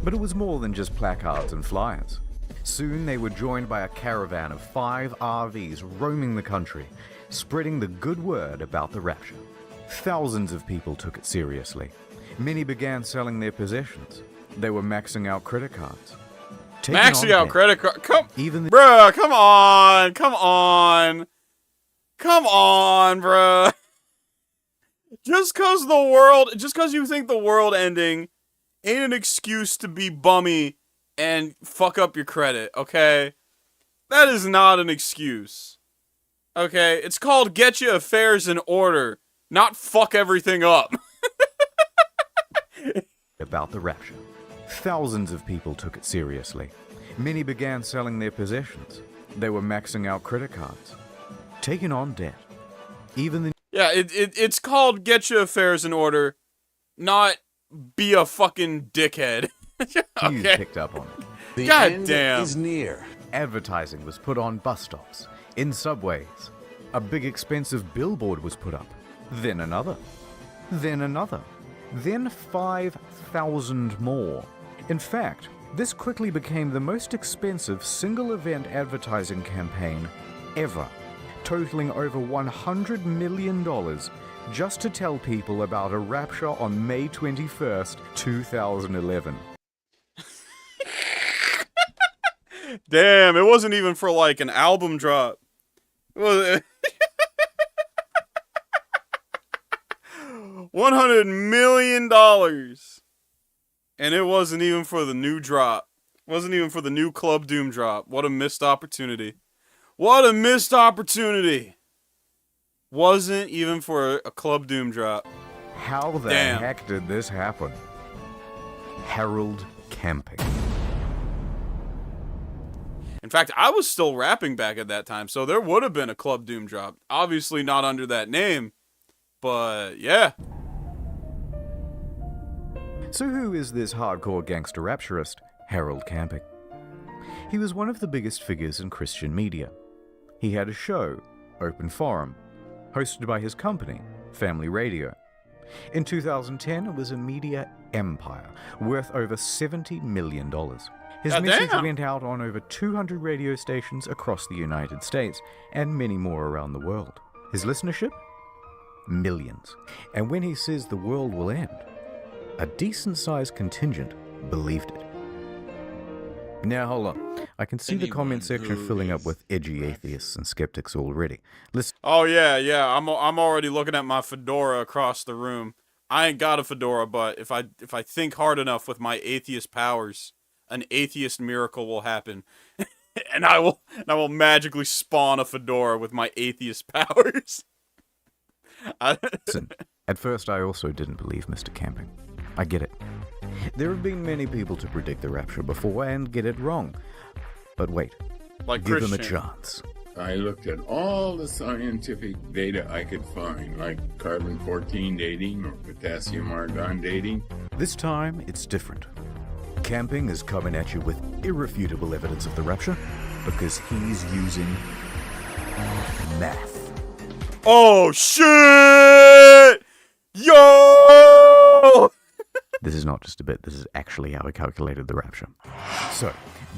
But it was more than just placards and flyers. Soon they were joined by a caravan of 5 RVs roaming the country, spreading the good word about the rapture. Thousands of people took it seriously. Many began selling their possessions. They were maxing out credit cards. Maxing out credit card. Bruh, come on. Come on, bruh. Just cause you think the world ending ain't an excuse to be bummy and fuck up your credit, okay? That is not an excuse. Okay? It's called get your affairs in order, not fuck everything up. About the rapture. Thousands of people took it seriously. Many began selling their possessions. They were maxing out credit cards, taking on debt. Even the Yeah, it's called Get Your Affairs in Order, not be a fucking dickhead. news Okay. picked up on it. The God end damn. Is near. Advertising was put on bus stops, in subways. A big expensive billboard was put up. Then another. Then another. Then 5,000 more. In fact, this quickly became the most expensive single-event advertising campaign ever, totaling over $100 million just to tell people about a rapture on May 21st, 2011. Damn, it wasn't even for like an album drop. It was $100 million. And it wasn't even for the new drop. Wasn't even for the new Club Doom drop. What a missed opportunity. What a missed opportunity. Wasn't even for a Club Doom drop. How the Damn. heck did this happen? Harold Camping. In fact, I was still rapping back at that time, so there would have been a Club Doom drop. Obviously not under that name, but yeah. So who is this hardcore gangster rapturist, Harold Camping? He was one of the biggest figures in Christian media. He had a show, Open Forum, hosted by his company, Family Radio. In 2010, it was a media empire worth over $70 million. His message went out on over 200 radio stations across the United States and many more around the world. His listenership? Millions. And when he says the world will end, a decent-sized contingent believed it. Now hold on. I can see the comment section filling up with edgy atheists and skeptics already. Listen. Oh yeah. I'm already looking at my fedora across the room. I ain't got a fedora, but if I think hard enough with my atheist powers, an atheist miracle will happen. and I will magically spawn a fedora with my atheist powers. Listen, at first I also didn't believe Mr. Camping. I get it. There have been many people to predict the rapture before and get it wrong. But wait, Like give them a Christian. chance. I looked at all the scientific data I could find, like carbon-14 dating or potassium-argon dating. This time, it's different. Camping is coming at you with irrefutable evidence of the rapture because he's using math. Oh shit! Yo! This is not just a bit, this is actually how he calculated the rapture. So,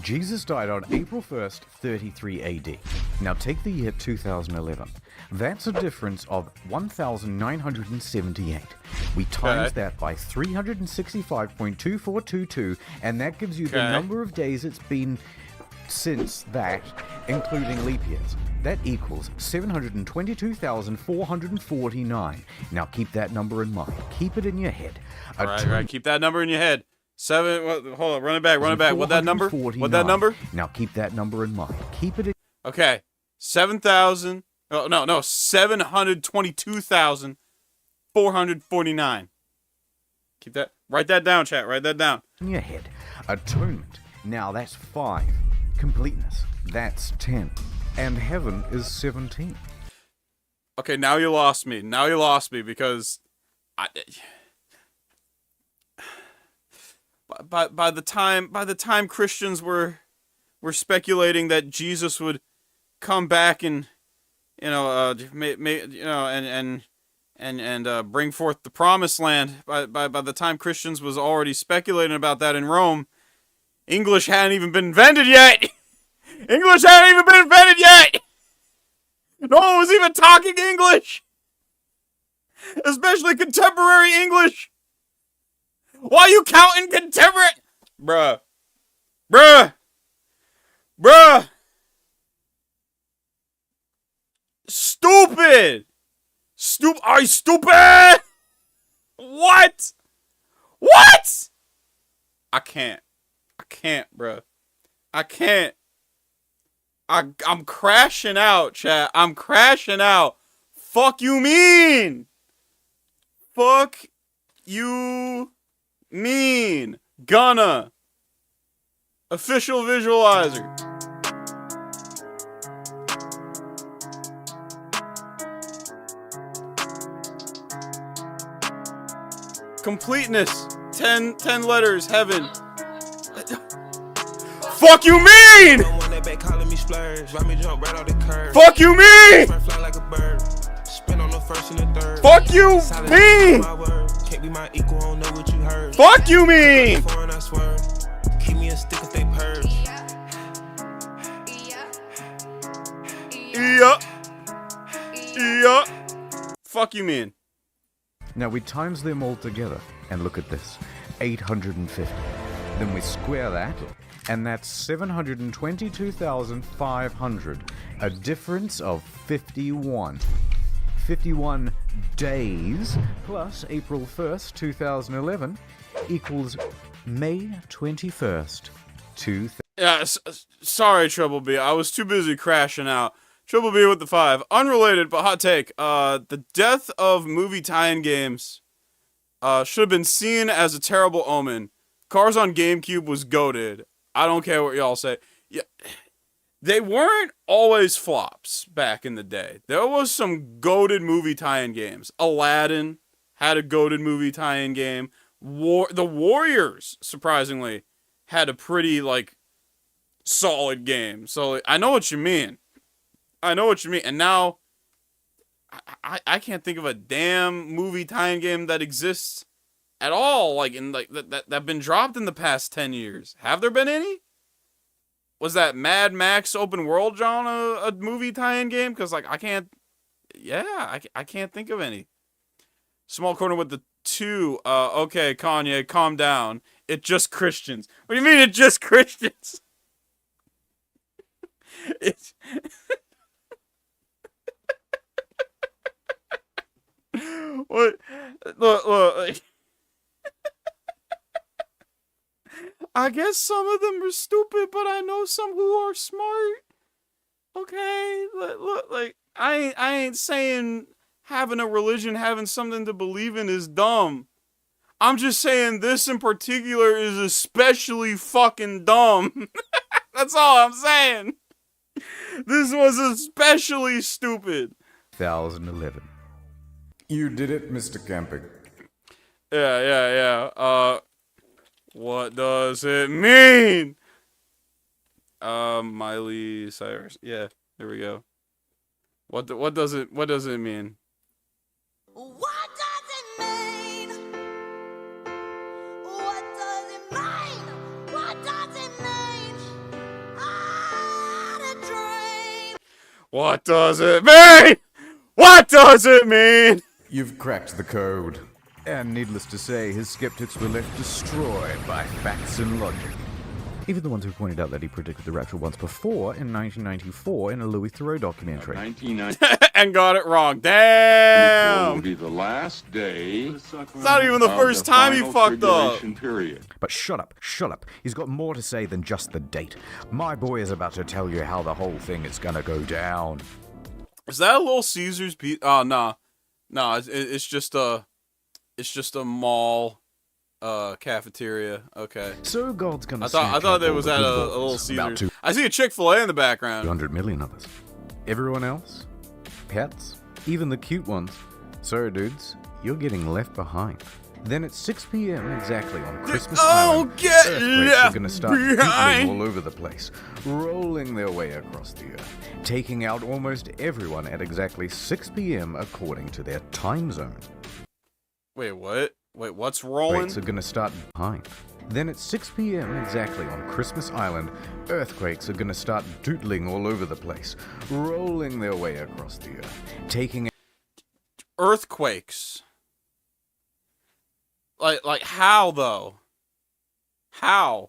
Jesus died on April 1st, 33 AD. Now take the year 2011. That's a difference of 1,978. We times that by 365.2422, and that gives you the number of days it's been since that, including leap years. That equals 722,449. Now keep that number in mind. Keep it in your head. All right. Keep that number in your head. Hold on, run it back. What that number? What that number? Now keep that number in mind. Keep it in. Okay, 7,000. Oh no, 722,449. Keep that. Write that down, chat. Write that down. In your head. Atonement. Now that's 5. Completeness. That's 10. And heaven is 17. Okay, now you lost me. Now you lost me because by the time Christians were speculating that Jesus would come back and bring forth the promised land, by the time Christians was already speculating about that in Rome, English hadn't even been invented yet. English hadn't even been invented yet. No one was even talking English, especially contemporary English. Why are you counting contemporary? Bruh. Stupid. Are you stupid? What? I can't, bruh. I can't. I'm crashing out, chat. I'm crashing out. Fuck you mean? Fuck you mean? Gonna. Official visualizer. Completeness. 10 letters. Heaven. Fuck you mean? Fuck you mean? Fuck you mean? Fuck you mean? Keep me a stick if they purge. Yeah. Yeah. Fuck you mean? Now we times them all together, and look at this, 850. Then we square that, and that's 722,500. A difference of 51. 51 days plus April 1st, 2011 equals May 21st, 2000. Yeah, sorry, Trouble B. I was too busy crashing out. Triple B with the 5. Unrelated, but hot take. The death of movie tie-in games should have been seen as a terrible omen. Cars on GameCube was goated. I don't care what y'all say. Yeah, they weren't always flops back in the day. There was some goated movie tie-in games. Aladdin had a goated movie tie-in game. The Warriors, surprisingly, had a pretty, solid game. So, I know what you mean. I know what you mean. And now, I can't think of a damn movie tie-in game that exists at all, that have been dropped in the past 10 years. Have there been any? Was that Mad Max Open World, John, a movie tie-in game? Because, I can't think of any. Small Corner with the 2. Okay, Kanye, calm down. It just Christians. What do you mean it just Christians? It's... What? Look. I guess some of them are stupid, but I know some who are smart. Okay, look, I ain't saying having a religion, having something to believe in is dumb. I'm just saying this in particular is especially fucking dumb. That's all I'm saying. This was especially stupid. 2011. You did it, Mr. Camping. Yeah. What does it mean? Miley Cyrus. Yeah, there we go. What does it mean? What does it mean? What does it mean? What does it mean? Ah, the dream. What does it mean? What does it mean? You've cracked the code. And needless to say, his skeptics were left destroyed by facts and logic. Even the ones who pointed out that he predicted the rapture once before in 1994 in a Louis Theroux documentary. And got it wrong. Damn! Will be the last day. It's not even the first time he fucked up. Period. But shut up. He's got more to say than just the date. My boy is about to tell you how the whole thing is gonna go down. Is that a Little Caesars pizza? Oh, nah. Nah, it's just a mall cafeteria. Okay. So God's gonna I thought there was at a Little Caesars. I see a Chick-fil-A in the background. 200 million of us. Everyone else? Pets? Even the cute ones. So dudes, you're getting left behind. Then at 6 p.m. exactly on Christmas Island, earthquakes are gonna start doodling all over the place, rolling their way across the earth, taking out almost everyone at exactly 6 p.m. according to their time zone. Wait, what? Wait, what's rolling? Earthquakes are gonna start behind. Then at 6 p.m. exactly on Christmas Island, earthquakes are gonna start doodling all over the place, rolling their way across the earth, taking... Earthquakes? Like how though? How?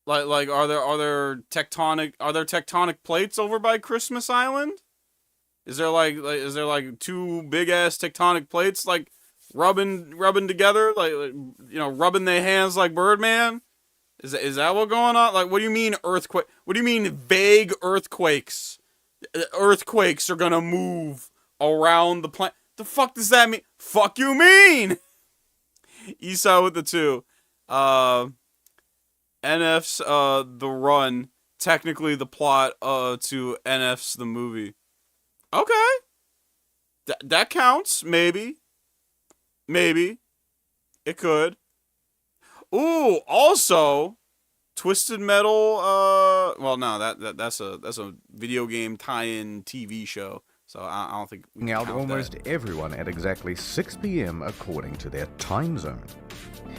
Like are there tectonic plates over by Christmas Island? Is there like two big ass tectonic plates rubbing together, rubbing their hands like Birdman? Is that what going on? Like, what do you mean earthquake? What do you mean vague earthquakes? Earthquakes are gonna move around the planet. The fuck does that mean? Fuck you mean? Esau with the 2. NF's The Run, technically the plot to NF's The Movie. Okay. That counts, maybe. Maybe. It could. Ooh, also Twisted Metal, well no, that's a video game tie-in TV show. So I don't think we can Out count almost that. everyone at exactly 6 p.m. according to their time zone.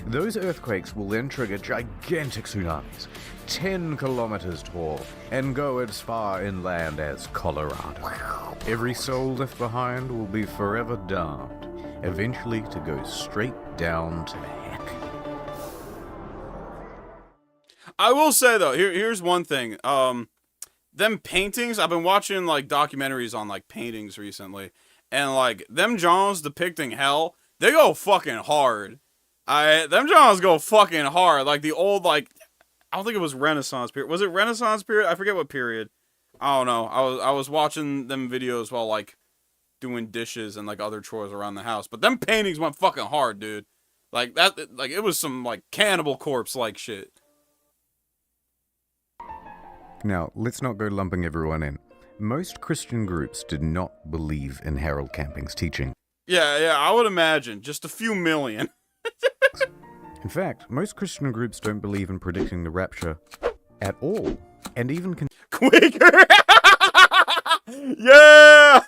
Those earthquakes will then trigger gigantic tsunamis, 10 kilometers tall, and go as far inland as Colorado. Every soul left behind will be forever damned, eventually to go straight down to heck. I will say though, here's one thing. Them paintings, I've been watching like documentaries on like paintings recently, and like them Johns depicting hell, they go fucking hard. Them Johns go fucking hard. Like the old, like, I don't think it was Renaissance period. Was it Renaissance period? I forget what period. I don't know. I was watching them videos while like doing dishes and like other chores around the house. But them paintings went fucking hard, dude. Like that, like it was some like Cannibal Corpse like shit. Now, let's not go lumping everyone in. Most Christian groups did not believe in Harold Camping's teaching. Yeah, I would imagine. Just a few million. In fact, most Christian groups don't believe in predicting the rapture at all, and even Quaker! Yeah!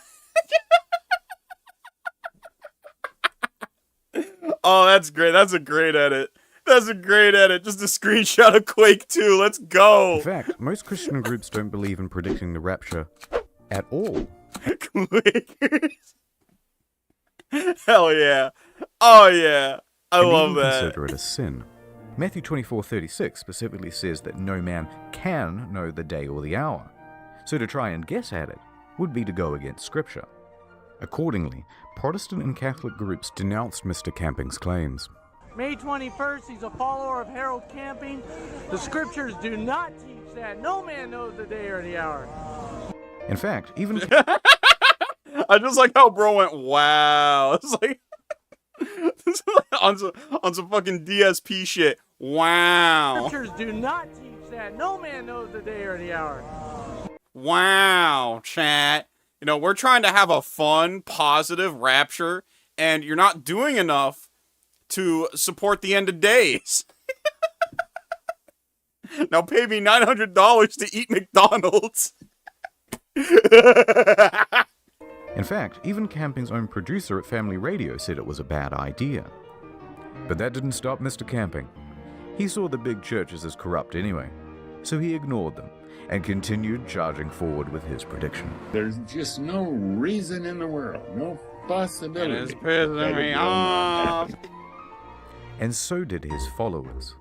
Oh, that's great. That's a great edit. That's a great edit. Just a screenshot of Quake 2. Let's go. In fact, most Christian groups don't believe in predicting the rapture at all. Quakers. Hell yeah. Oh yeah. I love even that. Consider it a sin. Matthew 24:36 specifically says that no man can know the day or the hour. So to try and guess at it would be to go against Scripture. Accordingly, Protestant and Catholic groups denounced Mr. Camping's claims. May 21st, he's a follower of Harold Camping. The scriptures do not teach that. No man knows the day or the hour. In fact, even I just like how bro went, wow. It's like, on some fucking DSP shit. Wow. Scriptures do not teach that. No man knows the day or the hour. Wow, chat. You know, we're trying to have a fun, positive rapture, and you're not doing enough to support the end of days. Now pay me $900 to eat McDonald's. In fact, even Camping's own producer at Family Radio said it was a bad idea. But that didn't stop Mr. Camping. He saw the big churches as corrupt anyway, so he ignored them and continued charging forward with his prediction. There's just no reason in the world, no possibility. It is pissing me off. And so did his followers.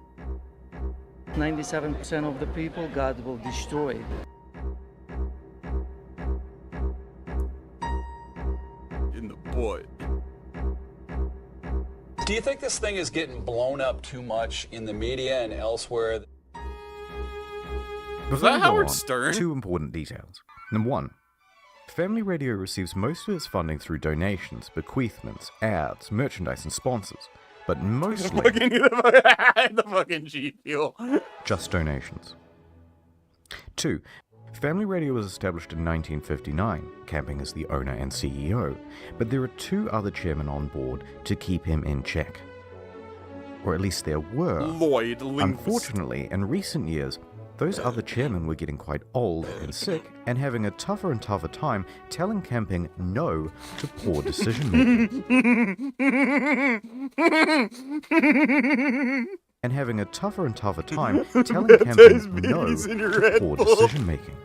97% of the people God will destroy. In the butt. Do you think this thing is getting blown up too much in the media and elsewhere? Before that we go Howard on, Stern? 2 important details. Number 1. Family Radio receives most of its funding through donations, bequeathments, ads, merchandise, and sponsors. But mostly the fucking G Fuel. just donations. 2. Family Radio was established in 1959. Camping is the owner and CEO, but there are 2 other chairmen on board to keep him in check. Or at least there were. Lloyd Lindqvist. Unfortunately, in recent years, those other chairmen were getting quite old and sick and having a tougher and tougher time telling Camping no to poor decision making. And having a tougher and tougher time telling Camping no to poor decision making.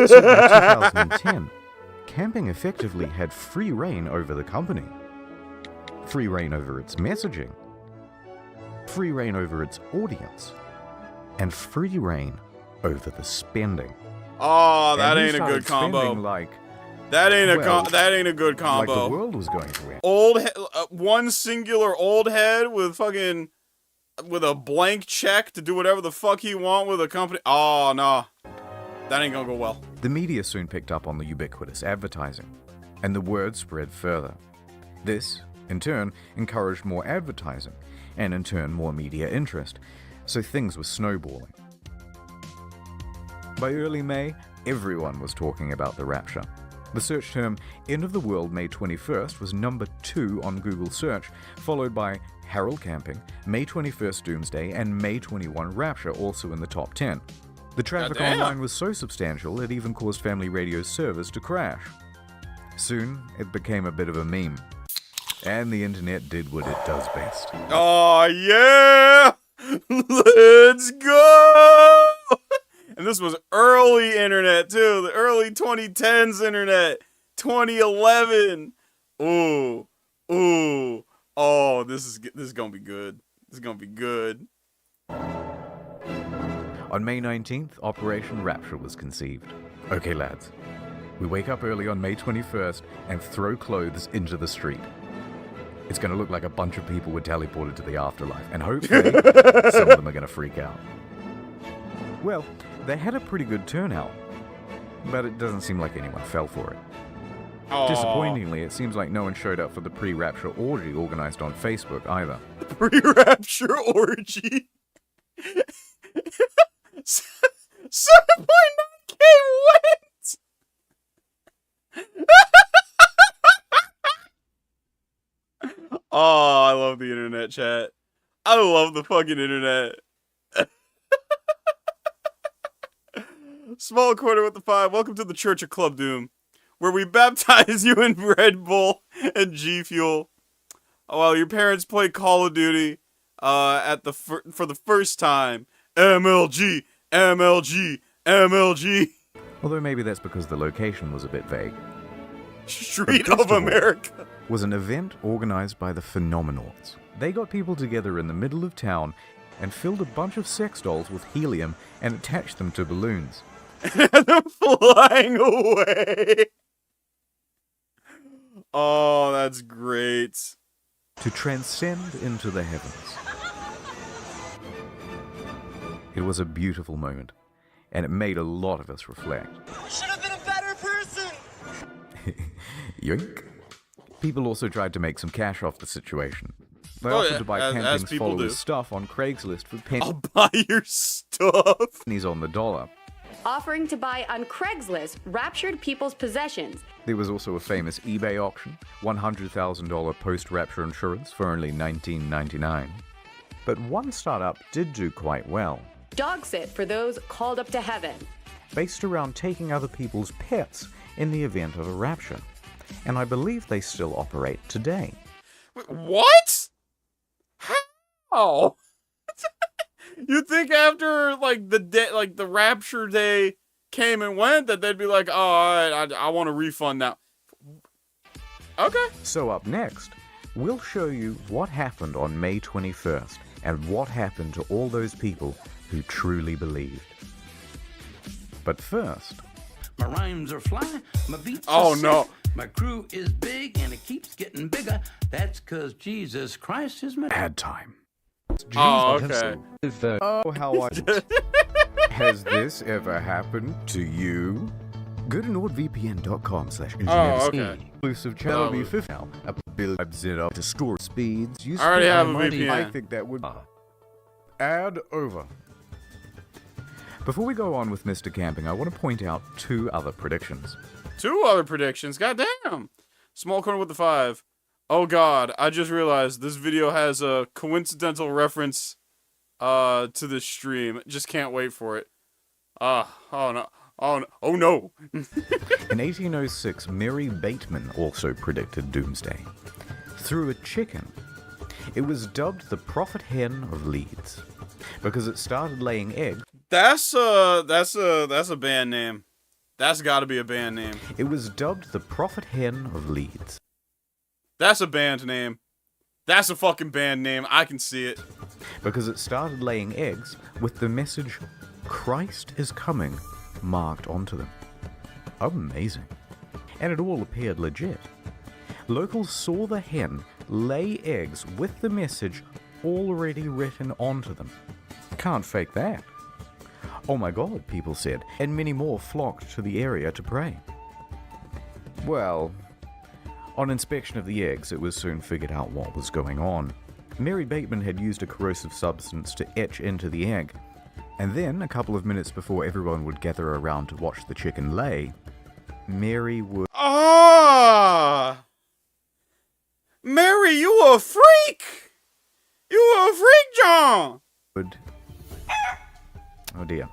So by 2010, Camping effectively had free reign over the company. Free reign over its messaging. Free reign over its audience. And free reign over the spending. Oh, that And he ain't a good started combo. spending like, That ain't a well, that ain't a good like combo. the world was going through. One singular old head with fucking with a blank check to do whatever the fuck he want with a company. Oh no, that ain't gonna go well. The media soon picked up on the ubiquitous advertising, and the word spread further. This in turn encouraged more advertising, and in turn more media interest, so things were snowballing. By early May, everyone was talking about the rapture. The search term End of the World May 21st was number 2 on Google search, followed by Harold Camping, May 21st Doomsday, and May 21 Rapture also in the top 10. The traffic online was so substantial it even caused Family Radio's servers to crash. Soon, it became a bit of a meme. And the internet did what it does best. Oh, yeah! Let's go! And this was early internet, too. The early 2010s internet. 2011. Ooh. Ooh. Oh, this is gonna be good. This is gonna be good. On May 19th, Operation Rapture was conceived. Okay, lads. We wake up early on May 21st and throw clothes into the street. It's going to look like a bunch of people were teleported to the afterlife, and hopefully some of them are going to freak out. Well, they had a pretty good turnout, but it doesn't seem like anyone fell for it. Aww. Disappointingly, it seems like no one showed up for the pre-rapture orgy organized on Facebook either. Pre-rapture orgy? 7.9K went! Oh, I love the internet, chat. I love the fucking internet. Small Quarter with the 5. Welcome to the Church of Club Doom, where we baptize you in Red Bull and G Fuel while your parents play Call of Duty for the first time. MLG, MLG, MLG. Although maybe that's because the location was a bit vague. Street of America was an event organized by the Phenomenauts. They got people together in the middle of town and filled a bunch of sex dolls with helium and attached them to balloons. And they're flying away. Oh, that's great. To transcend into the heavens. It was a beautiful moment, and it made a lot of us reflect. I should have been a better person. Yoink. People also tried to make some cash off the situation. They offered to buy Camping's followers' stuff on Craigslist for pennies. I'll buy your stuff. Pennies on the dollar. Offering to buy on Craigslist raptured people's possessions. There was also a famous eBay auction, $100,000 post-rapture insurance for only $19.99. But one startup did do quite well. Dog sit for those called up to heaven. Based around taking other people's pets in the event of a rapture. And I believe they still operate today. Wait, what? How? You'd think after like the rapture day came and went that they'd be like, oh, all right, I want a refund now. Okay. So up next, we'll show you what happened on May 21st and what happened to all those people who truly believed. But first... My rhymes are fly, my beats are sick. No. My crew is big and it keeps getting bigger. That's cause Jesus Christ is my... Ad time. Oh, okay. Oh, how I... Has this ever happened to you? Go to nordvpn.com/engineer. Oh, okay. Exclusive channel B50 now. A build it up to store speeds. I already have a VPN. I think that would... Ad over. Before we go on with Mr. Camping, I want to point out 2 other predictions. 2 other predictions? Goddamn! Small Corner with the 5. Oh god, I just realized this video has a coincidental reference to this stream. Just can't wait for it. Oh no. Oh no. Oh no. In 1806, Mary Bateman also predicted doomsday. Through a chicken. It was dubbed the Prophet Hen of Leeds because it started laying eggs. That's a band name. That's got to be a band name. It was dubbed the Prophet Hen of Leeds. That's a band name. That's a fucking band name. I can see it. Because it started laying eggs with the message, Christ is coming, marked onto them. Amazing. And it all appeared legit. Locals saw the hen lay eggs with the message already written onto them. Can't fake that. Oh my god, people said, and many more flocked to the area to pray. Well, On inspection of the eggs, it was soon figured out what was going on. Mary Bateman had used a corrosive substance to etch into the egg, and then, a couple of minutes before everyone would gather around to watch the chicken lay, Mary would... Ah! Mary, you a freak! You a freak, John! Oh dear.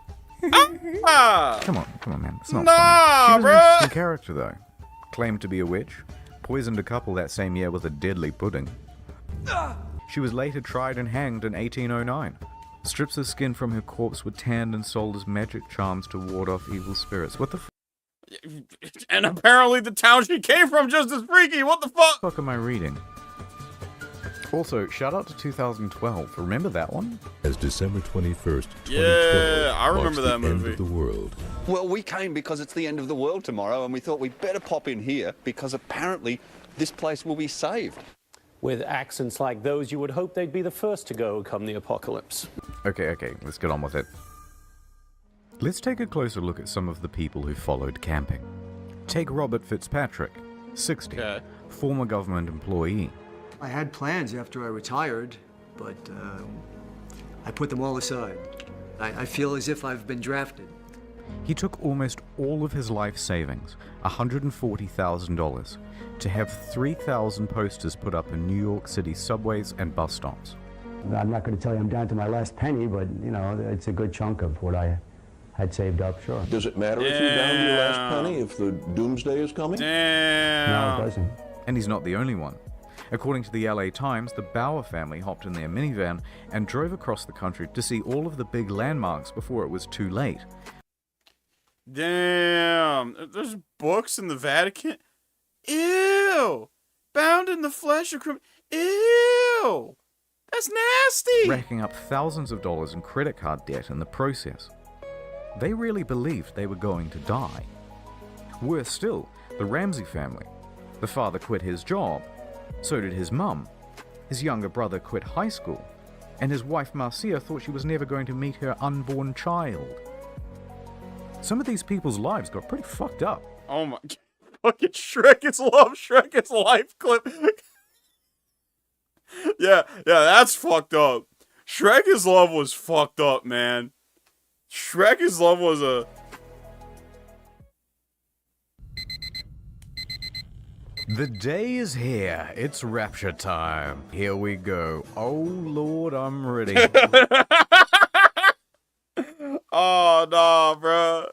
Ah! Come on, man. It's not Nah, funny. She was bruh. an interesting character, though. Claimed to be a witch, poisoned a couple that same year with a deadly pudding. She was later tried and hanged in 1809. Strips of skin from her corpse were tanned and sold as magic charms to ward off evil spirits. What the And apparently the town she came from just as freaky. What the fuck am I reading? Also, shout out to 2012. Remember that one? As December 21st, 2012 Yeah, I remember marks that the movie. end of the world. Well, we came because it's the end of the world tomorrow, and we thought we'd better pop in here because apparently this place will be saved. With accents like those, you would hope they'd be the first to go come the apocalypse. Okay, let's get on with it. Let's take a closer look at some of the people who followed camping. Take Robert Fitzpatrick, 60, former government employee. I had plans after I retired, but I put them all aside. I feel as if I've been drafted. He took almost all of his life savings, $140,000, to have 3,000 posters put up in New York City subways and bus stops. I'm not going to tell you I'm down to my last penny, but, you know, it's a good chunk of what I had saved up, sure. Does it matter if you're down to your last penny if the doomsday is coming? No, it doesn't. And he's not the only one. According to the LA Times, the Bauer family hopped in their minivan and drove across the country to see all of the big landmarks before it was too late. Damn. There's books in the Vatican. Ew. Bound in the flesh of criminal. Ew. That's nasty. Racking up thousands of dollars in credit card debt in the process. They really believed they were going to die. Worse still, the Ramsey family. The father quit his job. So did his mum. His younger brother quit high school. And his wife Marcia thought she was never going to meet her unborn child. Some of these people's lives got pretty fucked up. Oh my god. Fucking Shrek is love, Shrek is life clip. yeah, that's fucked up. Shrek is love was fucked up, man. Shrek is love was a... The day is here. It's rapture time. Here we go. Oh, Lord, I'm ready. Oh, nah, bro.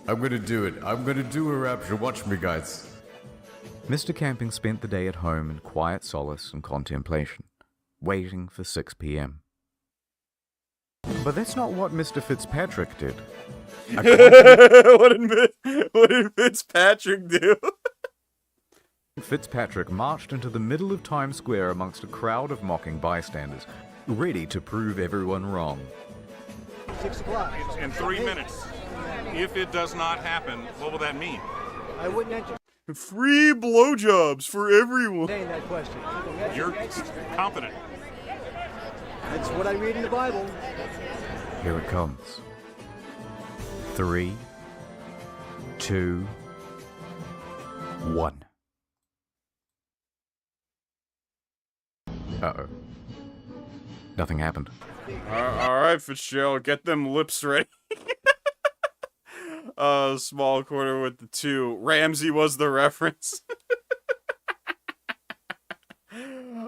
I'm gonna do it. I'm gonna do a rapture. Watch me, guys. Mr. Camping spent the day at home in quiet solace and contemplation, waiting for 6 p.m. But that's not what Mr. Fitzpatrick did. What did Fitzpatrick do? Fitzpatrick marched into the middle of Times Square amongst a crowd of mocking bystanders, ready to prove everyone wrong. 6 o'clock. In 3 minutes. If it does not happen, what will that mean? I wouldn't enter. Free blowjobs for everyone. Saying that question. You're confident. That's what I read in the Bible. Here it comes. 3, 2, 1. Uh-oh. Nothing happened. Alright, Fitzgerald, get them lips ready. Small corner with the 2. Ramsey was the reference.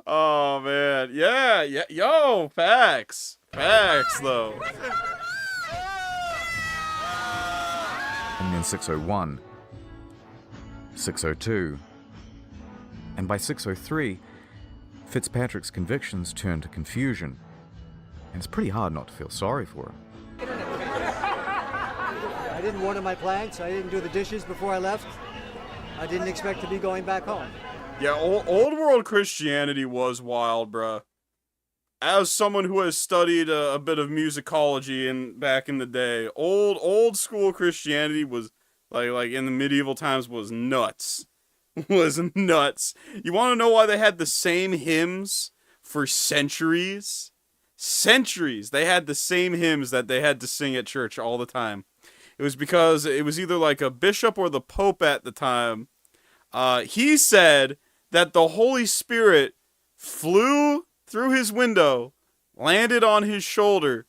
Oh, man. Yeah, yo, facts. Facts, though. And then 601. 602. And by 603, Fitzpatrick's convictions turned to confusion. And it's pretty hard not to feel sorry for him. I didn't water my plants. I didn't do the dishes before I left. I didn't expect to be going back home. Yeah, old world Christianity was wild, bruh. As someone who has studied a bit of musicology back in the day, old school Christianity was like in the medieval times was nuts. Was nuts. You want to know why they had the same hymns for centuries? Centuries. They had the same hymns that they had to sing at church all the time. It was because it was either like a bishop or the pope at the time. He said that the Holy Spirit flew through his window, landed on his shoulder,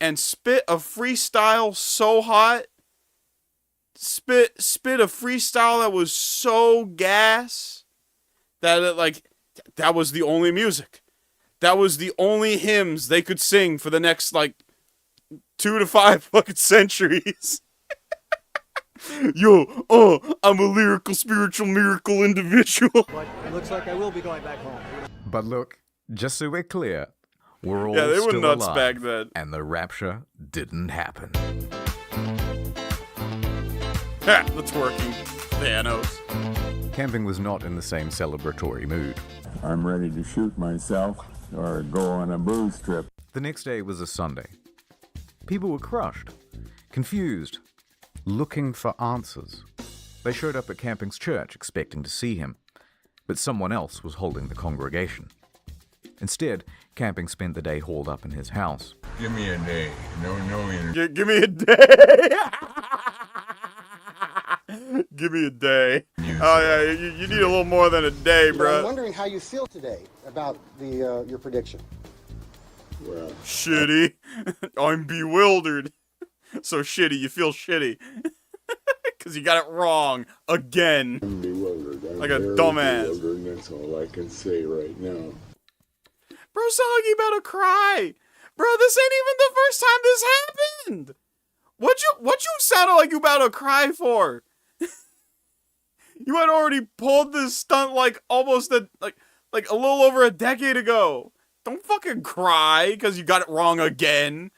and spit a freestyle so hot, spit a freestyle that was so gas that that was the only music. That was the only hymns they could sing for the next 2 to 5 fucking centuries. Yo, I'm a lyrical, spiritual, miracle individual. But it looks like I will be going back home. But look, just so we're clear, we're all Yeah, they were still nuts alive, back then. and the rapture didn't happen. Ha, the twerking Thanos. Camping was not in the same celebratory mood. I'm ready to shoot myself or go on a booze trip. The next day was a Sunday. People were crushed, confused, looking for answers. They showed up at Camping's church expecting to see him, but someone else was holding the congregation. Instead, Camping spent the day holed up in his house. Give me a day. No. Give me a day. Give me a day. Oh yeah, you need a little more than a day, bro. I'm wondering how you feel today about your prediction. Well, shitty. I'm bewildered. So shitty, you feel shitty. Because you got it wrong again. I'm bewildered. I'm like a very dumbass. Bewildered, and that's all I can say right now. Bro, sound like you about to cry. Bro, this ain't even the first time this happened. What you sounded like you about to cry for? You had already pulled this stunt almost a little over a decade ago. Don't fucking cry because you got it wrong again.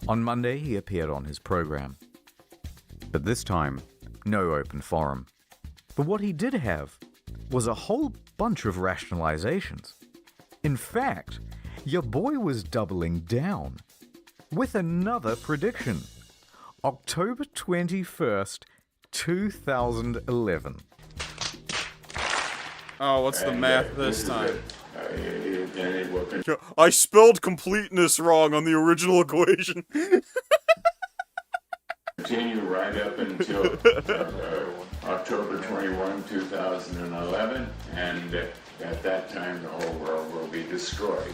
On Monday, he appeared on his program. But this time, no open forum. But what he did have was a whole bunch of rationalizations. In fact, your boy was doubling down with another prediction. October 21st, 2011. Oh, what's the math this time? I spelled completeness wrong on the original equation. Continue right up until October 21, 2011, and at that time the whole world will be destroyed.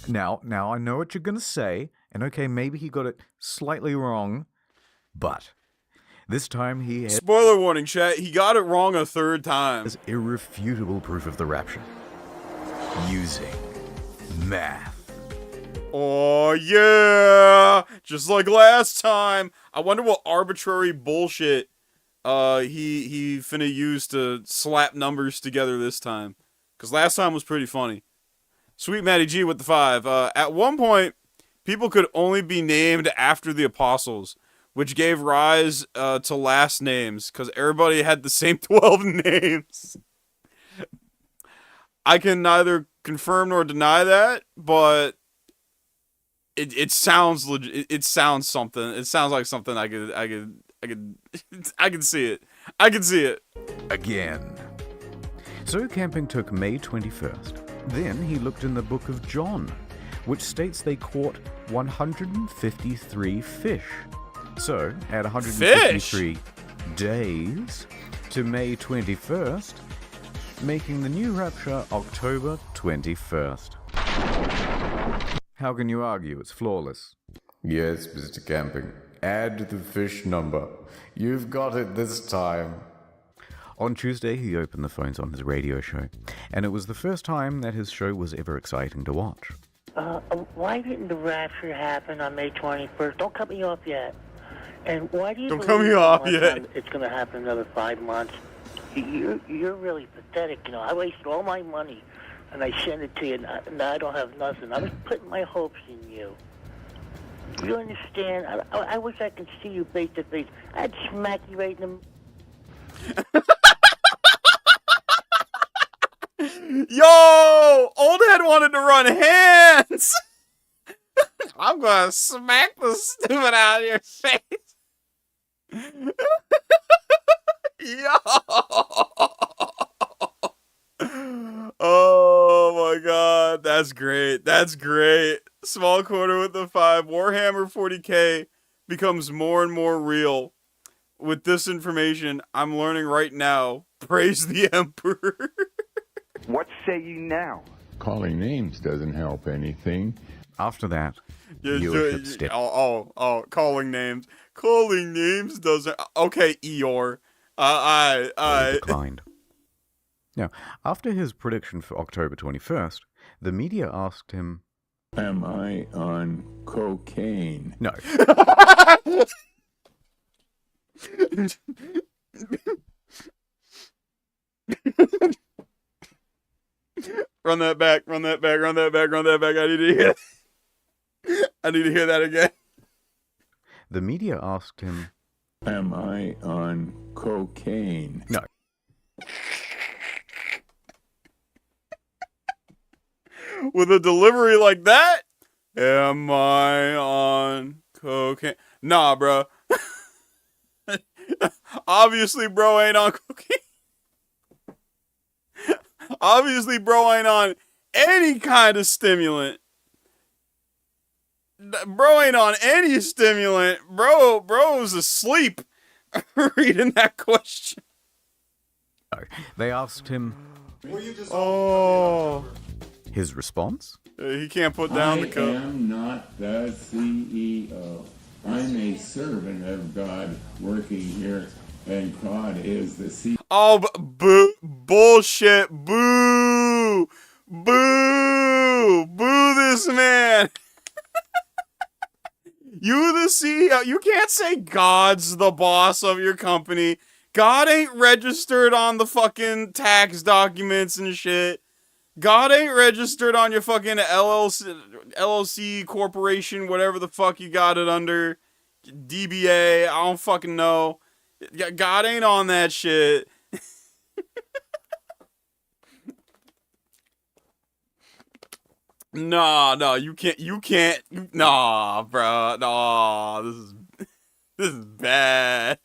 Now I know what you're gonna say, and okay, maybe he got it slightly wrong, but this time he had Spoiler warning, chat, he got it wrong a third time. There's irrefutable proof of the rapture. Using math. Oh yeah! Just like last time. I wonder what arbitrary bullshit he finna use to slap numbers together this time. Cause last time was pretty funny. Sweet Matty G with the 5. At one point, people could only be named after the apostles, which gave rise to last names, because everybody had the same 12 names. I can neither confirm nor deny that, but it sounds legit. It sounds something. It sounds like something I can see it. I can see it. Again. So Camping took May 21st. Then he looked in the book of John, which states they caught 153 fish. So, add 153 days to May 21st, making the new rapture October 21st. How can you argue? It's flawless. Yes, Mr. Camping. Add the fish number. You've got it this time. On Tuesday, he opened the phones on his radio show, and it was the first time that his show was ever exciting to watch. Why didn't the rapture happen on May 21st? Don't cut me off yet. And why do you Don't cut me off yet. It's going to happen another 5 months? You're really pathetic. You know, I wasted all my money, and I sent it to you, and now I don't have nothing. I was putting my hopes in you. You understand? I wish I could see you face to face. I'd smack you right in the... Yo! Old head wanted to run hands! I'm gonna smack the stupid out of your face. Yo! Oh my god, that's great. That's great. Small Corner with the 5. Warhammer 40k becomes more and more real. with this information I'm learning right now, praise the Emperor. What say you now? Calling names doesn't help anything. After that, viewership stepped. Calling names. Calling names doesn't. Okay, Eeyore. Declined. Now, after his prediction for October 21st, the media asked him, Am I on cocaine? No. Run that back. I need to hear. I need to hear that again. The media asked him, Am I on cocaine? No. With a delivery like that? Am I on cocaine? Nah, bro. Obviously, bro ain't on cocaine. Obviously, bro ain't on any kind of stimulant. Bro ain't on any stimulant. Bro's asleep reading that question. They asked him, oh. His response? He can't put down the coat. I am not the CEO. I'm a servant of God working here, and God is the CEO. Oh, boo, bullshit, boo, boo, boo this man. You the CEO, you can't say God's the boss of your company. God ain't registered on the fucking tax documents and shit. God ain't registered on your fucking LLC corporation, whatever the fuck you got it under. DBA, I don't fucking know. God ain't on that shit. No, you can't, nah, bro, nah, this is bad.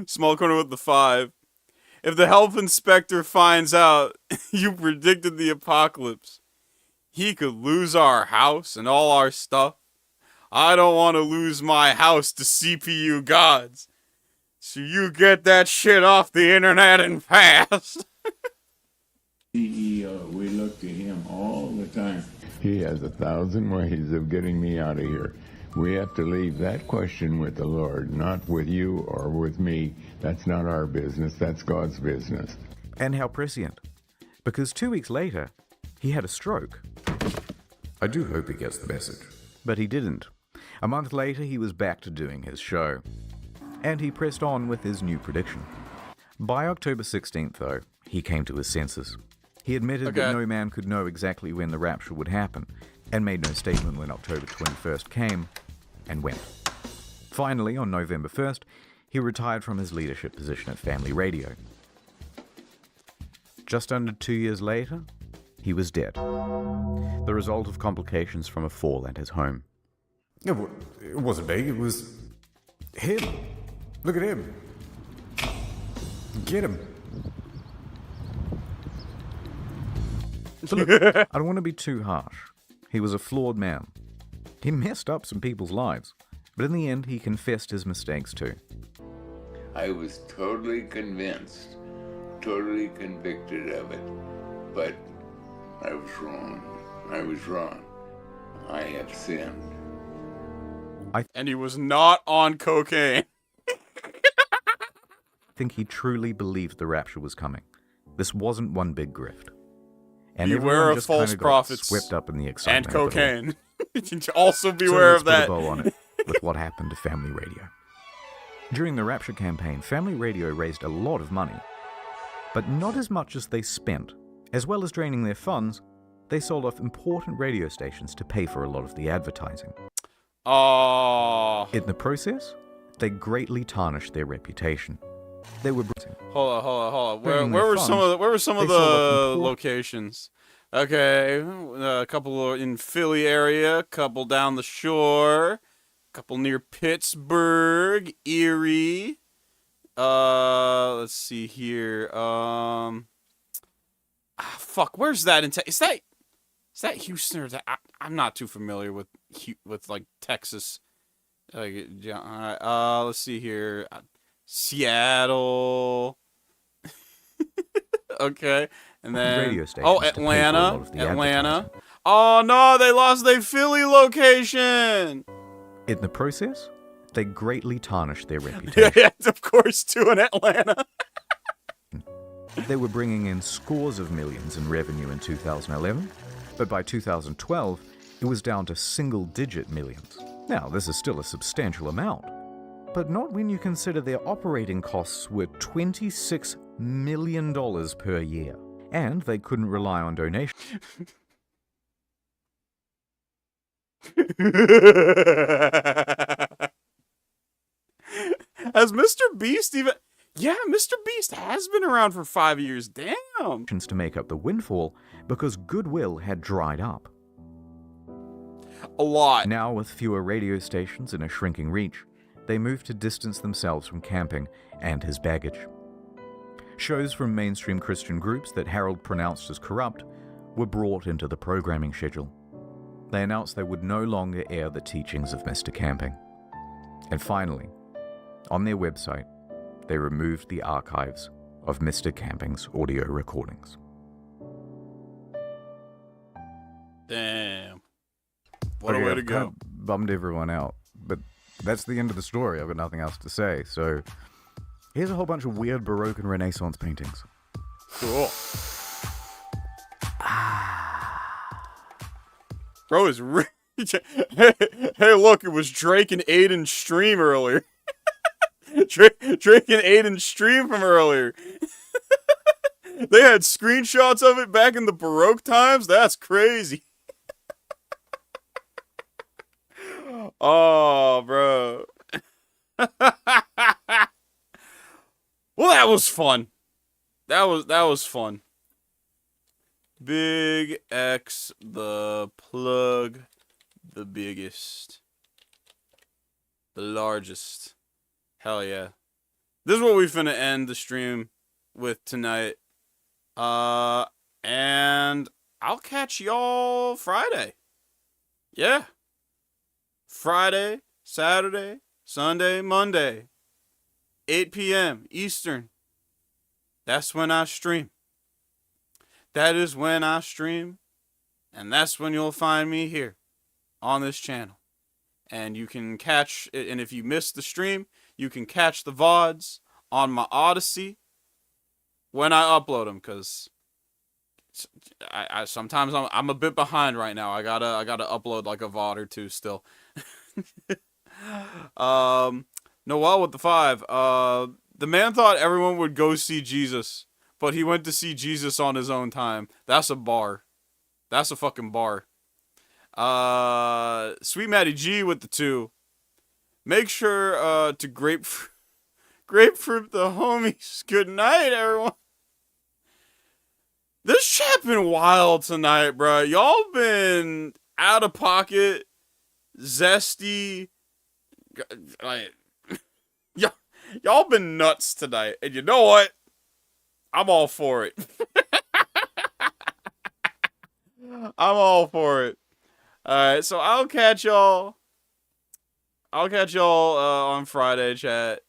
Small corner with the 5. If the health inspector finds out you predicted the apocalypse, he could lose our house and all our stuff. I don't want to lose my house to CPU gods. So you get that shit off the internet and fast. CEO, we look to him all the time. He has 1,000 ways of getting me out of here. We have to leave that question with the Lord, not with you or with me. That's not our business, that's God's business. And how prescient. Because 2 weeks later, he had a stroke. I do hope he gets the message. But he didn't. A month later, he was back to doing his show. And he pressed on with his new prediction. By October 16th, though, he came to his senses. He admitted that no man could know exactly when the rapture would happen, and made no statement when October 21st came and went. Finally, on November 1st, he retired from his leadership position at Family Radio. Just under 2 years later, he was dead. The result of complications from a fall at his home. It wasn't me, it was him. Look at him. Get him. So look, I don't want to be too harsh. He was a flawed man. He messed up some people's lives, but in the end, he confessed his mistakes too. I was totally convinced, totally convicted of it, but I was wrong. I have sinned. And he was not on cocaine. I think he truly believed the rapture was coming. This wasn't one big grift. And beware of false prophets swept up in the excitement and cocaine. Also beware of that. So let's put a bow on it with what happened to Family Radio. During the Rapture campaign, Family Radio raised a lot of money, but not as much as they spent. As well as draining their funds, they sold off important radio stations to pay for a lot of the advertising. Oh. In the process, they greatly tarnished their reputation. They were Hold on. Where were some of the locations? Okay, a couple in Philly area, a couple down the shore, a couple near Pittsburgh, Erie. Let's see here. Fuck, where's that in Is that Houston or is that? I'm not too familiar with like Texas. Let's see here. Seattle. Okay. And then Radio stations to pay for a lot Atlanta. of the Atlanta. advertising. Oh no, they lost their Philly location. In the process, they greatly tarnished their reputation. Yeah, of course, too, in Atlanta. They were bringing in scores of millions in revenue in 2011, but by 2012, it was down to single-digit millions. Now, this is still a substantial amount, but not when you consider their operating costs were $26 million per year, and they couldn't rely on donations. Has Mr. Beast even... Yeah, Mr. Beast has been around for 5 years. Damn. To make up the windfall because goodwill had dried up. A lot. Now, with fewer radio stations and a shrinking reach, they moved to distance themselves from camping and his baggage. Shows from mainstream Christian groups that Harold pronounced as corrupt were brought into the programming schedule. They announced they would no longer air the teachings of Mr. Camping. And finally, on their website, they removed the archives of Mr. Camping's audio recordings. Damn. What a Okay, way to I've go. kind of bummed everyone out, but that's the end of the story. I've got nothing else to say. So here's a whole bunch of weird Baroque and Renaissance paintings. Cool. Bro is hey, look, it was Drake and Aiden's stream earlier. Drake and Aiden's stream from earlier. They had screenshots of it back in the Baroque times. That's crazy. Oh, bro. Well, that was fun. That was fun. Big X, the plug, the biggest, the largest. Hell yeah. This is what we finna end the stream with tonight. And I'll catch y'all Friday. Yeah. Friday, Saturday, Sunday, Monday. 8 p.m. Eastern. That's when I stream. That is when I stream. And that's when you'll find me here on this channel. And you can catch, and if you missed the stream, you can catch the VODs on my Odyssey when I upload them, because I sometimes I'm a bit behind right now. I gotta upload like a VOD or two still. Noel with the 5. The man thought everyone would go see Jesus, but he went to see Jesus on his own time. That's a bar. That's a fucking bar. Sweet Matty G with the 2. Make sure to grapefruit the homies. Good night, everyone. This chat been wild tonight, bro. Y'all been out of pocket, zesty, like y'all been nuts tonight. And you know what? I'm all for it. I'm all for it. Alright, so I'll catch y'all on Friday, chat.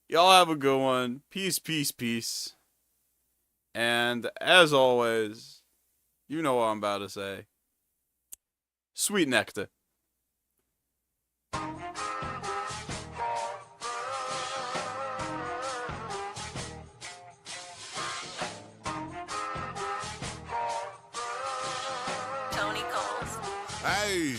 Y'all have a good one. Peace, peace, peace. And as always, you know what I'm about to say. Sweet nectar. Hey,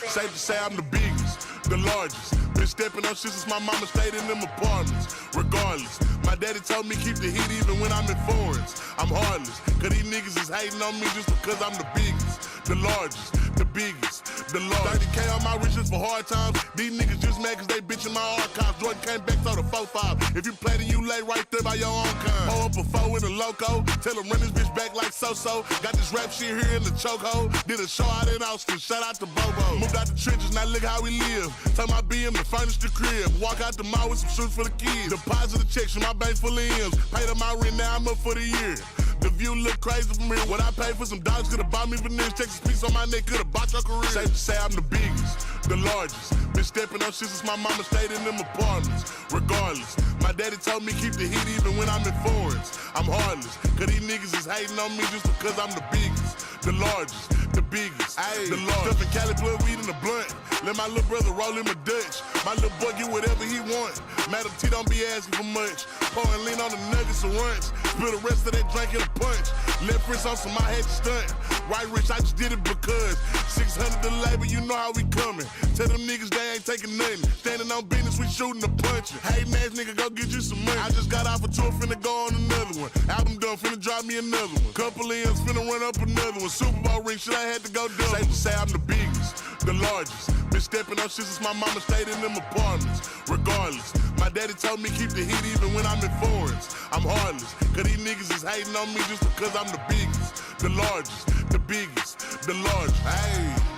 safe to say I'm the biggest, the largest. Been stepping on shit since my mama stayed in them apartments. Regardless, my daddy told me keep the heat even when I'm in foreigns. I'm heartless, cause these niggas is hating on me just because I'm the biggest, the largest, the biggest, the largest. 30K on my riches for hard times. These niggas just mad cause they bitching my archives. Jordan came back, so the 4-5. If you play then you lay right there by your own kind. Pull up a 4 in a loco, tell them run this bitch back like so-so. Got this rap shit here in the chokehold. Did a show out in Austin, shout out to Bobo. Moved out the trenches, now look how we live. Tell my BM to furnish the crib. Walk out the mall with some shoes for the kids. Deposit the checks from my bank full of M's. Paid up my rent, now I'm up for the year. The view look crazy from here. What I paid for some dogs could've bought me veneers. Texas piece on my neck could've bought your career. Safe to say I'm the biggest, the largest. Been stepping on shit since my mama stayed in them apartments. Regardless, My daddy told me keep the heat even when I'm in foreigns. I'm heartless, cause these niggas is hating on me just because I'm the biggest, the largest, the biggest, the largest. Stuffing Cali blood weed in the blunt. Let my little brother roll him a Dutch. My little boy get whatever he want. Madam T don't be asking for much. Pouring lean on the nuggets and runch. Spill the rest of that drink in a punch. Left wrist on some I had to stunt. Right wrist, I just did it because 600 the labor, you know how we coming. Tell them niggas they ain't taking nothing. Standing on business, we shooting and punching. Hating ass nigga, go get you some money. I just got off a tour, finna go on another one. Album done, finna drop me another one. Couple M's, finna run up another one. Super Bowl ring, shit, I had to go double. Safe to say I'm the biggest, the largest. Been stepping on shit since my mama stayed in them apartments. Regardless, my daddy told me keep the heat even when I'm in foreigns. I'm heartless, cause these niggas is hating on me just because I'm the biggest, the largest, the biggest, the largest. Hey.